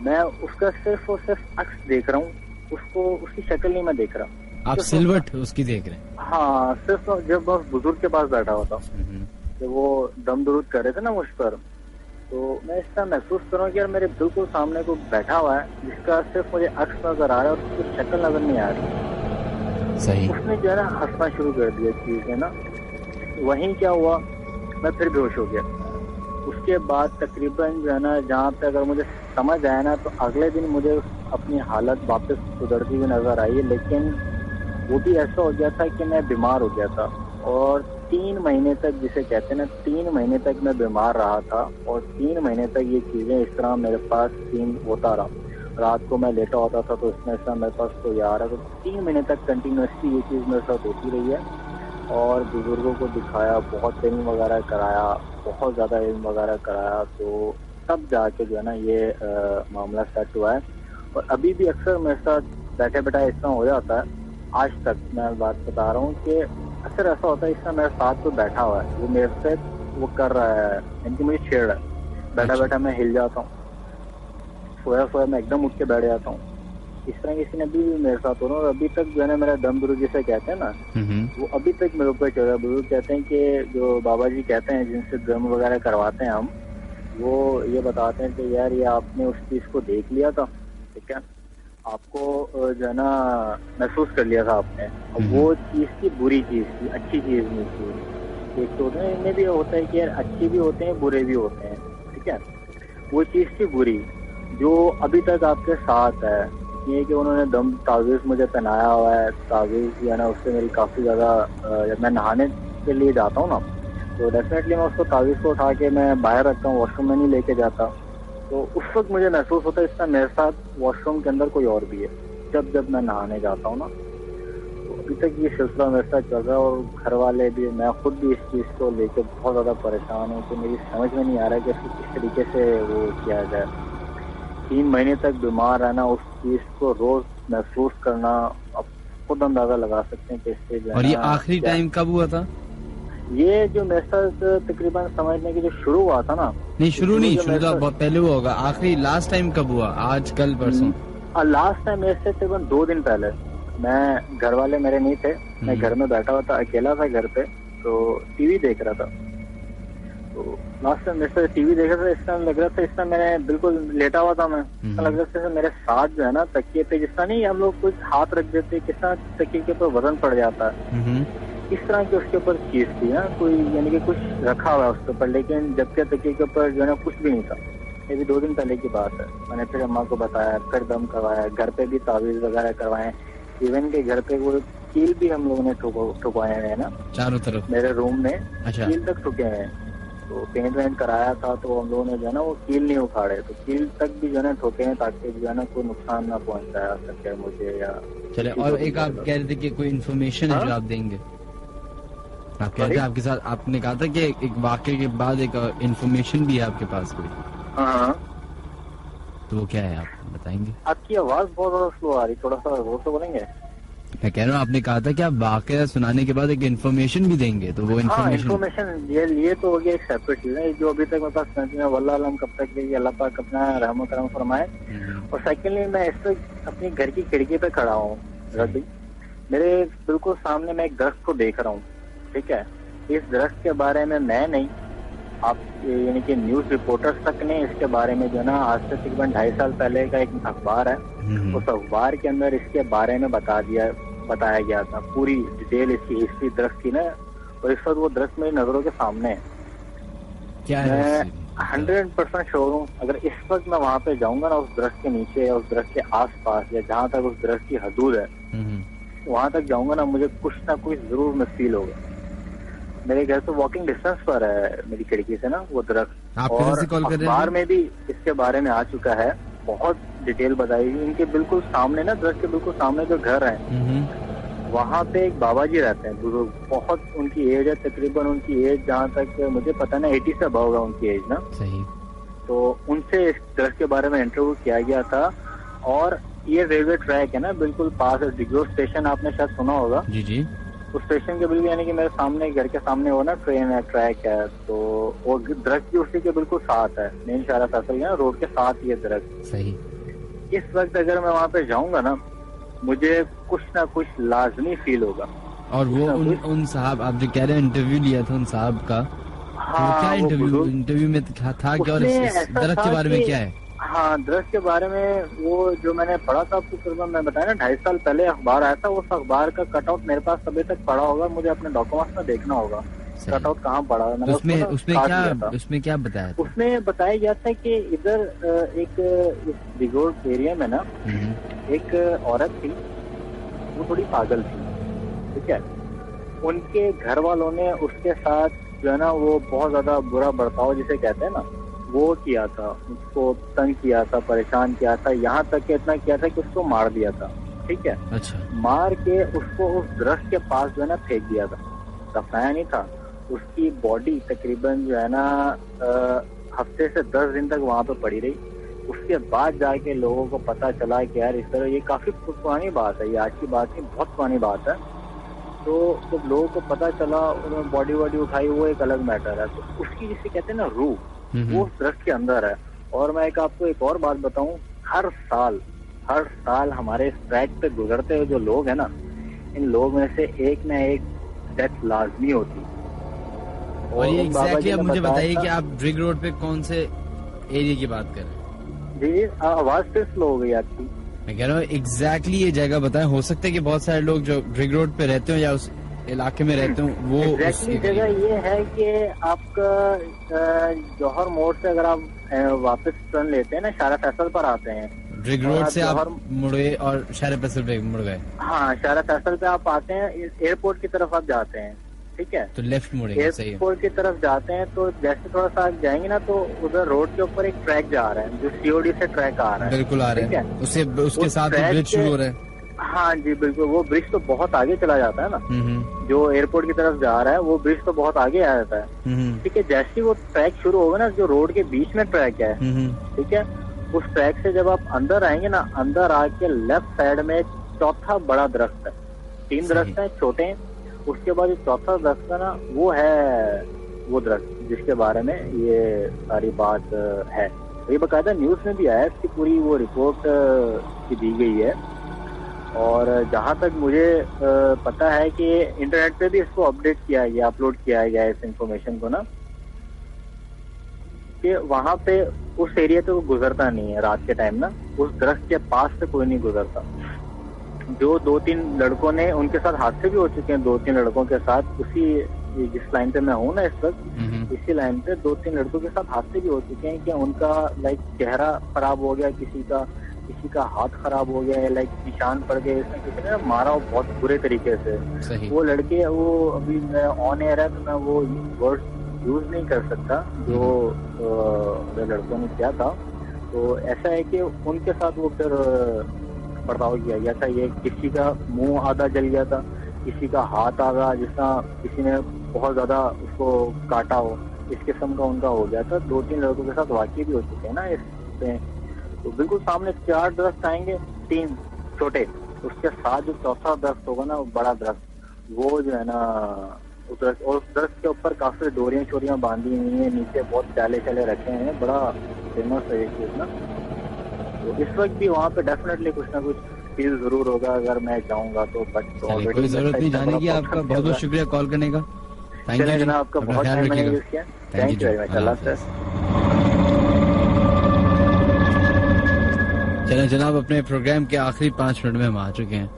मैं उसका सिर्फ और सिर्फ अक्स देख रहा हूँ, उसको उसकी शक्ल नहीं मैं देख रहा। आप सिलवट उसकी देख रहे हैं? हाँ, सिर्फ जब मैं बुजुर्ग के पास बैठा हुआ था, जब वो दम दुरूद कर रहे थे ना मुझ पर, तो मैं इस तरह महसूस कर रहा हूँ कि यार मेरे बिल्कुल सामने को बैठा हुआ है जिसका सिर्फ मुझे अक्स नजर आ रहा है और उसकी शक्ल नजर नहीं आ रही। सही। उसने जो है ना हंसना शुरू कर दिया चीज है ना। वहीं क्या हुआ, मैं फिर बेहोश हो गया। उसके बाद तकरीबन जो है ना, जहाँ पे अगर मुझे समझ आया ना, तो अगले दिन मुझे अपनी हालत वापस सुधरती हुई नजर आई, लेकिन वो भी ऐसा हो गया था कि मैं बीमार हो गया था और 3 महीने तक, जिसे कहते हैं ना, 3 महीने तक मैं बीमार रहा था और 3 महीने तक ये चीजें इस तरह मेरे पास सीन होता रहा। रात को मैं लेटा होता था तो इसमें ऐसा मेरे पास कोई आ रहा, तो 3 महीने तक कंटिन्यूसली ये चीज मेरे साथ होती रही है। और बुजुर्गों को दिखाया, बहुत ट्रेनिंग वगैरह कराया, बहुत ज्यादा इल्म वगैरह कराया, तो तब जाके जो है ना ये मामला सेट हुआ है। और अभी भी अक्सर मेरे साथ बैठे बैठा इस तरह हो जाता है, आज तक मैं बात बता रहा हूँ कि अक्सर ऐसा होता है, इस तरह मेरे साथ तो बैठा हुआ है, वो मेरे से वो कर रहा है, यानी कि मुझे छेड़ रहा है। बैठा बैठा मैं हिल जाता हूँ, सोया सोया मैं एकदम उठ के बैठ जाता हूँ। इस तरह किसी ने अभी भी मेरे साथ हो रहा है और अभी तक जो है ना मेरा दम दुरूद जिसे कहते हैं ना, वो अभी तक मेरे ऊपर चल रहा है। बुजुर्ग कहते हैं कि जो बाबा जी कहते हैं जिनसे दम वगैरह करवाते हैं हम, वो ये बताते हैं कि यार ये आपने उस चीज को देख लिया था, ठीक है, आपको जो है ना महसूस कर लिया था आपने, और वो चीज की बुरी चीज थी, अच्छी चीज नहीं थी। एक तो इनमें भी होता है कि यार अच्छे भी होते हैं, बुरे भी होते हैं, ठीक है। वो चीज थी बुरी जो अभी तक आपके साथ है, ये कि उन्होंने दम तावीज़ मुझे पहनाया हुआ है। तावीज़ जो है ना उससे मेरी काफी ज्यादा, जब मैं नहाने के लिए जाता हूँ ना, तो डेफिनेटली मैं उसको तावीज़ को उठा के मैं बाहर रखता हूँ, वॉशरूम में नहीं लेके जाता। तो उस वक्त मुझे महसूस होता है इसका मेरे साथ वॉशरूम के अंदर कोई और भी है, जब मैं नहाने जाता हूँ ना। तो अभी तक ये सिलसिला मेरे साथ चल रहा है और घर वाले भी, मैं खुद भी इस चीज को लेकर बहुत ज्यादा परेशान हूँ कि मेरी समझ में नहीं आ रहा है कि इसको किस तरीके से वो किया जाए। 3 महीने तक बीमार रहना, उस चीज को रोज महसूस करना, अब खुद अंदाजा लगा सकते हैं कि इससे। और ये आखिरी टाइम कब हुआ था? ये जो मेरे साथ तकरीबन समझने की जो शुरू हुआ था ना, नहीं शुरू तो बहुत पहले हुआ होगा। आखिरी लास्ट टाइम कब हुआ? आज, कल, परसों? लास्ट टाइम मेरे से तकरीबन 2 दिन पहले। मैं, घर वाले मेरे नहीं थे, मैं घर में बैठा हुआ था, अकेला था घर पे, तो टीवी देख रहा था। तो लास्ट टाइम मेरे से टीवी देख रहा था, इस टाइम लग रहा था, इस टाइम मैंने बिल्कुल लेटा हुआ था मैं, लग रहा था मेरे साथ जो है ना तकिए पे, जिस तरह नहीं हम लोग कुछ हाथ रख देते, किस तरह तकिए के ऊपर वजन पड़ जाता है, इस तरह की उसके ऊपर चीज थी ना, कोई यानी कि कुछ रखा हुआ है उसके ऊपर, लेकिन जबकि तकिए के ऊपर जो है ना कुछ भी नहीं था। ये भी 2 दिन पहले की बात है। मैंने फिर अम्मा को बताया, फिर दम करवाया, घर पे भी तावीज वगैरह करवाए, इवन के घर पे वो कील भी हम लोगों ने ठुकवाए हैं ना चारों तरफ, मेरे रूम में। अच्छा। कील तक ठुके हैं, तो पेंट वेंट कराया था, तो हम लोगों ने जो है ना वो कील नहीं उखाड़े, तो कील तक भी जो है ना ठोके हैं ताकि जो है ना कोई नुकसान ना पहुंचाया सके मुझे या। चले, और एक आप कह रहे थे कि कोई इन्फॉर्मेशन है जो आप देंगे? आप कह रहे थे आपके साथ, आपने कहा था कि एक वाकये के बाद एक इन्फॉर्मेशन भी है आपके पास कोई? हाँ। तो वो क्या है, आप बताएंगे? आपकी आवाज बहुत ज्यादा स्लो आ रही, थोड़ा सा जोर से बोलेंगे? मैं कह रहा हूँ, आपने कहा था कि आप वाकया सुनाने के बाद एक इन्फॉर्मेशन भी देंगे, तो वो इन्फॉर्मेशन ये तो हो गया एक सेपरेट चीज है, जो अभी तक मेरे पास है, वल्लाह अलम कब तक रहेगी, अल्लाह पाक अपना रहम करम फरमाए। और सेकेंडली, मैं इस वक्त अपनी घर की खिड़की पे खड़ा हूँ, मेरे बिल्कुल सामने मैं एक दरख्त को देख रहा हूँ, ठीक है। इस दरख्त के बारे में मैं नहीं, आप यानी कि न्यूज रिपोर्टर्स तक ने इसके बारे में जो है ना, आज से तकरीबन 2.5 साल पहले का एक अखबार है, उस अखबार के अंदर इसके बारे में बताया गया था, पूरी डिटेल इसकी हिस्ट्री दरख्त की ना। और इस वक्त वो दरख्त मेरी नजरों के सामने है। क्या है? 100% श्योर हूँ। अगर इस वक्त मैं वहाँ पे जाऊंगा ना, उस दरख्त के नीचे या उस दरख्त के आसपास या जहाँ तक उस दरख्त की हदूद है, वहाँ तक जाऊंगा ना, मुझे कुछ ना कुछ जरूर में फील होगा। मेरे घर से वॉकिंग डिस्टेंस पर है मेरी खिड़की से ना वो दरख्त, और अखबार में भी इसके बारे में आ चुका है, बहुत डिटेल बताई। इनके बिल्कुल सामने ना, दरख्त के बिल्कुल सामने जो घर है वहाँ पे एक बाबा जी रहते हैं बुजुर्ग, बहुत उनकी एज है, तकरीबन उनकी एज जहाँ तक मुझे पता ना 80 से अबव होगा उनकी एज ना। सही। तो उनसे इस दरख्त के बारे में इंटरव्यू किया गया था। और ये रेलवे ट्रैक है ना, बिल्कुल पास है, डिग्रो स्टेशन आपने शायद सुना होगा। जी जी। उस स्टेशन के बिल्कुल यानी कि मेरे सामने, घर के सामने वो ना ट्रेन है, ट्रैक है, तो वो दरख्त भी उसी के बिल्कुल साथ है, मेन शारा फैसल है, रोड के साथ ये दरख्त। सही। इस वक्त अगर मैं वहाँ पे जाऊंगा ना, मुझे कुछ ना कुछ लाजमी फील होगा। और वो उन साहब, आप जो कह रहे हैं इंटरव्यू लिया था उन साहब का, हाँ, क्या इंटरव्यू में था क्या, और दरख्त के बारे में क्या है? हाँ, दरख्त के बारे में वो जो मैंने पढ़ा था आपको तकरीबन, मैं बताया ना 2.5 साल पहले अखबार आया था, उस अखबार का कटआउट मेरे पास अभी तक पड़ा होगा, मुझे अपने डॉक्यूमेंट्स में देखना होगा कटआउट कहाँ पड़ा है। उसमें क्या बताया था? उसमें बताया गया था कि इधर एक दिगोर एरिया में ना एक औरत थी, वो थोड़ी पागल थी, ठीक है। उनके घर वालों ने उसके साथ जो है ना वो बहुत ज्यादा बुरा बर्ताव जिसे कहते हैं ना, वो किया था, उसको तंग किया था, परेशान किया था, यहाँ तक कि इतना किया था कि उसको मार दिया था, ठीक है। अच्छा। मार के उसको उस दरख्त के पास जो है ना फेंक दिया था, दफनाया नहीं था। उसकी बॉडी तकरीबन जो है ना हफ्ते से 10 दिन तक वहाँ पे पड़ी रही। उसके बाद जाके लोगों को पता चला कि यार इस तरह, ये काफी पुरानी बात है, ये आज की बात नहीं, बहुत पुरानी बात है। तो जब लोगों को पता चला, उन्होंने बॉडी वॉडी उठाई, वो एक अलग मैटर है। तो उसकी जिसे कहते हैं ना रूह, वो दरख्त के अंदर है। और मैं आपको एक और बात बताऊं, हर साल हमारे इस ट्रैक पे गुजरते हुए जो लोग हैं ना, इन लोग में से एक न एक डेथ लाजमी होती। और ये एग्जैक्टली अब मुझे बताइए कि आप ड्रिग रोड पे कौन से एरिया की बात कर रहे हैं? जी, आवाज फिर स्लो हो गई आपकी। मैं कह रहा हूँ एग्जैक्टली ये जगह बताएं। हो सकता है कि बहुत सारे लोग जो ड्रिग रोड पे रहते हो या उस इलाके में रहते हो, वो एग्जैक्टली जगह ये है कि आपका जौहर मोड़ से अगर आप वापस टर्न लेते हैं ना, शारा फैसल पर आते हैं, ड्रिग रोड से आप मुड़े और शारा फैसल पे मुड़ गए। हाँ, शारा फैसल पे आप आते हैं, एयरपोर्ट की तरफ आप जाते हैं, ठीक है, तो लेफ्ट मुड़ेंगे। सही है। एयरपोर्ट की तरफ जाते हैं तो जैसे थोड़ा सा जाएंगे ना, तो उधर रोड के ऊपर एक ट्रैक जा रहा है, जो सीओडी से ट्रैक आ रहा है। बिल्कुल आ रहा है, उसके साथ ब्रिज शुरू हो रहा है। हाँ जी बिल्कुल, वो ब्रिज तो बहुत आगे चला जाता है ना, जो एयरपोर्ट की तरफ जा रहा है, वो ब्रिज तो बहुत आगे आ जाता है, ठीक है। जैसे ही वो ट्रैक शुरू होगा ना, जो रोड के बीच में ट्रैक है, ठीक है, उस ट्रैक से जब आप अंदर आएंगे ना, अंदर आके लेफ्ट साइड में चौथा बड़ा दरख्त है, 3 दरख्त है छोटे हैं, उसके बाद जो चौथा दरख्त है ना, वो है वो दरख्त जिसके बारे में ये सारी बात है। ये बकायदा न्यूज में भी आया, इसकी पूरी वो रिपोर्ट की दी गई है। और जहाँ तक मुझे पता है कि इंटरनेट पे भी इसको अपडेट किया गया, अपलोड किया गया इस इंफॉर्मेशन को ना, कि वहाँ पे उस एरिया पे वो गुजरता नहीं है रात के टाइम ना, उस दरख्त के पास से कोई नहीं गुजरता। जो 2-3 लड़कों ने, उनके साथ हादसे भी हो चुके हैं 2-3 लड़कों के साथ, उसी जिस लाइन पे मैं हूँ ना इस वक्त, इसी लाइन पे 2-3 लड़कों के साथ हादसे भी हो चुके हैं कि उनका लाइक चेहरा खराब हो गया, किसी का हाथ खराब हो गया है, लाइक निशान पड़ गए, इसमें किसी ने मारा हो बहुत बुरे तरीके से। वो लड़के, वो अभी ऑन एयर है तो मैं वो वर्ड यूज नहीं कर सकता जो लड़कों ने किया था। तो ऐसा है कि उनके साथ वो फिर बर्ताव किया गया था। ये किसी का मुंह आधा जल गया था, किसी का हाथ आधा, जिसका किसी ने बहुत ज्यादा उसको काटा हो, इस किस्म का उनका हो गया था। 2-3 लड़कों के साथ वाकई भी हो चुके हैं ना इससे। तो बिल्कुल सामने 4 दरख्त आएंगे, 3 छोटे, उसके साथ जो चौथा दरख्त होगा ना, वो बड़ा दरख्त, वो जो है ना उस दरख्त के ऊपर काफी डोरियां बांधी हुई है, नीचे बहुत चाले रखे हैं, बड़ा फेमस है ये चीज ना। तो इस वक्त भी वहाँ पे डेफिनेटली कुछ ना कुछ फील जरूर होगा अगर मैं जाऊंगा तो। बट कोई जरूरत नहीं जाने की। आपका बहुत बहुत शुक्रिया कॉल करने का। थैंक यू जनाब, आपका बहुत टाइम मैंने यूज किया। Thank you very much. अल्लाह हाफ़िज़। चलें जनाब, अपने प्रोग्राम के आखिरी 5 मिनट में हम आ चुके हैं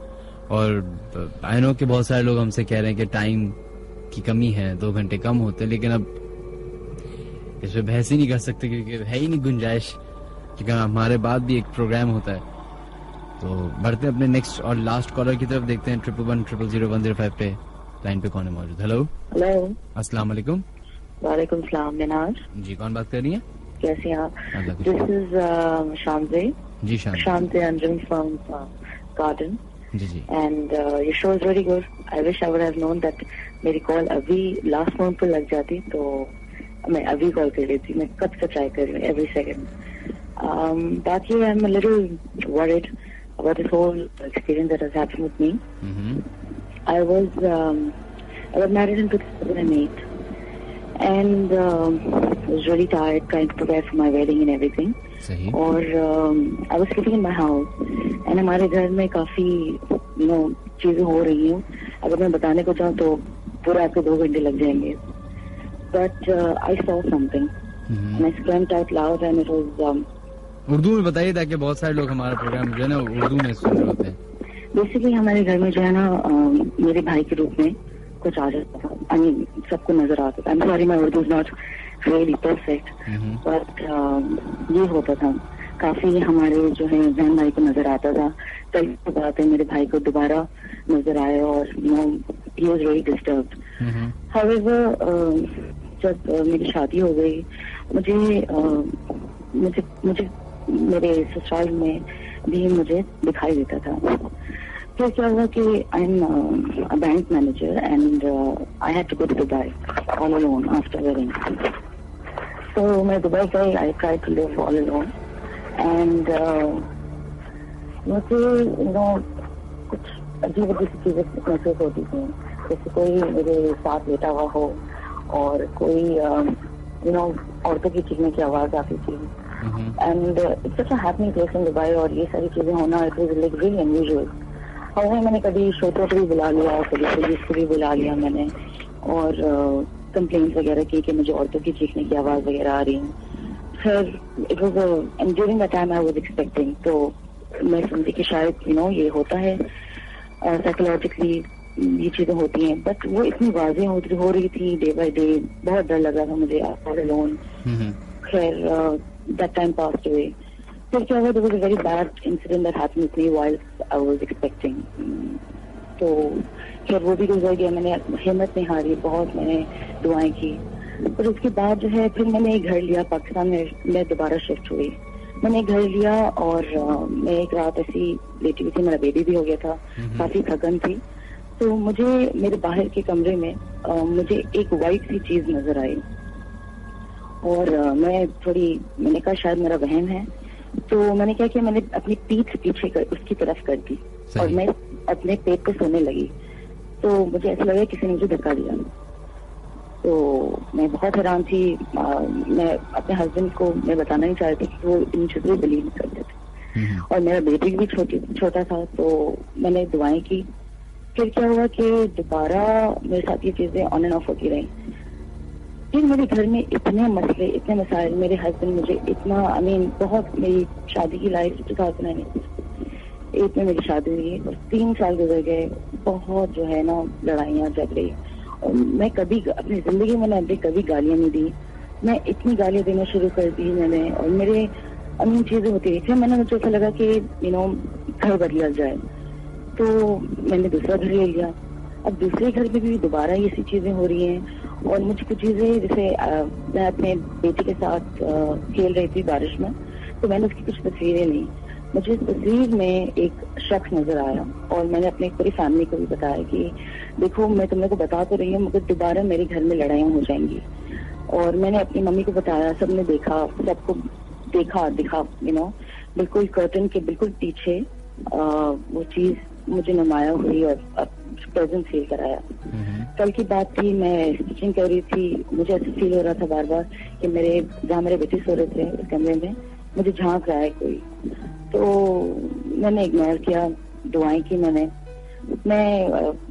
और आई नो कि बहुत सारे लोग हमसे कह रहे हैं कि टाइम की कमी है, 2 घंटे कम होते, लेकिन अब इस पे बहस ही नहीं कर सकते क्योंकि है ही नहीं गुंजाइश, क्योंकि हमारे बाद भी एक प्रोग्राम होता है। तो बढ़ते हैं अपने नेक्स्ट और लास्ट कॉलर की तरफ, देखते हैं 11100105 पे लाइन पे कौन है मौजूद। हेलो हेलो, अस्सलाम वालेकुम। वालेकुम सलाम। मिनाज जी, कौन बात कर रही है? कैसे हैं आप? This is Shamje. जी शामजे अंजुम फ्रॉम गार्डन। जी and your show is very good. I wish I would have known that मेरी कॉल अभी लास्ट फोन पर लग जाती तो मैं अभी कॉल कर लेती। मैं कब से ट्राई कर रही हूँ एवरी सेकंड। बाकी आई am a little worried about this whole experience that has happened with me. I got married in 2008 and was really tired trying to prepare for my wedding and everything. और I was sleeping in my house and हमारे घर में काफी चीजें हो रही हैं। अगर मैं बताने को चाहूँ तो पूरा आपको 2 घंटे लग जाएंगे। But I saw something and I screamed out loud and it was Urdu में बताइए ताकि बहुत सारे लोग हमारा प्रोग्राम जो है ना उर्दू में सुन रहे होते हैं। बेसिकली हमारे घर में जो है ना मेरे भाई के रूप में कुछ आ जाता था। आई मीन सबको नजर आता था। I am sorry my Urdu is not really perfect, but ये होता था काफी। हमारे जो है बहन भाई को नजर आता था। कल की बात है मेरे भाई को दोबारा नजर आया और he was very disturbed. However जब मेरी शादी हो गई मुझे मेरे ससुराल में भी मुझे दिखाई देता था। फिर क्या हुआ कि I am a bank manager and I had to go to Dubai all alone after wedding. तो मैं दुबई गई। I try to live all alone and मुझे कुछ अजीब अजीब चीजें महसूस होती थी, जैसे कोई मेरे साथ लेटा हुआ हो और कोई औरतों की चीखने की आवाज आती थी। And it's such a happening place in Dubai और ये सारी चीजें होना it was like really unusual. और मैंने कभी शोटों को भी बुला लिया, कभी पुलिस को भी बुला लिया मैंने और कंप्लेंट्स वगैरह की कि मुझे औरतों की चीखने की आवाज वगैरह आ रही है। फिर it was and during that time I was expecting, तो मैं समझी कि शायद ये होता है साइकोलॉजिकली ये चीजें होती हैं। बट वो इतनी वाज़ेह हो रही थी डे बाय डे, बहुत डर लग रहा था मुझे ऑल अलोन। खैर that time passed away. फिर क्या हुआ, there was a very bad incident that happened with me while I was expecting. तो खैर वो भी गुजर गया। मैंने हिम्मत नहीं हारी, बहुत मैंने दुआएं की। और उसके बाद जो है फिर मैंने एक घर लिया पाकिस्तान में। मैं दोबारा शिफ्ट हुई। मैंने एक घर लिया और मैं एक रात ऐसी लेटी हुई थी, मेरा बेबी भी हो गया था, काफी थकन थी। तो मुझे मेरे बाहर के कमरे में मुझे एक वाइट सी चीज नजर आई और मैंने कहा शायद मेरा वहम है। तो मैंने क्या किया, मैंने अपनी पीठ पीछे उसकी तरफ कर दी और मैं अपने पेट पे सोने लगी। तो मुझे ऐसा लगा किसी ने मुझे धक्का दिया। तो मैं बहुत हैरान थी। मैं अपने हस्बैंड को मैं बताना नहीं चाहती कि वो इन चीजों बिलीव नहीं करते थे और मेरा बेबी भी छोटा था। तो मैंने दुआएं की। फिर क्या हुआ कि दोबारा मेरे साथ ये चीजें ऑन एंड ऑफ होती रही। फिर मेरे घर में इतने मसले, इतने मसाइल, मेरे हस्बैंड मुझे इतना बहुत, मेरी शादी की लाइफ 2008 में मेरी शादी हुई और 3 साल गुजर गए। बहुत जो है ना लड़ाइयाँ झगड़े। और मैं कभी अपनी जिंदगी में कभी गालियाँ नहीं दी। मैं इतनी गालियाँ देना शुरू कर दी मैंने और मेरे चीजें होती रही। फिर मुझे ऐसा लगा कि घर बदला जाए, तो मैंने दूसरा घर ले लिया। अब दूसरे घर में भी दोबारा ये सी चीजें हो रही हैं और मुझे कुछ चीजें, जैसे मैं अपने बेटे के साथ खेल रही थी बारिश में, तो मैंने उसकी कुछ तस्वीरें ली। मुझे इस तस्वीर में एक शख्स नजर आया और मैंने अपनी पूरी फैमिली को भी बताया कि देखो मैं तुम लोग को बता तो रही हूँ मगर दोबारा मेरे घर में लड़ाइयाँ हो जाएंगी। और मैंने अपनी मम्मी को बताया, सबने देखा, सबको दिखा बिल्कुल कर्टन के बिल्कुल पीछे वो चीज मुझे नुमाया हुई और प्रेजेंट फील कराया। कल की बात थी, मैं स्टिचिंग कर रही थी। मुझे ऐसे फील हो रहा था बार बार कि जहाँ मेरे बेटे सो रहे थे उस कमरे में मुझे झांक रहा है कोई। तो मैंने इग्नोर किया, दुआएं की मैं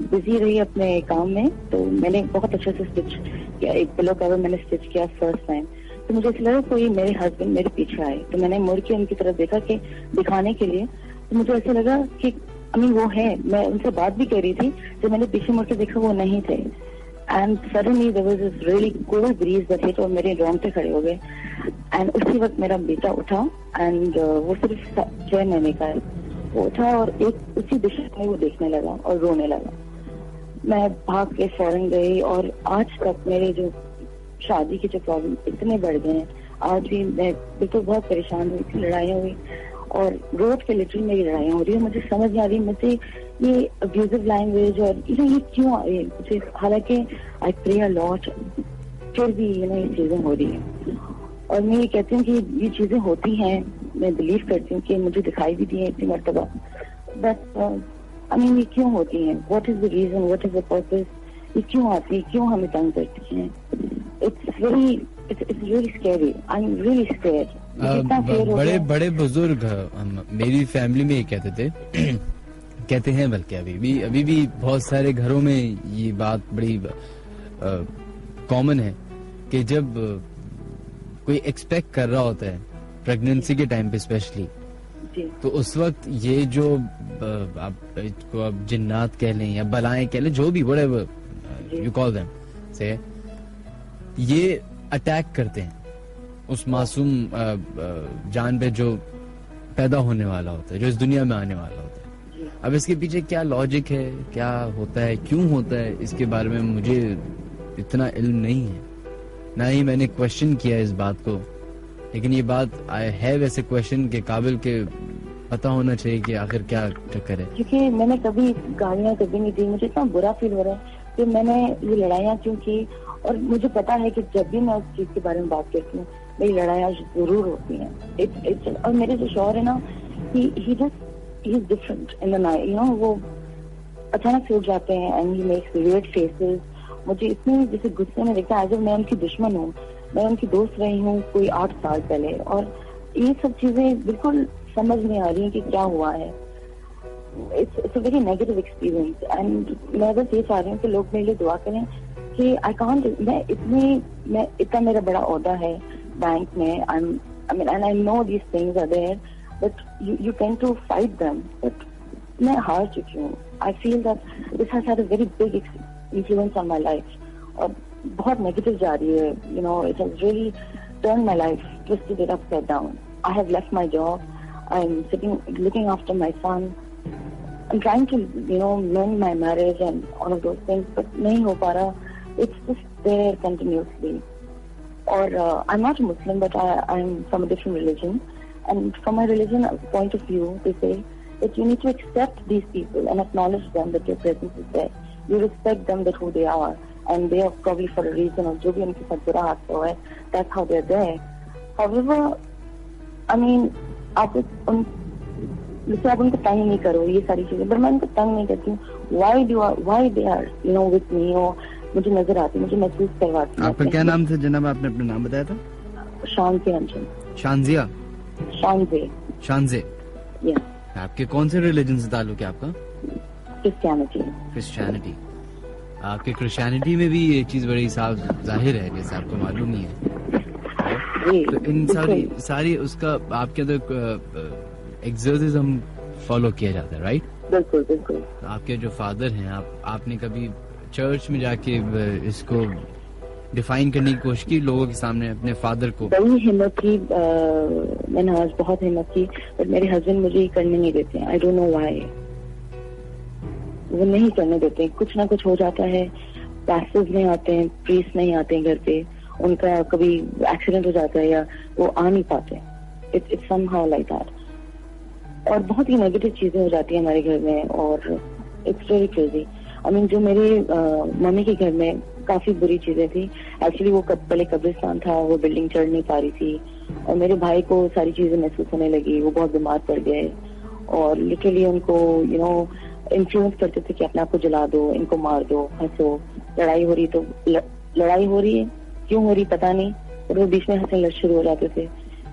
बिजी रही अपने काम में। तो मैंने बहुत अच्छे से स्टिच किया, एक पिलो कवर मैंने स्टिच किया फर्स्ट टाइम। तो मुझे ऐसा लगा कोई मेरे हस्बैंड मेरे पीछे आए। तो मैंने मुड़ के उनकी तरफ देखा कि दिखाने के लिए। तो मुझे ऐसा लगा कि वो है। मैं उनसे बात भी कर रही थी, जब मैंने पीछे मुड़ के देखा वो नहीं थे। And suddenly there was this really cold breeze that hit और मेरे रोंगटे खड़े हो गए। एंड उसी वक्त मेरा बेटा उठा एंड वो सिर्फ 6 महीने का है, वो उठा और एक उसी दिशा में वो देखने लगा और रोने लगा। मैं भाग के फौरन गई और आज तक मेरे जो शादी के जो प्रॉब्लम इतने बढ़ गए हैं, आज भी मैं बिल्कुल बहुत परेशान हुई थी, लड़ाइयाँ हुई और रोड पे लिटरली मेरी लड़ाइयाँ हो रही है। मुझे समझ नहीं आ रही मुझसे ये अब्यूजिव लैंग्वेज और ये क्यों आ रही है मुझे, हालांकि आई प्रे अ लॉट, फिर भी ये चीजें हो रही हैं। और मैं ये कहती हूँ कि ये चीजें होती हैं, मैं बिलीव करती हूँ कि मुझे दिखाई भी दी है इतनी मरतबा, बट आई मीन ये क्यों होती हैं, what is the reason, what is the purpose, ये क्यों आती है, क्यों हमें तंग करती हैं। It's really scary, I am really scared. बड़े बड़े बुजुर्ग मेरी फैमिली में ये कहते थे कहते हैं, बल्कि अभी भी बहुत सारे घरों में ये बात बड़ी कॉमन है कि जब कोई एक्सपेक्ट कर रहा होता है प्रेगनेंसी के टाइम पे स्पेशली, तो उस वक्त ये जो आप जिन्नात कह लें या बलाएं कह लें, जो भी व्हाटएवर यू कॉल देम से, ये अटैक करते हैं उस मासूम जान पे जो पैदा होने वाला होता है, जो इस दुनिया में आने वाला होता है। अब इसके पीछे क्या लॉजिक है, क्या होता है, क्यों होता है, इसके बारे में मुझे इतना इल्म नहीं है, ना ही मैंने क्वेश्चन किया इस बात को, लेकिन ये बात है वैसे क्वेश्चन के काबिल के पता होना चाहिए कि आखिर क्या चक्कर है। क्योंकि मैंने कभी गालियाँ कभी नहीं दी, मुझे इतना बुरा फील हो रहा है कि मैंने ये लड़ाइयाँ क्यों की, और मुझे पता है कि जब भी मैं उस चीज के बारे में बात करती हूँ मेरी लड़ाइयाँ जरूर होती हैं। और मेरे जो शौहर है ना, he is different in the night, you know, वो अचानक से उठ जाते हैं and he makes weird faces. मुझे इतने जैसे गुस्से में देखता है, जब मैं उनकी दुश्मन हूँ, मैं उनकी दोस्त रही हूँ कोई 8 साल पहले, और ये सब चीजें बिल्कुल समझ नहीं आ रही हैं कि क्या हुआ है। It's a very negative experience and मैं बस ये चाह रही हूँ कि लोग मेरे लिए दुआ करें कि आई कांट, मैं इतना मेरा बड़ा ओहदा है बैंक में, I mean and I know these things are there, but you can to fight them, but मैं हार चुकी हूँ। I feel that this has had a very big influence on my life, और बहुत नेगेटिव जा रही है, you know, it has really turn my life, twisted it upside down. I have left my job, I am sitting looking after my son, I'm trying to, you know, mend my marriage and all of those things, but nahi ho pa raha. It's just there continuously. Or I'm not a Muslim, but I'm from a different religion, and from my religion point of view, they say that you need to accept these people and acknowledge them, that your presence is there. You respect them, that who they are, and they are probably for a reason, or jo bhi unke sath bura haadsa hua hai, that's how they're there. However, I mean, आप उनको तंग नहीं करो ये सारी चीजें, पर मैं उनको तंग नहीं करती हूँ। Why they are you know with me, और मुझे नजर आती, मुझे महसूस करवाती। आपका क्या नाम था जनाब, आपने अपना नाम बताया था? शानजे अंजन। शानजिया? शानजे। यस। आपके कौन से रिलीजन से ताल्लुक है आपका? क्रिश्चियनिटी। आपके क्रिश्चियनिटी में भी ये चीज बड़ी साफ जाहिर है, जैसे आपको मालूम ही है। तो इन सारी उसका आपके अंदर एक्सर्सिज्म फॉलो किया जाता है, राइट? बिल्कुल बिल्कुल। आपके जो फादर हैं, आपने कभी चर्च में जाके इसको डिफाइन करने की कोशिश की लोगों के सामने अपने फादर को? बड़ी हिम्मत की, मैंने आज बहुत हिम्मत की, पर मेरे हस्बैंड मुझे ये करने नहीं देते। आई डोंट नो व्हाई, वो नहीं करने देते। कुछ ना कुछ हो जाता है, पास्टर्स नहीं आते हैं, प्रीस्ट नहीं आते हैं घर पे, उनका कभी एक्सीडेंट हो जाता है या वो आ नहीं पाते। It's somehow like that. और बहुत ही नेगेटिव चीजें हो जाती है हमारे घर में, और it's very crazy. I mean, जो मेरे मम्मी के घर में काफी बुरी चीजें थी। एक्चुअली वो पहले कब्रिस्तान था, वो बिल्डिंग चढ़ नहीं पा रही थी, और मेरे भाई को सारी चीजें महसूस होने लगी, वो बहुत बीमार पड़ गए, और लिटरली उनको यू नो इन्फ्लुएंस करते थे कि अपने आप को जला दो, इनको मार दो, हंसो, लड़ाई हो रही तो लड़ाई हो रही है, क्यों हो रही पता नहीं, और वो बीच में हंसने शुरू हो जाते थे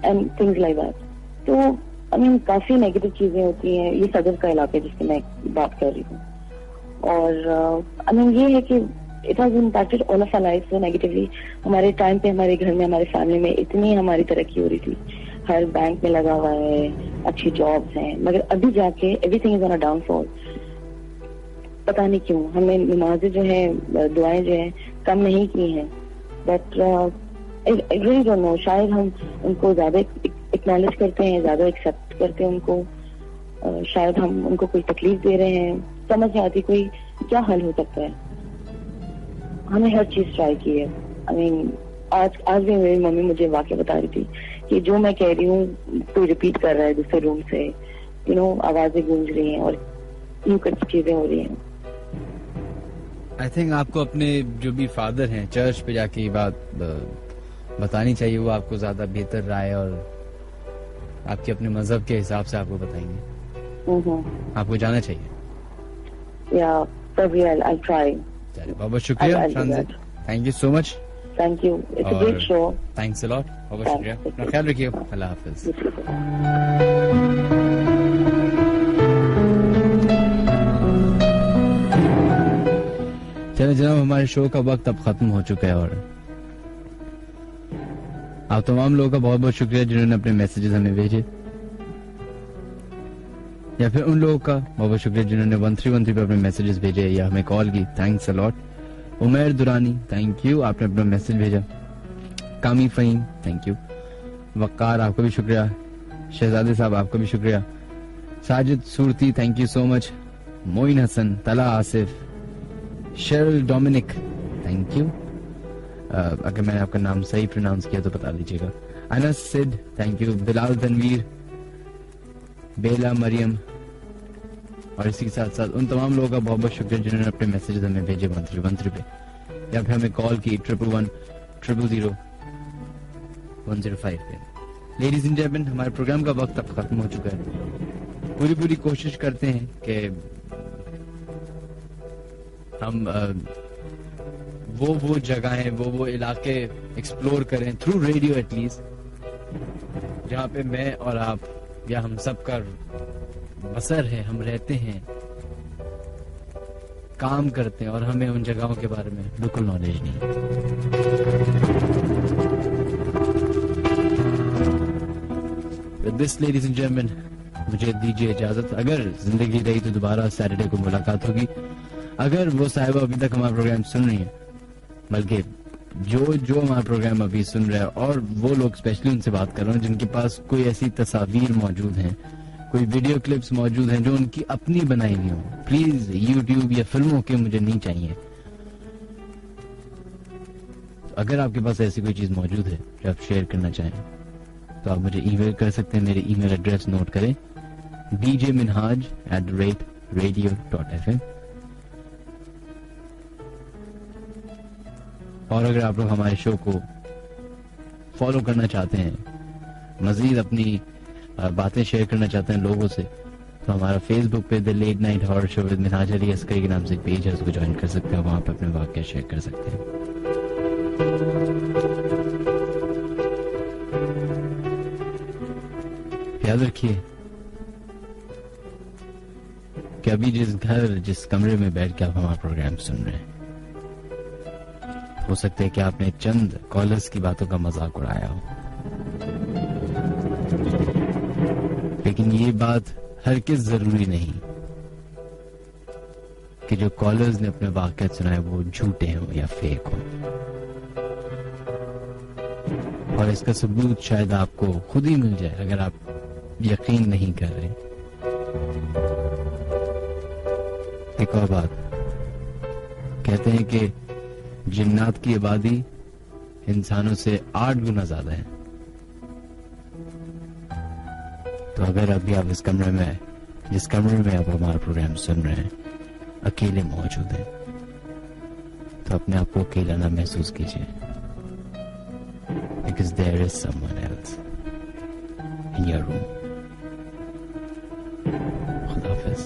एंड थिंग्स लाइक दैट। तो आई मीन काफी नेगेटिव चीजें होती हैं। ये सदर का इलाका है जिसकी मैं बात कर रही हूँ, और आई मीन ये है कि it has impacted all of our life so negatively. हमारे टाइम पे हमारे घर में, हमारे फैमिली में इतनी हमारी तरक्की हो रही थी, हर बैंक में लगा हुआ है, अच्छी जॉब्स हैं, मगर अभी जाके everything is on a downfall. पता नहीं क्यों हमें नमाजें जो है, दुआएं जो है कम नहीं की हैं, but I really don't know, शायद हम उनको ज्यादा एक्नॉलेज करते हैं, ज्यादा एक्सेप्ट करते हैं उनको, शायद हम उनको कोई तकलीफ दे रहे हैं, समझ नहीं आती कोई क्या हल हो सकता है। हमने हर चीज ट्राई की है। आई मीन आज भी मेरी मम्मी मुझे वाकया बता रही थी कि जो मैं कह रही हूँ कोई रिपीट कर रहा है दूसरे रूम से, यू नो, आवाजें गूंज रही हैं और यूं कुछ चीजें हो रही हैं। आई थिंक आपको अपने जो भी फादर हैं चर्च पे जाके ये बात बतानी चाहिए, वो आपको ज्यादा बेहतर राय और आपके अपने मजहब के हिसाब से आपको बताएंगे। आपको जाना चाहिए। या तभी आई ट्राई। चलिए बहुत बहुत शुक्रिया Shanji, thank you so much. Thank you, it's a great show. Thanks a lot, बहुत शुक्रिया, अपना ख्याल रखिए, अल्लाह हाफिज। चलिए जनाब, हमारे शो का वक्त अब खत्म हो चुका है और आप तमाम लोगों का बहुत बहुत शुक्रिया जिन्होंने अपने मैसेजेस हमें भेजे, या फिर उन लोगों का बहुत बहुत शुक्रिया जिन्होंने 1313 पे अपने मैसेजेस भेजे या हमें कॉल की। Thanks a lot. Umair Durrani, thank you, आपने अपना मैसेज भेजा। कामी फहीम, थैंक यू। वक्कार, आपका भी शुक्रिया। शहजादे साहब, आपका भी शुक्रिया। Sajid Surti, thank you so much. Moin Hasan, Tala Asif, Cheryl Dominic, thank you. अगर मैंने आपका नाम सही प्रोनाउंस किया तो बता दीजिएगा। Anas Sid, thank you. Bilal Tanveer, Bela Mariam, और इसी के साथ साथ उन तमाम लोगों का बहुत बहुत शुक्रिया जिन्होंने अपने मैसेजेस हमें भेजे 1313 पे या फिर हमें कॉल की 111-000-105 पे। लेडीज एंड जेंटलमैन, हमारे प्रोग्राम का वक्त अब खत्म हो चुका है। पूरी कोशिश करते हैं कि हम वो जगहें, वो इलाके एक्सप्लोर करें थ्रू रेडियो एटलीस्ट, जहाँ पे मैं और आप या हम सब का बसर है, हम रहते हैं, काम करते हैं और हमें उन जगहों के बारे में बिल्कुल नॉलेज नहीं। With this, ladies and gentlemen, मुझे दीजिए इजाजत। अगर जिंदगी रही तो दोबारा सैटरडे को मुलाकात होगी। अगर वो साहिबा अभी तक हमारा प्रोग्राम सुन रही है, बल्कि जो हमारा प्रोग्राम अभी सुन रहा है, और वो लोग स्पेशली उनसे बात कर रहा हूँ जिनके पास कोई ऐसी तस्वीर मौजूद हैं, कोई वीडियो क्लिप्स मौजूद हैं जो उनकी अपनी बनाई हुई हो, प्लीज यूट्यूब या फिल्मों के मुझे नहीं चाहिए। अगर आपके पास ऐसी कोई चीज मौजूद है जो आप शेयर करना चाहें तो आप मुझे ईमेल कर सकते हैं। मेरे ईमेल एड्रेस नोट करें, djminhaj@radio.fm। और अगर आप लोग हमारे शो को फॉलो करना चाहते हैं, मजीद अपनी बातें शेयर करना चाहते हैं लोगों से, तो हमारा फेसबुक पे the late night horror show with Minhaj Ali Askari के नाम से एक पेज है, उसको ज्वाइन कर सकते हैं। वहां पर अपने वाक़या शेयर कर सकते हैं। याद रखिए कि अभी जिस कमरे में बैठ के आप हमारा प्रोग्राम सुन रहे हैं, हो सकता है कि आपने चंद कॉलर्स की बातों का मजाक उड़ाया हो, लेकिन ये बात हरगिज़ जरूरी नहीं कि जो कॉलर्स ने अपने वाक़या सुनाए वो झूठे हो या फेक हो। और इसका सबूत शायद आपको खुद ही मिल जाए अगर आप यकीन नहीं कर रहे। एक और बात, कहते हैं कि जिन्नात की आबादी इंसानों से 8 गुना ज्यादा है। तो अगर अभी आप जिस कमरे में आप हमारा प्रोग्राम सुन रहे हैं अकेले मौजूद हैं, तो अपने आप को अकेला ना महसूस कीजिए, because there is someone else in your room. खुदा हाफिज़।